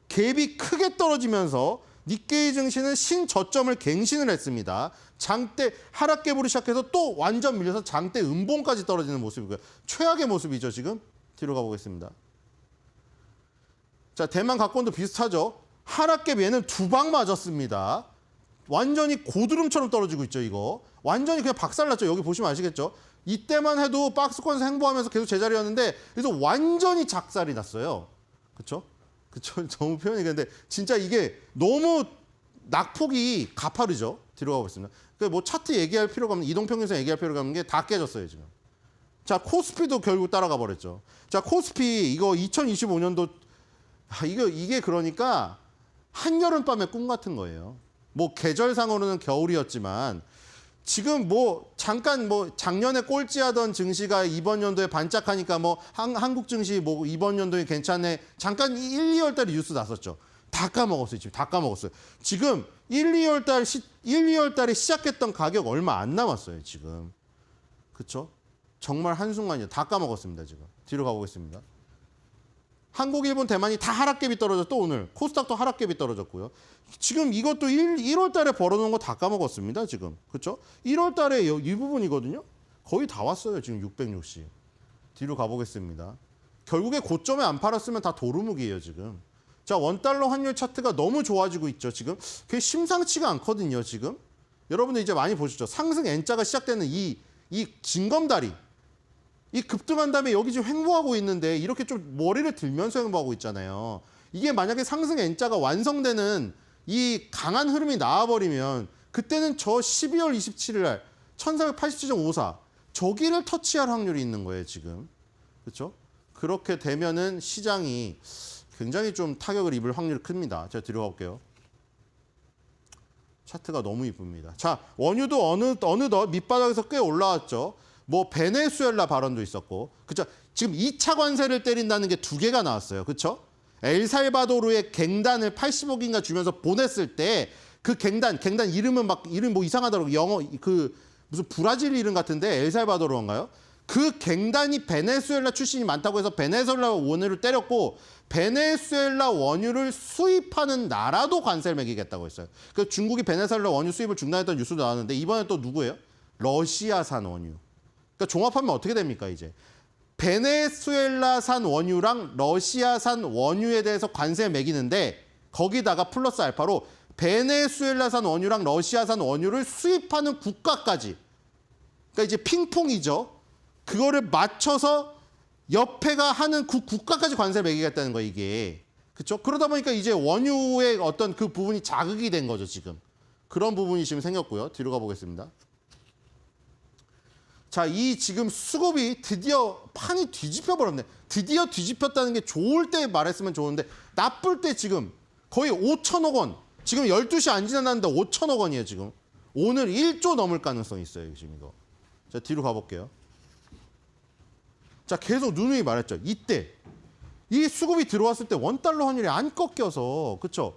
G: 갭이 크게 떨어지면서 니케이 증시는 신저점을 갱신을 했습니다. 장대 하락갭으로 시작해서 또 완전 밀려서 장대 음봉까지 떨어지는 모습이고요. 최악의 모습이죠, 지금. 뒤로 가보겠습니다. 자, 대만 각권도 비슷하죠. 하락갭 얘는 두 방 맞았습니다. 완전히 고드름처럼 떨어지고 있죠, 이거. 완전히 그냥 박살났죠. 여기 보시면 아시겠죠. 이때만 해도 박스권에서 행보하면서 계속 제자리였는데 그래서 완전히 작살이 났어요. 그렇죠? 그렇죠. 너무 표현이 근데 진짜 이게 너무 낙폭이 가파르죠. 뒤로 가보겠습니다. 그러니까 뭐 차트 얘기할 필요가 없는 이동평균선 얘기할 필요가 없는 게 다 깨졌어요, 지금. 자, 코스피도 결국 따라가 버렸죠. 자, 코스피 이거 2025년도 이게 그러니까 한여름밤의 꿈 같은 거예요. 뭐 계절상으로는 겨울이었지만 지금 뭐 잠깐 뭐 작년에 꼴찌하던 증시가 이번 연도에 반짝하니까 뭐 한국 증시 뭐 이번 연도에 괜찮네. 잠깐 1, 2월 달에 뉴스 났었죠. 다 까먹었어요. 지금 다 까먹었어요. 지금 1, 2월 달에 시작했던 가격 얼마 안 남았어요. 지금. 그렇죠? 정말 한순간이요. 다 까먹었습니다. 지금. 뒤로 가보겠습니다. 한국, 일본, 대만이 다 하락갭이 떨어졌고 오늘 코스닥도 하락갭이 떨어졌고요. 지금 이것도 1월 달에 벌어놓은 거 다 까먹었습니다. 지금. 그렇죠? 1월 달에 이 부분이거든요. 거의 다 왔어요. 지금 660. 뒤로 가보겠습니다. 결국에 고점에 안 팔았으면 다 도루묵이에요. 지금. 자, 원달러 환율 차트가 너무 좋아지고 있죠. 지금. 그게 심상치가 않거든요. 지금. 여러분들 이제 많이 보셨죠. 상승 N자가 시작되는 이 징검다리. 이 급등한 다음에 여기 지금 횡보하고 있는데 이렇게 좀 머리를 들면서 횡보하고 있잖아요. 이게 만약에 상승 N자가 완성되는 이 강한 흐름이 나와버리면 그때는 저 12월 27일 날 1487.54 저기를 터치할 확률이 있는 거예요. 지금. 그렇죠? 그렇게 되면은 시장이 굉장히 좀 타격을 입을 확률이 큽니다. 제가 뒤로 가볼게요. 차트가 너무 이쁩니다. 자, 원유도 어느덧 밑바닥에서 꽤 올라왔죠. 뭐 베네수엘라 발언도 있었고, 그렇죠? 지금 2차 관세를 때린다는 게 2개가 나왔어요, 그렇죠? 엘살바도르의 갱단을 80억인가 주면서 보냈을 때 그 갱단 이름 뭐 이상하더라고. 영어 그 무슨 브라질 이름 같은데 엘살바도르인가요? 그 갱단이 베네수엘라 출신이 많다고 해서 베네수엘라 원유를 때렸고 베네수엘라 원유를 수입하는 나라도 관세를 매기겠다고 했어요. 그 중국이 베네수엘라 원유 수입을 중단했던 뉴스도 나왔는데 이번에 또 누구예요? 러시아산 원유. 그러니까 종합하면 어떻게 됩니까 이제? 베네수엘라산 원유랑 러시아산 원유에 대해서 관세 매기는데 거기다가 플러스 알파로 베네수엘라산 원유랑 러시아산 원유를 수입하는 국가까지. 그러니까 이제 핑퐁이죠. 그거를 맞춰서 옆에가 하는 국가까지 관세를 매기겠다는 거예요, 이게. 그렇죠? 그러다 보니까 이제 원유의 어떤 그 부분이 자극이 된 거죠, 지금. 그런 부분이 지금 생겼고요. 뒤로 가보겠습니다. 자, 이 지금 수급이 드디어 판이 뒤집혀 버렸네. 드디어 뒤집혔다는 게 좋을 때 말했으면 좋은데 나쁠 때 지금 거의 5천억 원. 지금 12시 안 지났는데 5천억 원이에요, 지금. 오늘 1조 넘을 가능성이 있어요, 지금 이거. 자, 뒤로 가볼게요. 자, 계속 누누이 말했죠. 이때 이 수급이 들어왔을 때 원달러 환율이 안 꺾여서, 그렇죠?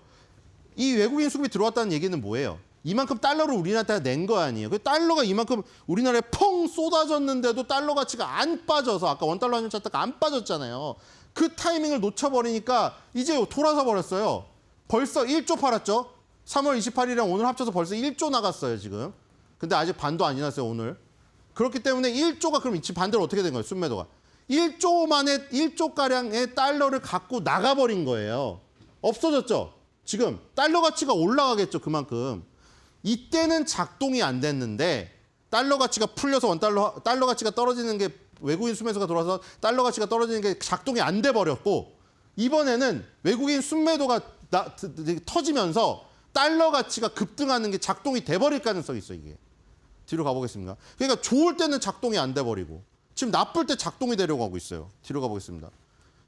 G: 이 외국인 수급이 들어왔다는 얘기는 뭐예요? 이만큼 달러를 우리나라에 낸 거 아니에요. 그 달러가 이만큼 우리나라에 펑 쏟아졌는데도 달러 가치가 안 빠져서 아까 원달러 환율 차트가 안 빠졌잖아요. 그 타이밍을 놓쳐버리니까 이제 돌아서 버렸어요. 벌써 1조 팔았죠. 3월 28일이랑 오늘 합쳐서 벌써 1조 나갔어요, 지금. 근데 아직 반도 안 지났어요, 오늘. 그렇기 때문에 1조가 그럼 지금 반대로 어떻게 된 거예요, 순매도가? 1조가량의 달러를 갖고 나가버린 거예요. 없어졌죠? 지금 달러 가치가 올라가겠죠, 그만큼. 이때는 작동이 안 됐는데 달러 가치가 풀려서 달러 가치가 떨어지는 게 외국인 순매수가 들어와서 달러 가치가 떨어지는 게 작동이 안 돼 버렸고 이번에는 외국인 순매도가 터지면서 달러 가치가 급등하는 게 작동이 돼 버릴 가능성이 있어요, 이게. 뒤로 가보겠습니다. 그러니까 좋을 때는 작동이 안 돼 버리고 지금 나쁠 때 작동이 되려고 하고 있어요. 뒤로 가보겠습니다.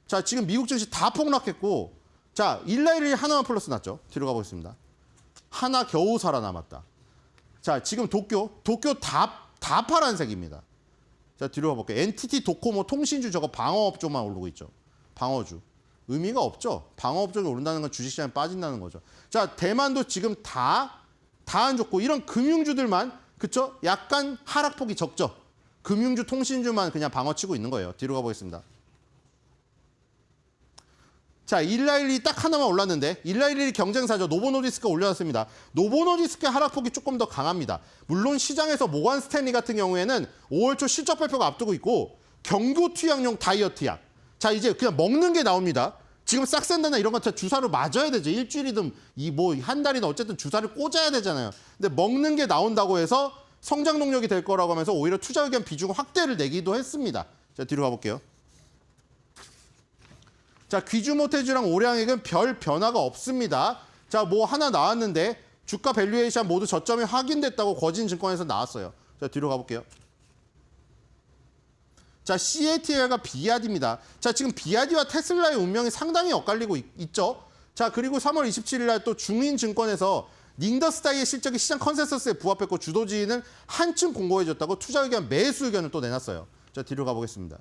G: 자, 지금 미국 증시 다 폭락했고 자, 일라일이 하나만 플러스 났죠. 뒤로 가보겠습니다. 하나 겨우 살아남았다. 자, 지금 도쿄 다 파란색입니다. 자, 뒤로 가볼게요. NTT 도코모 통신주 저거 방어업종만 오르고 있죠. 방어주. 의미가 없죠. 방어업종이 오른다는 건 주식시장에 빠진다는 거죠. 자, 대만도 지금 다 안 좋고 이런 금융주들만 그쵸? 약간 하락폭이 적죠. 금융주 통신주만 그냥 방어치고 있는 거예요. 뒤로 가보겠습니다. 자, 일라일이 딱 하나만 올랐는데 일라일이 경쟁사죠. 노보노디스크가 올려놨습니다. 노보노디스크의 하락폭이 조금 더 강합니다. 물론 시장에서 모건 스탠리 같은 경우에는 5월 초 실적 발표가 앞두고 있고 경구투약용 다이어트 약. 자, 이제 그냥 먹는 게 나옵니다. 지금 싹센다나 이런 거 주사를 맞아야 되죠. 일주일이든 한 달이든 어쨌든 주사를 꽂아야 되잖아요. 근데 먹는 게 나온다고 해서 성장 동력이 될 거라고 하면서 오히려 투자 의견 비중 확대를 내기도 했습니다. 자, 뒤로 가볼게요. 자, 귀주모테주랑 오량액은 별 변화가 없습니다. 자, 뭐 하나 나왔는데 주가 밸류에이션 모두 저점이 확인됐다고 거진증권에서 나왔어요. 자, 뒤로 가볼게요. 자, CATL가 비아디입니다. 자, 지금 비아디와 테슬라의 운명이 상당히 엇갈리고 있죠. 자, 그리고 3월 27일 날 또 중인증권에서 닝더스타이의 실적이 시장 컨센서스에 부합했고 주도지인을 한층 공고해졌다고 투자 의견 매수 의견을 또 내놨어요. 자, 뒤로 가보겠습니다.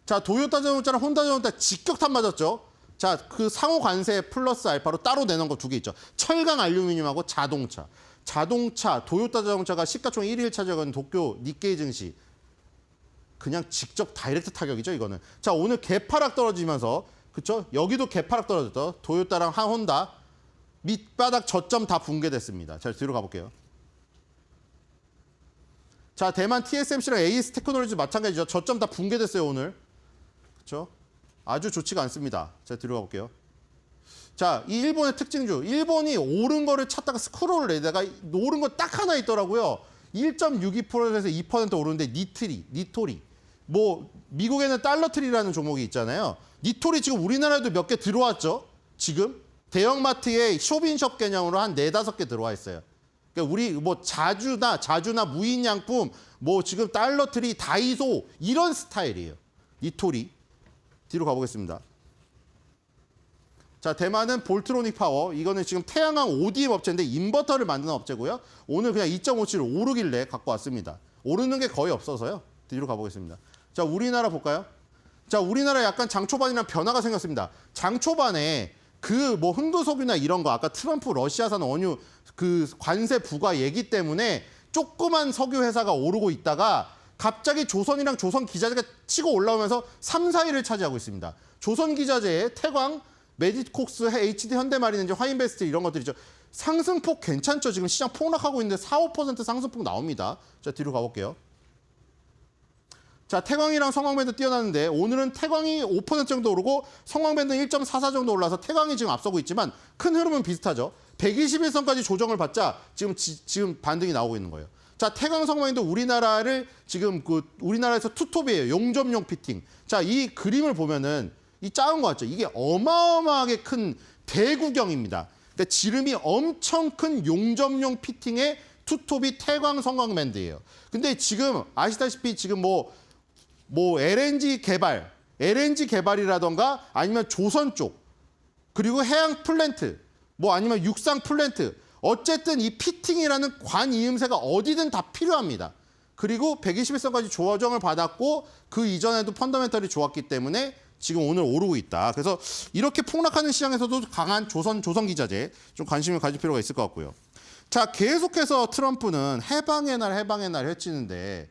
G: 자, 도요타 자동차랑 혼다 자동차 직격탄 맞았죠. 자, 그 상호 관세 플러스 알파로 따로 내놓은 거 두 개 있죠. 철강 알루미늄하고 자동차. 자동차, 도요타 자동차가 시가총 1위를 차지하는 도쿄 니케이 증시. 그냥 직접 다이렉트 타격이죠, 이거는. 자, 오늘 개파락 떨어지면서, 그쵸? 여기도 개파락 떨어졌죠. 도요타랑 혼다. 밑바닥 저점 다 붕괴됐습니다. 자, 뒤로 가볼게요. 자, 대만 TSMC랑 AS 테크놀로지 마찬가지죠. 저점 다 붕괴됐어요, 오늘. 그렇죠? 아주 좋지가 않습니다. 자, 뒤로 가볼게요. 자, 이 일본의 특징주. 일본이 오른 거를 찾다가 스크롤을 내다가 오른 거 딱 하나 있더라고요. 1.62%에서 2% 오르는데 니토리. 뭐 미국에는 달러트리라는 종목이 있잖아요. 니토리 지금 우리나라에도 몇 개 들어왔죠. 지금 대형마트에 쇼핑숍 개념으로 한 4-5개 들어와 있어요. 그러니까 우리 뭐 자주나 무인양품, 뭐 지금 달러트리, 다이소 이런 스타일이에요. 니토리. 뒤로 가보겠습니다. 자, 대만은 볼트로닉 파워. 이거는 지금 태양광 ODM 업체인데 인버터를 만드는 업체고요. 오늘 그냥 2.57 오르길래 갖고 왔습니다. 오르는 게 거의 없어서요. 뒤로 가보겠습니다. 자, 우리나라 볼까요? 자, 우리나라 약간 장초반이랑 변화가 생겼습니다. 장초반에 그 뭐 흥도석유나 이런 거 아까 트럼프 러시아산 원유 그 관세 부과 얘기 때문에 조그만 석유 회사가 오르고 있다가 갑자기 조선이랑 조선기자재가 치고 올라오면서 3, 4위를 차지하고 있습니다. 조선기자재, 태광, 메디콕스, HD 현대마리는 화인베스트 이런 것들이죠. 상승폭 괜찮죠? 지금 시장 폭락하고 있는데 4, 5% 상승폭 나옵니다. 자, 뒤로 가볼게요. 자, 태광이랑 성광밴드 뛰어났는데 오늘은 태광이 5% 정도 오르고 성광밴드는 1.44 정도 올라서 태광이 지금 앞서고 있지만 큰 흐름은 비슷하죠. 121선까지 조정을 받자 지금 반등이 나오고 있는 거예요. 자, 태광 성광밴드 우리나라를 지금 우리나라에서 투톱이에요. 용접용 피팅. 자, 이 그림을 보면은 이 작은 거 같죠? 이게 어마어마하게 큰 대구경입니다. 그러니까 지름이 엄청 큰 용접용 피팅의 투톱이 태광 성광밴드예요. 근데 지금 아시다시피 지금 뭐 LNG 개발이라던가 아니면 조선 쪽 그리고 해양 플랜트 뭐 아니면 육상 플랜트 어쨌든 이 피팅이라는 관이음새가 어디든 다 필요합니다. 그리고 121선까지 조정을 받았고 그 이전에도 펀더멘털이 좋았기 때문에 지금 오늘 오르고 있다. 그래서 이렇게 폭락하는 시장에서도 강한 조선기자재 좀 관심을 가질 필요가 있을 것 같고요. 자, 계속해서 트럼프는 해방의 날 해치는데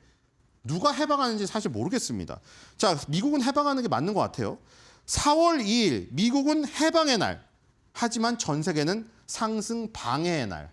G: 누가 해방하는지 사실 모르겠습니다. 자, 미국은 해방하는 게 맞는 것 같아요. 4월 2일 미국은 해방의 날. 하지만 전 세계는 상승 방해의 날.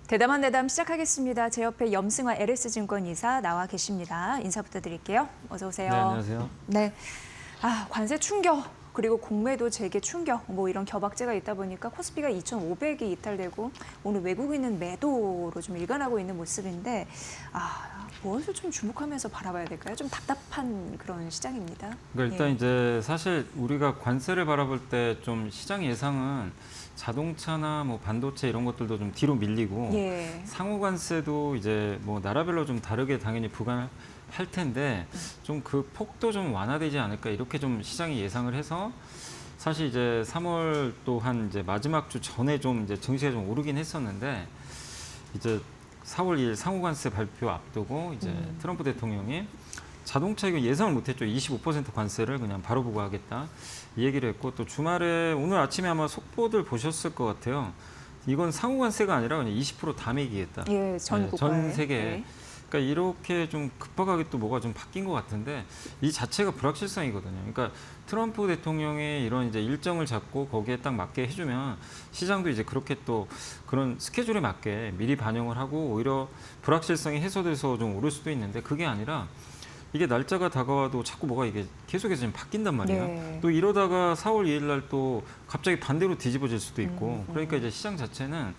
B: 대담한 대담 시작하겠습니다. 제 옆에 염승화 LS증권 이사 나와 계십니다. 인사 부탁드릴게요. 어서 오세요.
H: 네, 안녕하세요.
B: 네. 관세 충격 그리고 공매도 재개 충격 뭐 이런 겨박제가 있다 보니까 코스피가 2,500이 이탈되고 오늘 외국인은 매도로 좀 일관하고 있는 모습인데 무엇을 좀 주목하면서 바라봐야 될까요? 좀 답답한 그런 시장입니다.
H: 그러니까 일단 이제 사실 우리가 관세를 바라볼 때 좀 시장 예상은 자동차나 뭐 반도체 이런 것들도 좀 뒤로 밀리고 상호 관세도 이제 뭐 나라별로 좀 다르게 당연히 부과할 텐데 좀 그 폭도 좀 완화되지 않을까 이렇게 좀 시장이 예상을 해서 사실 이제 3월 또한 이제 마지막 주 전에 좀 이제 증시가 좀 오르긴 했었는데 이제 4월 2일 상호 관세 발표 앞두고 이제 트럼프 대통령이 자동차 이거 예상을 못했죠. 25% 관세를 그냥 바로 부과하겠다 이 얘기를 했고 또 주말에 오늘 아침에 아마 속보들 보셨을 것 같아요. 이건 상호 관세가 아니라 그냥 20% 다 매기겠다.
B: 전 국가에.
H: 전 세계. 그러니까 이렇게 좀 급박하게 또 뭐가 좀 바뀐 것 같은데 이 자체가 불확실성이거든요. 그러니까 트럼프 대통령의 이런 이제 일정을 잡고 거기에 딱 맞게 해주면 시장도 이제 그렇게 또 그런 스케줄에 맞게 미리 반영을 하고 오히려 불확실성이 해소돼서 좀 오를 수도 있는데 그게 아니라 이게 날짜가 다가와도 자꾸 뭐가 이게 계속해서 좀 바뀐단 말이에요.
B: 네.
H: 또 이러다가 4월 2일 날 또 갑자기 반대로 뒤집어질 수도 있고 그러니까 이제 시장 자체는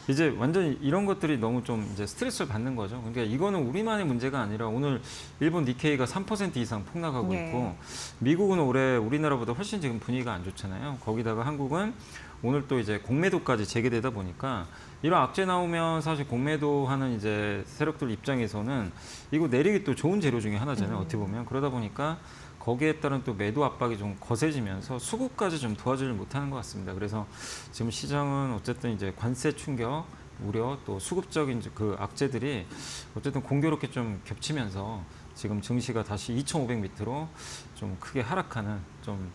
H: 이제 완전히 이런 것들이 너무 좀 이제 스트레스를 받는 거죠. 그러니까 이거는 우리만의 문제가 아니라 오늘 일본 니케이가 3% 이상 폭락하고
B: 네.
H: 있고 미국은 올해 우리나라보다 훨씬 지금 분위기가 안 좋잖아요. 거기다가 한국은 오늘 또 이제 공매도까지 재개되다 보니까 이런 악재 나오면 사실 공매도 하는 이제 세력들 입장에서는 이거 내리기 또 좋은 재료 중에 하나잖아요. 어떻게 보면. 그러다 보니까 거기에 따른 또 매도 압박이 좀 거세지면서 수급까지 좀 도와주지 못하는 것 같습니다. 그래서 지금 시장은 어쨌든 이제 관세 충격, 우려 또 수급적인 그 악재들이 어쨌든 공교롭게 좀 겹치면서 지금 증시가 다시 2,500m로 좀 크게 하락하는 좀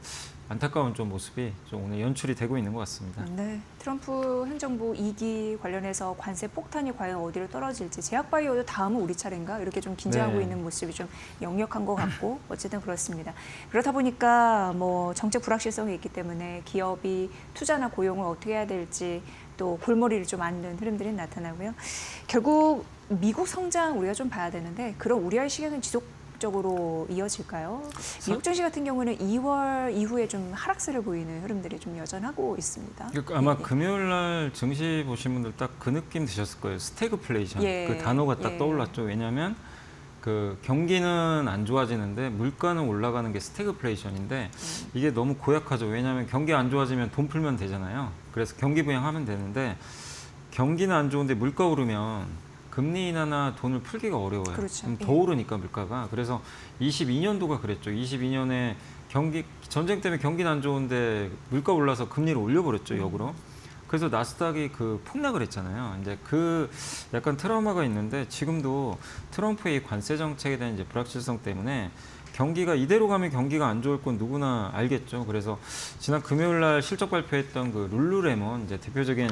H: 안타까운 좀 모습이 좀 오늘 연출이 되고 있는 것 같습니다.
B: 네, 트럼프 행정부 2기 관련해서 관세 폭탄이 과연 어디로 떨어질지 제약바이오도 다음은 우리 차례인가 이렇게 좀 긴장하고
H: 네.
B: 있는 모습이 좀 역력한 것 같고 어쨌든 그렇습니다. 그렇다 보니까 뭐 정책 불확실성이 있기 때문에 기업이 투자나 고용을 어떻게 해야 될지 또 골머리를 좀 앓는 흐름들이 나타나고요. 결국 미국 성장 우리가 좀 봐야 되는데 그런 우려의 시기는 지속적으로 이어질까요? 미국 증시 같은 경우는 2월 이후에 좀 하락세를 보이는 흐름들이 좀 여전하고 있습니다.
H: 아마
B: 네.
H: 금요일 날 증시 보신 분들 딱 그 느낌 드셨을 거예요. 스태그플레이션.
B: 예.
H: 그 단어가 딱
B: 예.
H: 떠올랐죠. 왜냐하면 그 경기는 안 좋아지는데 물가는 올라가는 게 스태그플레이션인데 이게 너무 고약하죠. 왜냐하면 경기 안 좋아지면 돈 풀면 되잖아요. 그래서 경기 부양하면 되는데 경기는 안 좋은데 물가 오르면 금리 인하나 돈을 풀기가 어려워요.
B: 그렇죠.
H: 더
B: 예.
H: 오르니까 물가가. 그래서 22년도가 그랬죠. 22년에 전쟁 때문에 경기는 안 좋은데 물가 올라서 금리를 올려버렸죠. 역으로. 그래서 나스닥이 그 폭락을 했잖아요. 이제 그 약간 트라우마가 있는데 지금도 트럼프의 이 관세 정책에 대한 이제 불확실성 때문에 경기가 이대로 가면 경기가 안 좋을 건 누구나 알겠죠. 그래서 지난 금요일 날 실적 발표했던 그 룰루레몬 이제 대표적인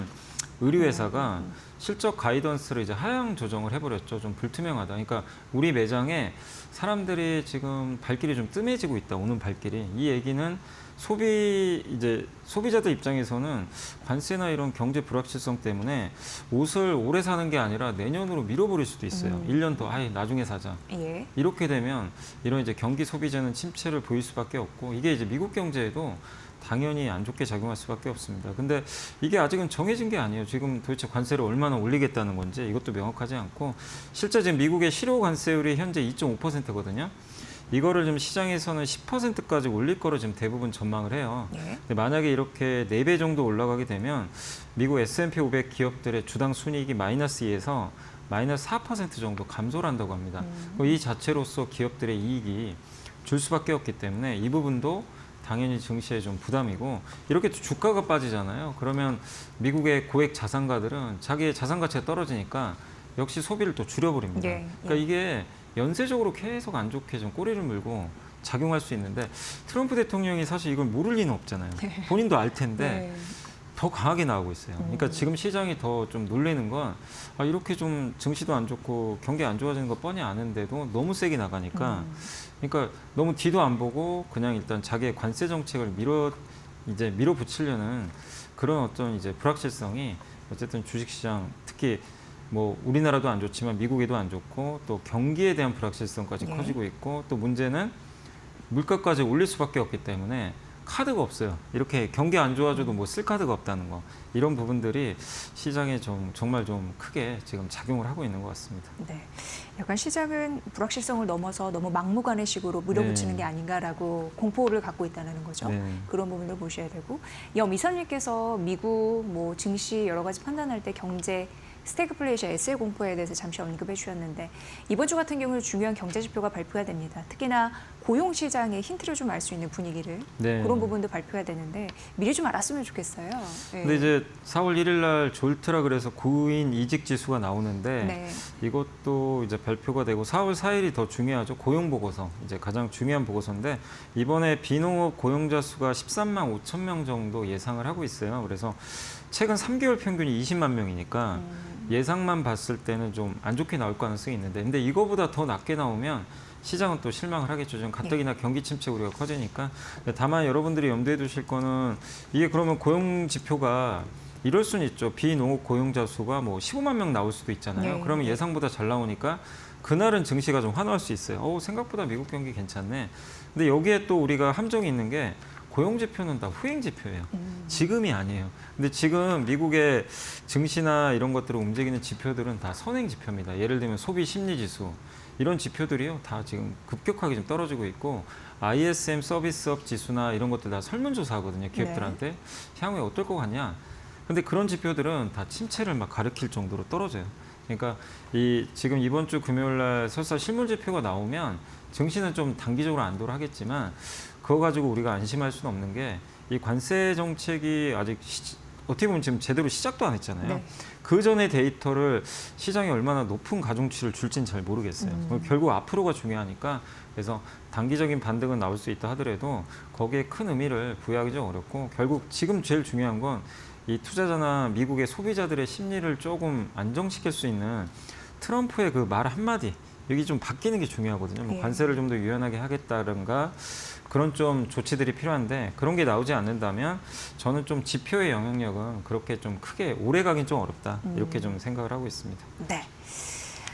H: 의류 회사가 실적 가이던스를 이제 하향 조정을 해버렸죠. 좀 불투명하다. 그러니까 우리 매장에 사람들이 지금 발길이 좀 뜸해지고 있다. 오는 발길이. 이 얘기는 소비자들 입장에서는 관세나 이런 경제 불확실성 때문에 옷을 오래 사는 게 아니라 내년으로 미뤄버릴 수도 있어요. 1년 더, 나중에 사자.
B: 예.
H: 이렇게 되면 이런 이제 경기 소비자는 침체를 보일 수밖에 없고 이게 이제 미국 경제에도 당연히 안 좋게 작용할 수밖에 없습니다. 근데 이게 아직은 정해진 게 아니에요. 지금 도대체 관세를 얼마나 올리겠다는 건지 이것도 명확하지 않고 실제 지금 미국의 실효 관세율이 현재 2.5%거든요. 이거를 좀 시장에서는 10%까지 올릴 거로 지금 대부분 전망을 해요.
B: 예.
H: 근데 만약에 이렇게 4배 정도 올라가게 되면 미국 S&P 500 기업들의 주당 순이익이 마이너스 2에서 마이너스 4% 정도 감소를 한다고 합니다. 이 자체로서 기업들의 이익이 줄 수밖에 없기 때문에 이 부분도 당연히 증시에 좀 부담이고 이렇게 주가가 빠지잖아요. 그러면 미국의 고액 자산가들은 자기의 자산 가치가 떨어지니까 역시 소비를 또 줄여버립니다.
B: 예,
H: 그러니까
B: 예.
H: 이게 연쇄적으로 계속 안 좋게 좀 꼬리를 물고 작용할 수 있는데 트럼프 대통령이 사실 이걸 모를 리는 없잖아요. 본인도 알 텐데
B: 네.
H: 더 강하게 나오고 있어요. 그러니까 지금 시장이 더 좀 놀라는 건 이렇게 좀 증시도 안 좋고 경기 안 좋아지는 거 뻔히 아는데도 너무 세게 나가니까 그러니까 너무 뒤도 안 보고 그냥 일단 자기의 관세 정책을 밀어붙이려는 그런 어떤 이제 불확실성이 어쨌든 주식시장 특히 뭐 우리나라도 안 좋지만 미국에도 안 좋고 또 경기에 대한 불확실성까지
B: 네.
H: 커지고 있고 또 문제는 물가까지 올릴 수밖에 없기 때문에 카드가 없어요. 이렇게 경기 안 좋아져도 뭐 쓸 카드가 없다는 거. 이런 부분들이 시장에 정말 좀 크게 지금 작용을 하고 있는 것 같습니다.
B: 네. 약간 시장은 불확실성을 넘어서 너무 막무가내식으로 밀어붙이는
H: 네.
B: 게 아닌가라고 공포를 갖고 있다는 거죠.
H: 네.
B: 그런 부분을 보셔야 되고 염 이사님께서 미국 뭐 증시 여러 가지 판단할 때 경제 스태그플레이션 SL 공포에 대해서 잠시 언급해 주셨는데 이번 주 같은 경우는 중요한 경제 지표가 발표가 됩니다. 특히나 고용 시장의 힌트를 좀 알 수 있는 분위기를
H: 네.
B: 그런 부분도 발표가 되는데 미리 좀 알았으면 좋겠어요. 네.
H: 근데 이제 4월 1일 날 졸트라 그래서 고인 이직 지수가 나오는데
B: 네.
H: 이것도 이제 발표가 되고 4월 4일이 더 중요하죠. 고용 보고서. 이제 가장 중요한 보고서인데 이번에 비농업 고용자 수가 13만 5천 명 정도 예상을 하고 있어요. 그래서 최근 3개월 평균이 20만 명이니까 예상만 봤을 때는 좀 안 좋게 나올 가능성이 있는데, 근데 이거보다 더 낮게 나오면 시장은 또 실망을 하겠죠. 좀 가뜩이나 경기 침체 우려가 커지니까. 다만 여러분들이 염두에 두실 거는 이게 그러면 고용 지표가 이럴 수는 있죠. 비농업 고용자 수가 뭐 15만 명 나올 수도 있잖아요.
B: 네.
H: 그러면 예상보다 잘 나오니까 그날은 증시가 좀 환호할 수 있어요. 생각보다 미국 경기 괜찮네. 근데 여기에 또 우리가 함정이 있는 게 고용 지표는 다 후행 지표예요. 지금이 아니에요. 근데 지금 미국의 증시나 이런 것들을 움직이는 지표들은 다 선행 지표입니다. 예를 들면 소비 심리 지수 이런 지표들이요 다 지금 급격하게 좀 떨어지고 있고, ISM 서비스업 지수나 이런 것들 다 설문조사하거든요. 기업들한테.
B: 네.
H: 향후에 어떨 것 같냐. 근데 그런 지표들은 다 침체를 막 가리킬 정도로 떨어져요. 그러니까 지금 이번 주 금요일 날 설사 실물 지표가 나오면 증시는 좀 단기적으로 안도를 하겠지만, 그거 가지고 우리가 안심할 수는 없는 게 이 관세 정책이 아직 어떻게 보면 지금 제대로 시작도 안 했잖아요.
B: 네.
H: 그 전에 데이터를 시장이 얼마나 높은 가중치를 줄지는 잘 모르겠어요. 결국 앞으로가 중요하니까, 그래서 단기적인 반등은 나올 수 있다 하더라도 거기에 큰 의미를 부여하기 좀 어렵고, 결국 지금 제일 중요한 건 이 투자자나 미국의 소비자들의 심리를 조금 안정시킬 수 있는 트럼프의 그 말 한마디, 여기 좀 바뀌는 게 중요하거든요. 뭐
B: 예.
H: 관세를 좀 더 유연하게 하겠다든가 그런 좀 조치들이 필요한데, 그런 게 나오지 않는다면 저는 좀 지표의 영향력은 그렇게 좀 크게 오래 가긴 좀 어렵다, 이렇게 좀 생각을 하고 있습니다.
B: 네.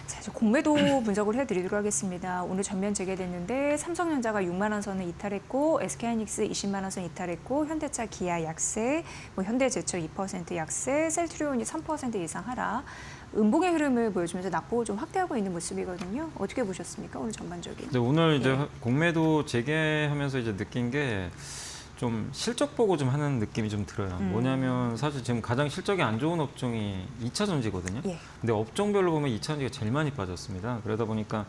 B: 자, 이제 공매도 분석을 해드리도록 하겠습니다. 오늘 전면 재개됐는데 삼성전자가 6만 원 선을 이탈했고, SK하이닉스 20만 원 선 이탈했고, 현대차, 기아 약세, 뭐 현대제철 2% 약세, 셀트리온이 3% 이상 하락. 음봉의 흐름을 보여주면서 낙폭을 좀 확대하고 있는 모습이거든요. 어떻게 보셨습니까? 오늘 전반적인.
H: 근데 오늘 이제
B: 네.
H: 공매도 재개하면서 이제 느낀 게 좀 실적 보고 좀 하는 느낌이 좀 들어요. 뭐냐면 사실 지금 가장 실적이 안 좋은 업종이 2차 전지거든요.
B: 예.
H: 근데 업종별로 보면 2차 전지가 제일 많이 빠졌습니다. 그러다 보니까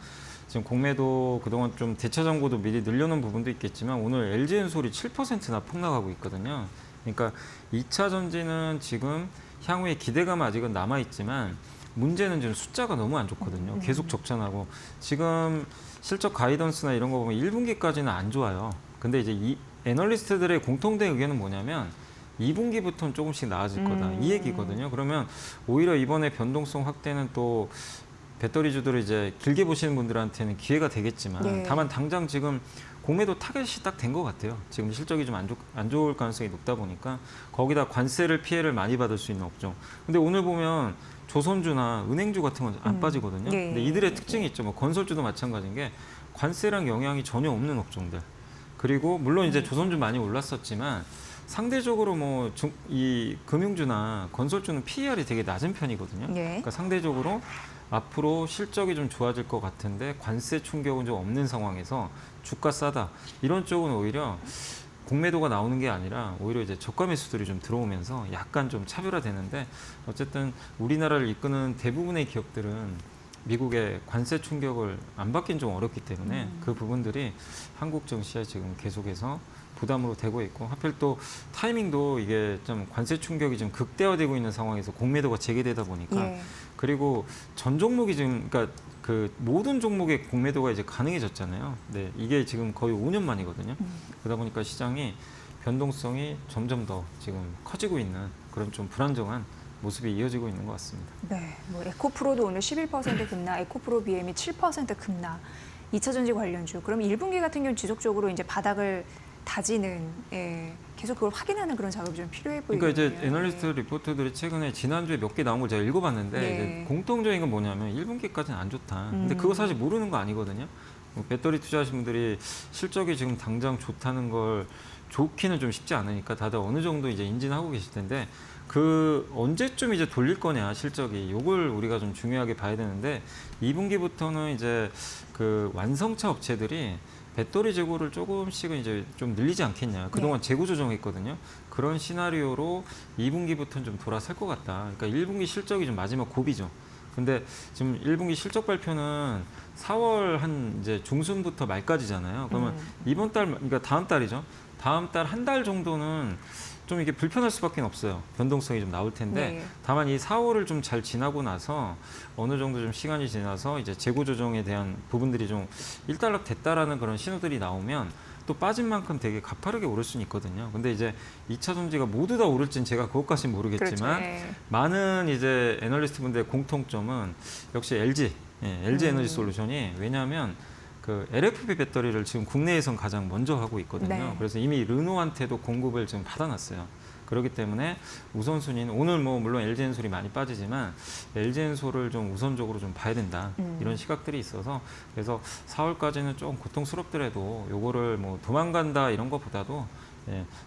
H: 지금 공매도 그동안 좀 대차 잔고도 미리 늘려놓은 부분도 있겠지만, 오늘 LG엔솔이 7%나 폭락하고 있거든요. 그러니까 2차 전지는 지금 향후에 기대감 아직은 남아있지만, 문제는 지금 숫자가 너무 안 좋거든요. 계속 적자나고, 지금 실적 가이던스나 이런 거 보면 1분기까지는 안 좋아요. 근데 이제 이 애널리스트들의 공통된 의견은 뭐냐면 2분기부터는 조금씩 나아질 거다, 이 얘기거든요. 그러면 오히려 이번에 변동성 확대는 또 배터리주들을 이제 길게 보시는 분들한테는 기회가 되겠지만,
B: 네.
H: 다만 당장 지금 공매도 타겟이 딱 된 것 같아요. 지금 실적이 좀 안 좋을 가능성이 높다 보니까, 거기다 관세를 피해를 많이 받을 수 있는 업종. 근데 오늘 보면 조선주나 은행주 같은 건 안 빠지거든요.
B: 네.
H: 근데 이들의 특징이 있죠. 뭐 건설주도 마찬가지인 게 관세랑 영향이 전혀 없는 업종들. 그리고 물론 이제 조선주 많이 올랐었지만, 상대적으로 뭐 이 금융주나 건설주는 PER이 되게 낮은 편이거든요.
B: 네.
H: 그러니까 상대적으로 앞으로 실적이 좀 좋아질 것 같은데 관세 충격은 좀 없는 상황에서 주가 싸다, 이런 쪽은 오히려 공매도가 나오는 게 아니라 오히려 이제 저가 매수들이 좀 들어오면서 약간 좀 차별화되는데, 어쨌든 우리나라를 이끄는 대부분의 기업들은 미국의 관세 충격을 안 받긴 좀 어렵기 때문에 그 부분들이 한국 증시에 지금 계속해서 부담으로 되고 있고, 하필 또 타이밍도 이게 좀 관세 충격이 좀 극대화되고 있는 상황에서 공매도가 재개되다 보니까,
B: 예.
H: 그리고 전 종목이 지금, 그러니까 그 모든 종목의 공매도가 이제 가능해졌잖아요. 네, 이게 지금 거의 5년 만이거든요. 그러다 보니까 시장이 변동성이 점점 더 지금 커지고 있는 그런 좀 불안정한 모습이 이어지고 있는 것 같습니다.
B: 네, 뭐 에코프로도 오늘 11% 급락, 에코프로 BM이 7% 급락, 2차 전지 관련주. 그럼 1분기 같은 경우는 지속적으로 이제 바닥을 다지는, 계속 그걸 확인하는 그런 작업이 좀 필요해 보이거든요.
H: 그러니까 이제 애널리스트 리포트들이 최근에 지난주에 몇 개 나온 걸 제가 읽어봤는데,
B: 네.
H: 이제 공통적인 건 뭐냐면 1분기까지는 안 좋다. 근데 그거 사실 모르는 거 아니거든요. 뭐 배터리 투자하신 분들이 실적이 지금 당장 좋다는 걸 좋기는 좀 쉽지 않으니까 다들 어느 정도 이제 인지하고 계실 텐데, 그 언제쯤 이제 돌릴 거냐 실적이, 요걸 우리가 좀 중요하게 봐야 되는데, 2분기부터는 이제 그 완성차 업체들이 배터리 재고를 조금씩은 이제 좀 늘리지 않겠냐. 그동안 재고 조정했거든요. 그런 시나리오로 2분기부터는 좀 돌아설 것 같다. 그러니까 1분기 실적이 좀 마지막 고비죠. 근데 지금 1분기 실적 발표는 4월 한 이제 중순부터 말까지잖아요. 그러면 이번 달, 그러니까 다음 달이죠. 다음 달 한 달 정도는 좀 이게 불편할 수밖에 없어요. 변동성이 좀 나올 텐데,
B: 네.
H: 다만 이 4월을 좀 잘 지나고 나서 어느 정도 좀 시간이 지나서 이제 재고 조정에 대한 부분들이 좀 일단락 됐다라는 그런 신호들이 나오면 또 빠진 만큼 되게 가파르게 오를 수는 있거든요. 근데 이제 2차 전지가 모두 다 오를지는 제가 그것까지는 모르겠지만
B: 그렇죠. 예.
H: 많은 이제 애널리스트 분들의 공통점은 역시 LG 에너지 솔루션이 왜냐하면 그 LFP 배터리를 지금 국내에선 가장 먼저 하고 있거든요.
B: 네.
H: 그래서 이미 르노한테도 공급을 지금 받아놨어요. 그렇기 때문에 우선순위는 오늘 뭐 물론 LG엔솔이 많이 빠지지만 LG엔솔을 좀 우선적으로 좀 봐야 된다 이런 시각들이 있어서 그래서 4월까지는 좀 고통스럽더라도 요거를 뭐 도망간다 이런 것보다도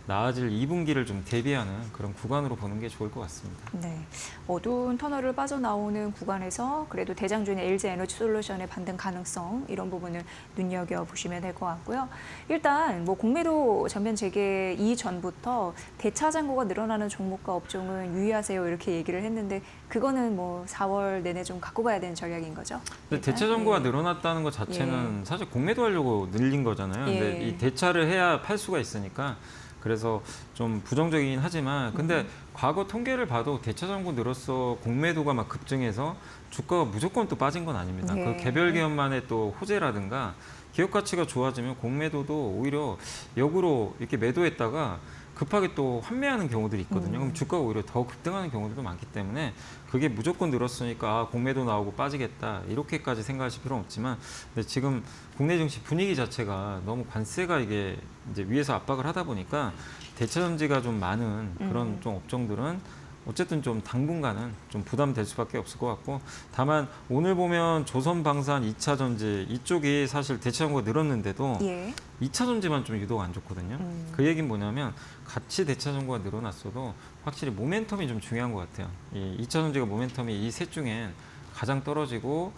H: 나아질 2분기를 좀 대비하는 그런 구간으로 보는 게 좋을 것 같습니다.
B: 네, 어두운 터널을 빠져나오는 구간에서 그래도 대장주인 LG 에너지 솔루션의 반등 가능성 이런 부분을 눈여겨보시면 될 것 같고요. 일단 뭐 공매도 전면 재개 이전부터 대차 잔고가 늘어나는 종목과 업종은 유의하세요 이렇게 얘기를 했는데 그거는 뭐 4월 내내 좀 갖고 가야 되는 전략인 거죠?
H: 근데
B: 일단?
H: 대차 잔고가
B: 예.
H: 늘어났다는 것 자체는 사실 공매도 하려고 늘린 거잖아요. 근데
B: 예.
H: 이 대차를 해야 팔 수가 있으니까 그래서 좀 부정적이긴 하지만 근데 과거 통계를 봐도 대차 잔고 늘었어 공매도가 막 급증해서 주가가 무조건 또 빠진 건 아닙니다.
B: 예.
H: 그 개별 기업만의 또 호재라든가 기업 가치가 좋아지면 공매도도 오히려 역으로 이렇게 매도했다가 급하게 또 환매하는 경우들이 있거든요. 그럼 주가가 오히려 더 급등하는 경우들도 많기 때문에 그게 무조건 늘었으니까 아, 공매도 나오고 빠지겠다 이렇게까지 생각하실 필요는 없지만 근데 지금 국내 증시 분위기 자체가 너무 관세가 이게 이제 위에서 압박을 하다 보니까 대차 전지가 좀 많은 그런 좀 업종들은 어쨌든 좀 당분간은 좀 부담될 수밖에 없을 것 같고 다만 오늘 보면 조선방산 2차 전지 이쪽이 사실 대차 잔고가 늘었는데도
B: 예.
H: 2차 전지만 좀 유도가 안 좋거든요. 그 얘기는 뭐냐면 같이 대차 잔고가 늘어났어도 확실히 모멘텀이 좀 중요한 것 같아요. 이 2차 전지가 모멘텀이 이 셋 중엔 가장 떨어지고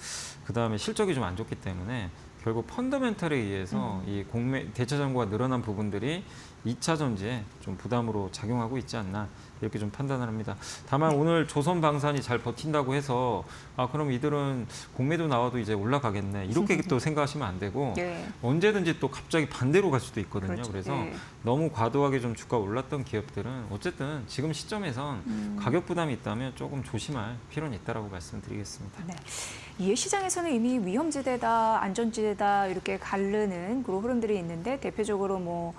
H: 그다음에 실적이 좀 안 좋기 때문에 결국 펀더멘털에 의해서 이 대차 잔고가 늘어난 부분들이 2차 전지에 좀 부담으로 작용하고 있지 않나 이렇게 좀 판단을 합니다. 다만 오늘 조선방산이 잘 버틴다고 해서 아 그럼 이들은 공매도 나와도 이제 올라가겠네 이렇게 또 생각하시면 안 되고
B: 예.
H: 언제든지 또 갑자기 반대로 갈 수도 있거든요.
B: 그렇죠.
H: 그래서
B: 예.
H: 너무 과도하게 좀 주가 올랐던 기업들은 어쨌든 지금 시점에선 가격 부담이 있다면 조금 조심할 필요는 있다라고 말씀드리겠습니다.
B: 네. 이 시장에서는 이미 위험지대다, 안전지대다 이렇게 가르는 그런 흐름들이 있는데 대표적으로 뭐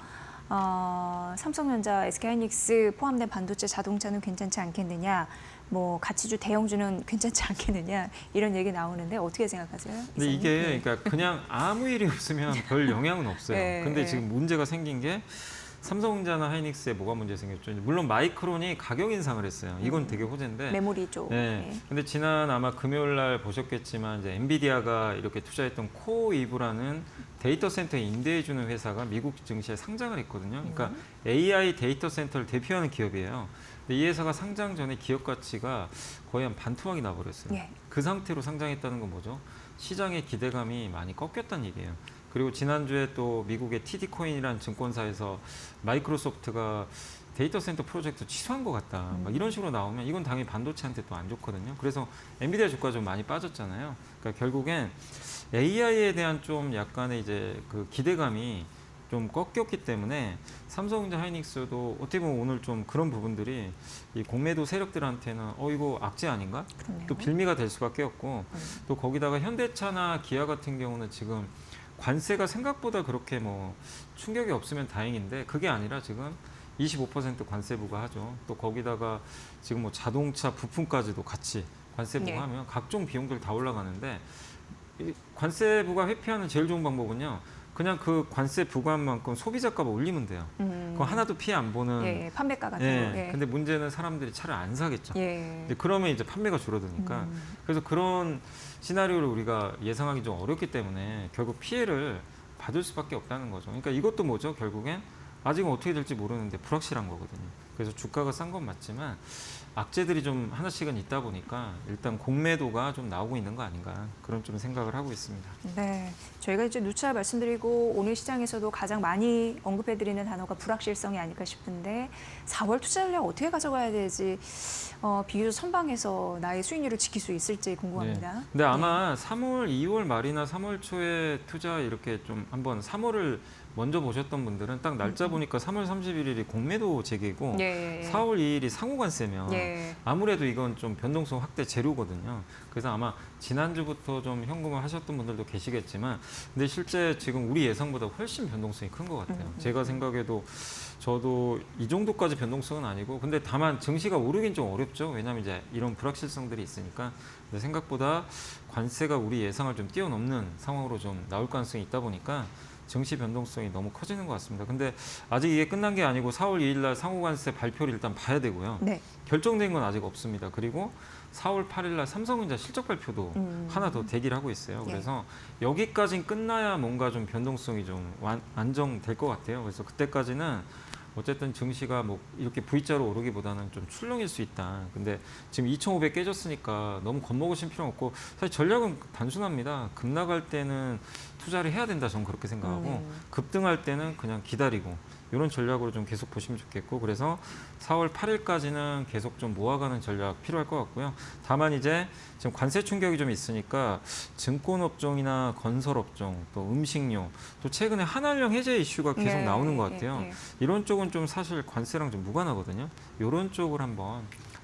B: 삼성전자, SK하이닉스 포함된 반도체 자동차는 괜찮지 않겠느냐, 뭐 가치주 대형주는 괜찮지 않겠느냐 이런 얘기 나오는데 어떻게 생각하세요?
H: 근데
B: 이사님?
H: 이게
B: 네.
H: 그러니까 그냥 아무 일이 없으면 별 영향은 없어요.
B: 네,
H: 근데
B: 네.
H: 지금 문제가 생긴 게 삼성전자나 하이닉스에 뭐가 문제 생겼죠? 물론 마이크론이 가격 인상을 했어요. 이건 되게 호재인데.
B: 메모리 쪽.
H: 네.
B: 네.
H: 근데 지난 아마 금요일 날 보셨겠지만 이제 엔비디아가 이렇게 투자했던 코이브라는 데이터 센터에 임대해주는 회사가 미국 증시에 상장을 했거든요. 그러니까 AI 데이터 센터를 대표하는 기업이에요. 근데 이 회사가 상장 전에 기업 가치가 거의 한 반토막이 나버렸어요.
B: 예.
H: 그 상태로 상장했다는 건 뭐죠? 시장의 기대감이 많이 꺾였다는 얘기예요. 그리고 지난주에 또 미국의 TD코인이라는 증권사에서 마이크로소프트가 데이터 센터 프로젝트 취소한 것 같다. 막 이런 식으로 나오면 이건 당연히 반도체한테 또 안 좋거든요. 그래서 엔비디아 주가 좀 많이 빠졌잖아요. 그러니까 결국엔 AI에 대한 좀 약간의 이제 그 기대감이 좀 꺾였기 때문에 삼성전자 하이닉스도 어떻게 보면 오늘 좀 그런 부분들이 이 공매도 세력들한테는 이거 악재 아닌가?
B: 그렇네요.
H: 또 빌미가 될 수밖에 없고 또 거기다가 현대차나 기아 같은 경우는 지금 관세가 생각보다 그렇게 뭐 충격이 없으면 다행인데 그게 아니라 지금 25% 관세 부과하죠. 또 거기다가 지금 뭐 자동차 부품까지도 같이 관세 부과하면 각종 비용들 다 올라가는데 이 관세 부과 회피하는 제일 좋은 방법은요. 그냥 그 관세 부과한 만큼 소비자 값을 올리면 돼요. 그거 하나도 피해 안 보는.
B: 예, 판매가 같은
H: 예.
B: 거. 예.
H: 근데 문제는 사람들이 차를 안 사겠죠.
B: 예.
H: 이제 그러면 이제 판매가 줄어드니까 그래서 그런 시나리오를 우리가 예상하기 좀 어렵기 때문에 결국 피해를 받을 수밖에 없다는 거죠. 그러니까 이것도 뭐죠? 결국엔 아직은 어떻게 될지 모르는데 불확실한 거거든요. 그래서 주가가 싼 건 맞지만 악재들이 좀 하나씩은 있다 보니까 일단 공매도가 좀 나오고 있는 거 아닌가 그런 좀 생각을 하고 있습니다.
B: 네, 저희가 이제 누차 말씀드리고 오늘 시장에서도 가장 많이 언급해드리는 단어가 불확실성이 아닐까 싶은데 4월 투자 전략 어떻게 가져가야 될지 비교적 선방해서 나의 수익률을 지킬 수 있을지 궁금합니다.
H: 네. 근데 아마 3월, 2월 말이나 3월 초에 투자 이렇게 좀 한번 3월을 먼저 보셨던 분들은 딱 날짜 보니까 3월 31일이 공매도 재개고
C: 예.
H: 4월 2일이 상호관세면
C: 예.
H: 아무래도 이건 좀 변동성 확대 재료거든요. 그래서 아마 지난주부터 좀 현금을 하셨던 분들도 계시겠지만 근데 실제 지금 우리 예상보다 훨씬 변동성이 큰 것 같아요. 제가 생각해도 저도 이 정도까지 변동성은 아니고 근데 다만 증시가 오르긴 좀 어렵죠. 왜냐하면 이제 이런 불확실성들이 있으니까. 근데 생각보다 관세가 우리 예상을 좀 뛰어넘는 상황으로 좀 나올 가능성이 있다 보니까 증시 변동성이 너무 커지는 것 같습니다. 근데 아직 이게 끝난 게 아니고 4월 2일 날 상호관세 발표를 일단 봐야 되고요.
B: 네.
H: 결정된 건 아직 없습니다. 그리고 4월 8일 날 삼성전자 실적 발표도 하나 더 대기를 하고 있어요. 그래서 여기까지는 끝나야 뭔가 좀 변동성이 좀 안정될 것 같아요. 그래서 그때까지는 어쨌든 증시가 뭐 이렇게 V자로 오르기보다는 좀 출렁일 수 있다. 근데 지금 2,500 깨졌으니까 너무 겁먹으실 필요는 없고 사실 전략은 단순합니다. 급 나갈 때는 투자를 해야 된다. 저는 그렇게 생각하고 급등할 때는 그냥 기다리고 이런 전략으로 좀 계속 보시면 좋겠고 그래서 4월 8일까지는 계속 좀 모아가는 전략 필요할 것 같고요. 다만 이제 지금 관세 충격이 좀 있으니까 증권업종이나 건설업종 또 음식료 또 최근에 한한령 해제 이슈가 계속 나오는 것 같아요. 이런 쪽은 좀 사실 관세랑 좀 무관하거든요. 이런 쪽을 한번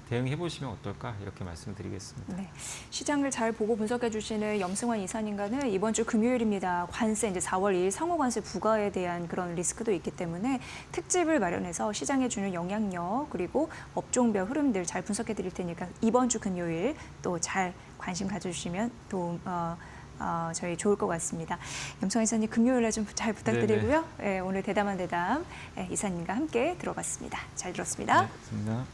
H: 대응해 보시면 어떨까 이렇게 말씀드리겠습니다.
B: 네. 시장을 잘 보고 분석해 주시는 염승환 이사님과는 이번 주 금요일입니다. 관세 이제 4월 2일 상호관세 부과에 대한 그런 리스크도 있기 때문에 특집을 마련해서 시장에 주는 영향력 그리고 업종별 흐름들 잘 분석해 드릴 테니까 이번 주 금요일 또 잘 관심 가져주시면 저희 좋을 것 같습니다. 염승환 이사님 금요일에 좀 잘 부탁드리고요. 네, 오늘 대담한 대담 이사님과 함께 들어봤습니다. 잘 들었습니다.
H: 네, 고맙습니다.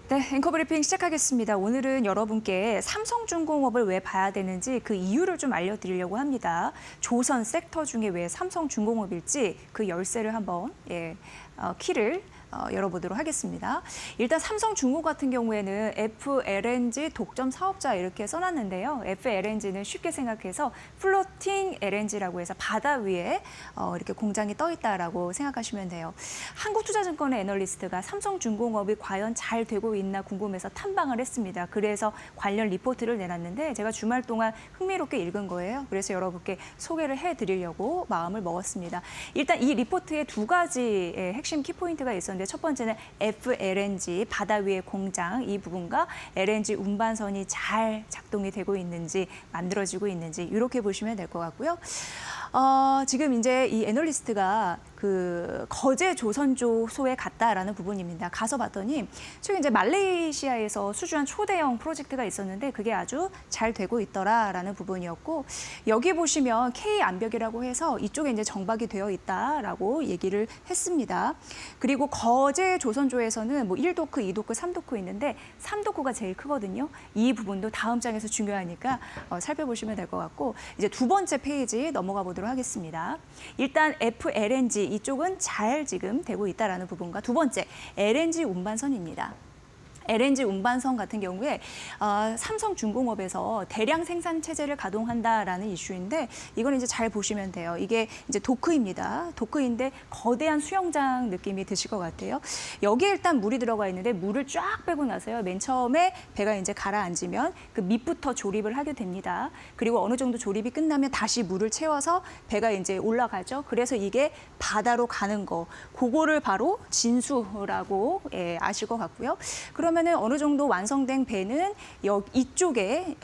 B: 네, 앵커 브리핑 시작하겠습니다. 오늘은 여러분께 삼성중공업을 왜 봐야 되는지 그 이유를 좀 알려드리려고 합니다. 조선 섹터 중에 왜 삼성중공업일지 그 열쇠를 한번 키를 열어보도록 하겠습니다. 일단 삼성중공 같은 경우에는 FLNG 독점 사업자 이렇게 써놨는데요. FLNG는 쉽게 생각해서 플로팅 LNG라고 해서 바다 위에 이렇게 공장이 떠 있다라고 생각하시면 돼요. 한국투자증권의 애널리스트가 삼성중공업이 과연 잘 되고 있나 궁금해서 탐방을 했습니다. 그래서 관련 리포트를 내놨는데 제가 주말 동안 흥미롭게 읽은 거예요. 그래서 여러분께 소개를 해드리려고 마음을 먹었습니다. 일단 이 리포트에 두 가지의 핵심 키포인트가 있었는데 첫 번째는 FLNG 바다 위의 공장 이 부분과 LNG 운반선이 잘 작동이 되고 있는지 만들어지고 있는지 이렇게 보시면 될 것 같고요. 지금 이제 이 애널리스트가 그 거제 조선조소에 갔다라는 부분입니다. 가서 봤더니 최근 이제 말레이시아에서 수주한 초대형 프로젝트가 있었는데 그게 아주 잘 되고 있더라라는 부분이었고 여기 보시면 K 암벽이라고 해서 이쪽에 이제 정박이 되어 있다라고 얘기를 했습니다. 그리고 거제 조선조에서는 뭐 1도크, 2도크, 3도크 있는데 3도크가 제일 크거든요. 이 부분도 다음 장에서 중요하니까 살펴보시면 될 것 같고 이제 두 번째 페이지 넘어가 보도록 하겠습니다. 일단 FLNG 이쪽은 잘 지금 되고 있다라는 부분과 두 번째 LNG 운반선입니다. LNG 운반선 같은 경우에 삼성중공업에서 대량 생산 체제를 가동한다라는 이슈인데 이건 이제 잘 보시면 돼요. 이게 이제 도크입니다. 도크인데 거대한 수영장 느낌이 드실 것 같아요. 여기에 일단 물이 들어가 있는데 물을 쫙 빼고 나서요. 맨 처음에 배가 이제 가라앉으면 그 밑부터 조립을 하게 됩니다. 그리고 어느 정도 조립이 끝나면 다시 물을 채워서 배가 이제 올라가죠. 그래서 이게 바다로 가는 거, 그거를 바로 진수라고 아실 것 같고요. 그러면 그러면은 어느 정도 완성된 배는 이쪽에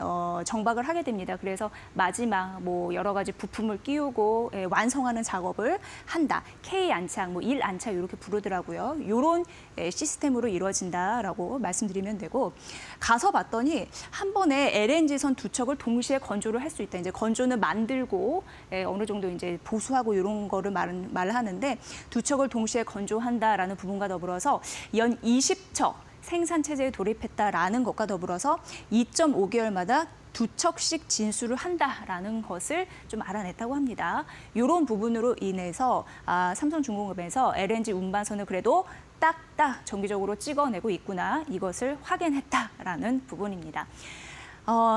B: 정박을 하게 됩니다. 그래서 마지막 뭐 여러 가지 부품을 끼우고 완성하는 작업을 한다. K 안착, 뭐 1 안착 이렇게 부르더라고요. 이런 시스템으로 이루어진다라고 말씀드리면 되고, 가서 봤더니 한 번에 LNG선 2척을 동시에 건조를 할 수 있다. 이제 건조는 만들고 어느 정도 이제 보수하고 이런 거를 말을 하는데, 2척을 동시에 건조한다라는 부분과 더불어서 연 20척 생산 체제에 돌입했다라는 것과 더불어서 2.5개월마다 2척씩 진수를 한다라는 것을 좀 알아냈다고 합니다. 이런 부분으로 인해서 삼성중공업에서 LNG 운반선을 그래도 딱딱 정기적으로 찍어내고 있구나, 이것을 확인했다라는 부분입니다.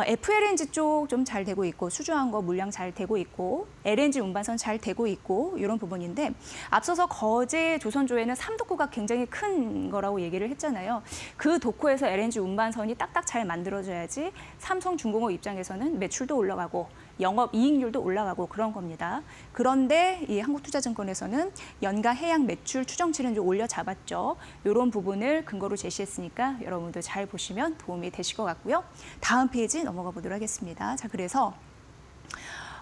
B: FLNG 쪽 좀 잘 되고 있고, 수주한 거 물량 잘 되고 있고, LNG 운반선 잘 되고 있고, 이런 부분인데, 앞서서 거제 조선조에는 3도코가 굉장히 큰 거라고 얘기를 했잖아요. 그 도코에서 LNG 운반선이 딱딱 잘 만들어져야지 삼성중공업 입장에서는 매출도 올라가고 영업 이익률도 올라가고 그런 겁니다. 그런데 이 한국투자증권에서는 연간 해양 매출 추정치는 좀 올려 잡았죠. 이런 부분을 근거로 제시했으니까 여러분들 잘 보시면 도움이 되실 것 같고요. 다음 페이지 넘어가 보도록 하겠습니다. 자, 그래서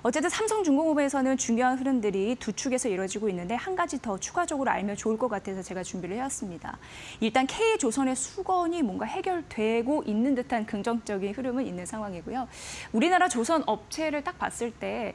B: 어쨌든 삼성중공업에서는 중요한 흐름들이 두 축에서 이루어지고 있는데, 한 가지 더 추가적으로 알면 좋을 것 같아서 제가 준비를 해왔습니다. 일단 K조선의 수건이 뭔가 해결되고 있는 듯한 긍정적인 흐름은 있는 상황이고요. 우리나라 조선 업체를 딱 봤을 때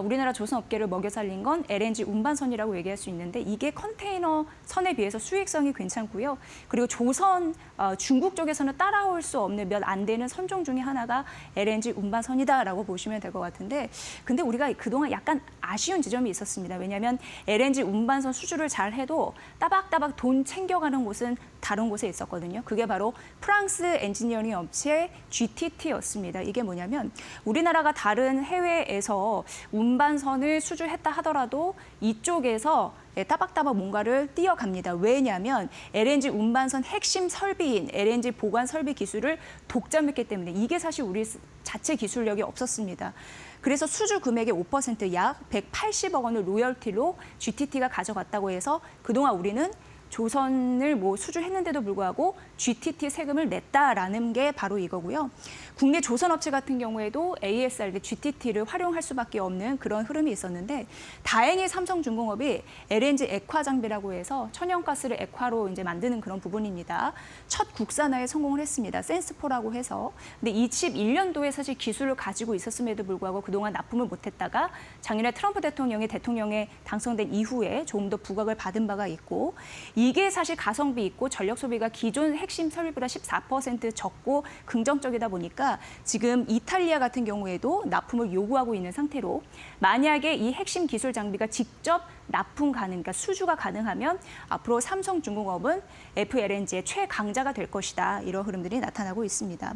B: 우리나라 조선 업계를 먹여 살린 건 LNG 운반선이라고 얘기할 수 있는데, 이게 컨테이너 선에 비해서 수익성이 괜찮고요. 그리고 조선 중국 쪽에서는 따라올 수 없는 몇 안 되는 선종 중에 하나가 LNG 운반선이다라고 보시면 될 것 같은데, 근데 우리가 그동안 약간 아쉬운 지점이 있었습니다. 왜냐하면 LNG 운반선 수주를 잘 해도 따박따박 돈 챙겨가는 곳은 다른 곳에 있었거든요. 그게 바로 프랑스 엔지니어링 업체 GTT였습니다. 이게 뭐냐면, 우리나라가 다른 해외에서 운반선을 수주했다 하더라도 이쪽에서 따박따박 뭔가를 띄어갑니다. 왜냐하면 LNG 운반선 핵심 설비인 LNG 보관 설비 기술을 독점했기 때문에, 이게 사실 우리 자체 기술력이 없었습니다. 그래서 수주 금액의 5% 약 180억 원을 로열티로 GTT가 가져갔다고 해서 그동안 우리는 조선을 뭐 수주했는데도 불구하고 GTT 세금을 냈다라는 게 바로 이거고요. 국내 조선업체 같은 경우에도 ASR, GTT를 활용할 수밖에 없는 그런 흐름이 있었는데, 다행히 삼성중공업이 LNG 액화 장비라고 해서 천연가스를 액화로 이제 만드는 그런 부분입니다. 첫 국산화에 성공을 했습니다. 센스포라고 해서. 근데 21년도에 사실 기술을 가지고 있었음에도 불구하고 그동안 납품을 못했다가 작년에 트럼프 대통령에 당선된 이후에 조금 더 부각을 받은 바가 있고, 이게 사실 가성비 있고 전력 소비가 기존 핵심 설비보다 14% 적고 긍정적이다 보니까 지금 이탈리아 같은 경우에도 납품을 요구하고 있는 상태로, 만약에 이 핵심 기술 장비가 직접 납품 가능, 그러니까 수주가 가능하면 앞으로 삼성중공업은 FLNG의 최강자가 될 것이다. 이런 흐름들이 나타나고 있습니다.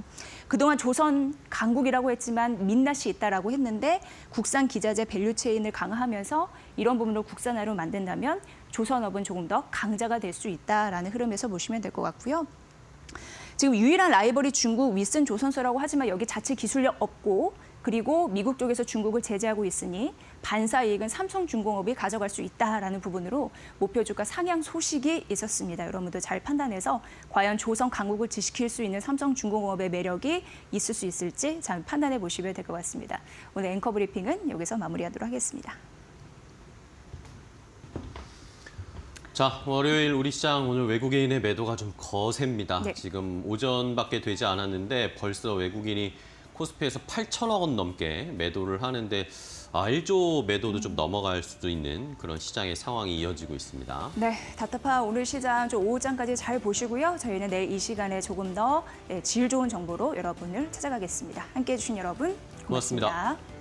B: 그동안 조선 강국이라고 했지만 민낯이 있다라고 했는데, 국산 기자재 밸류체인을 강화하면서 이런 부분을 국산화로 만든다면 조선업은 조금 더 강자가 될 수 있다라는 흐름에서 보시면 될 것 같고요. 지금 유일한 라이벌이 중국 윗슨 조선소라고 하지만 여기 자체 기술력 없고, 그리고 미국 쪽에서 중국을 제재하고 있으니 반사 이익은 삼성중공업이 가져갈 수 있다라는 부분으로 목표 주가 상향 소식이 있었습니다. 여러분들 잘 판단해서 과연 조선 강국을 지킬 수 있는 삼성중공업의 매력이 있을 수 있을지 잘 판단해 보시면 될 것 같습니다. 오늘 앵커 브리핑은 여기서 마무리하도록 하겠습니다.
A: 자, 월요일 우리 시장 오늘 외국인의 매도가 좀 거셉니다.
B: 네.
A: 지금 오전밖에 되지 않았는데 벌써 외국인이 코스피에서 8천억 원 넘게 매도를 하는데 1조 매도도 좀 넘어갈 수도 있는 그런 시장의 상황이 이어지고 있습니다.
B: 네, 답답한 오늘 시장 좀 오후장까지 잘 보시고요. 저희는 내일 이 시간에 조금 더 질 좋은 정보로 여러분을 찾아가겠습니다. 함께해 주신 여러분 고맙습니다.
A: 고맙습니다.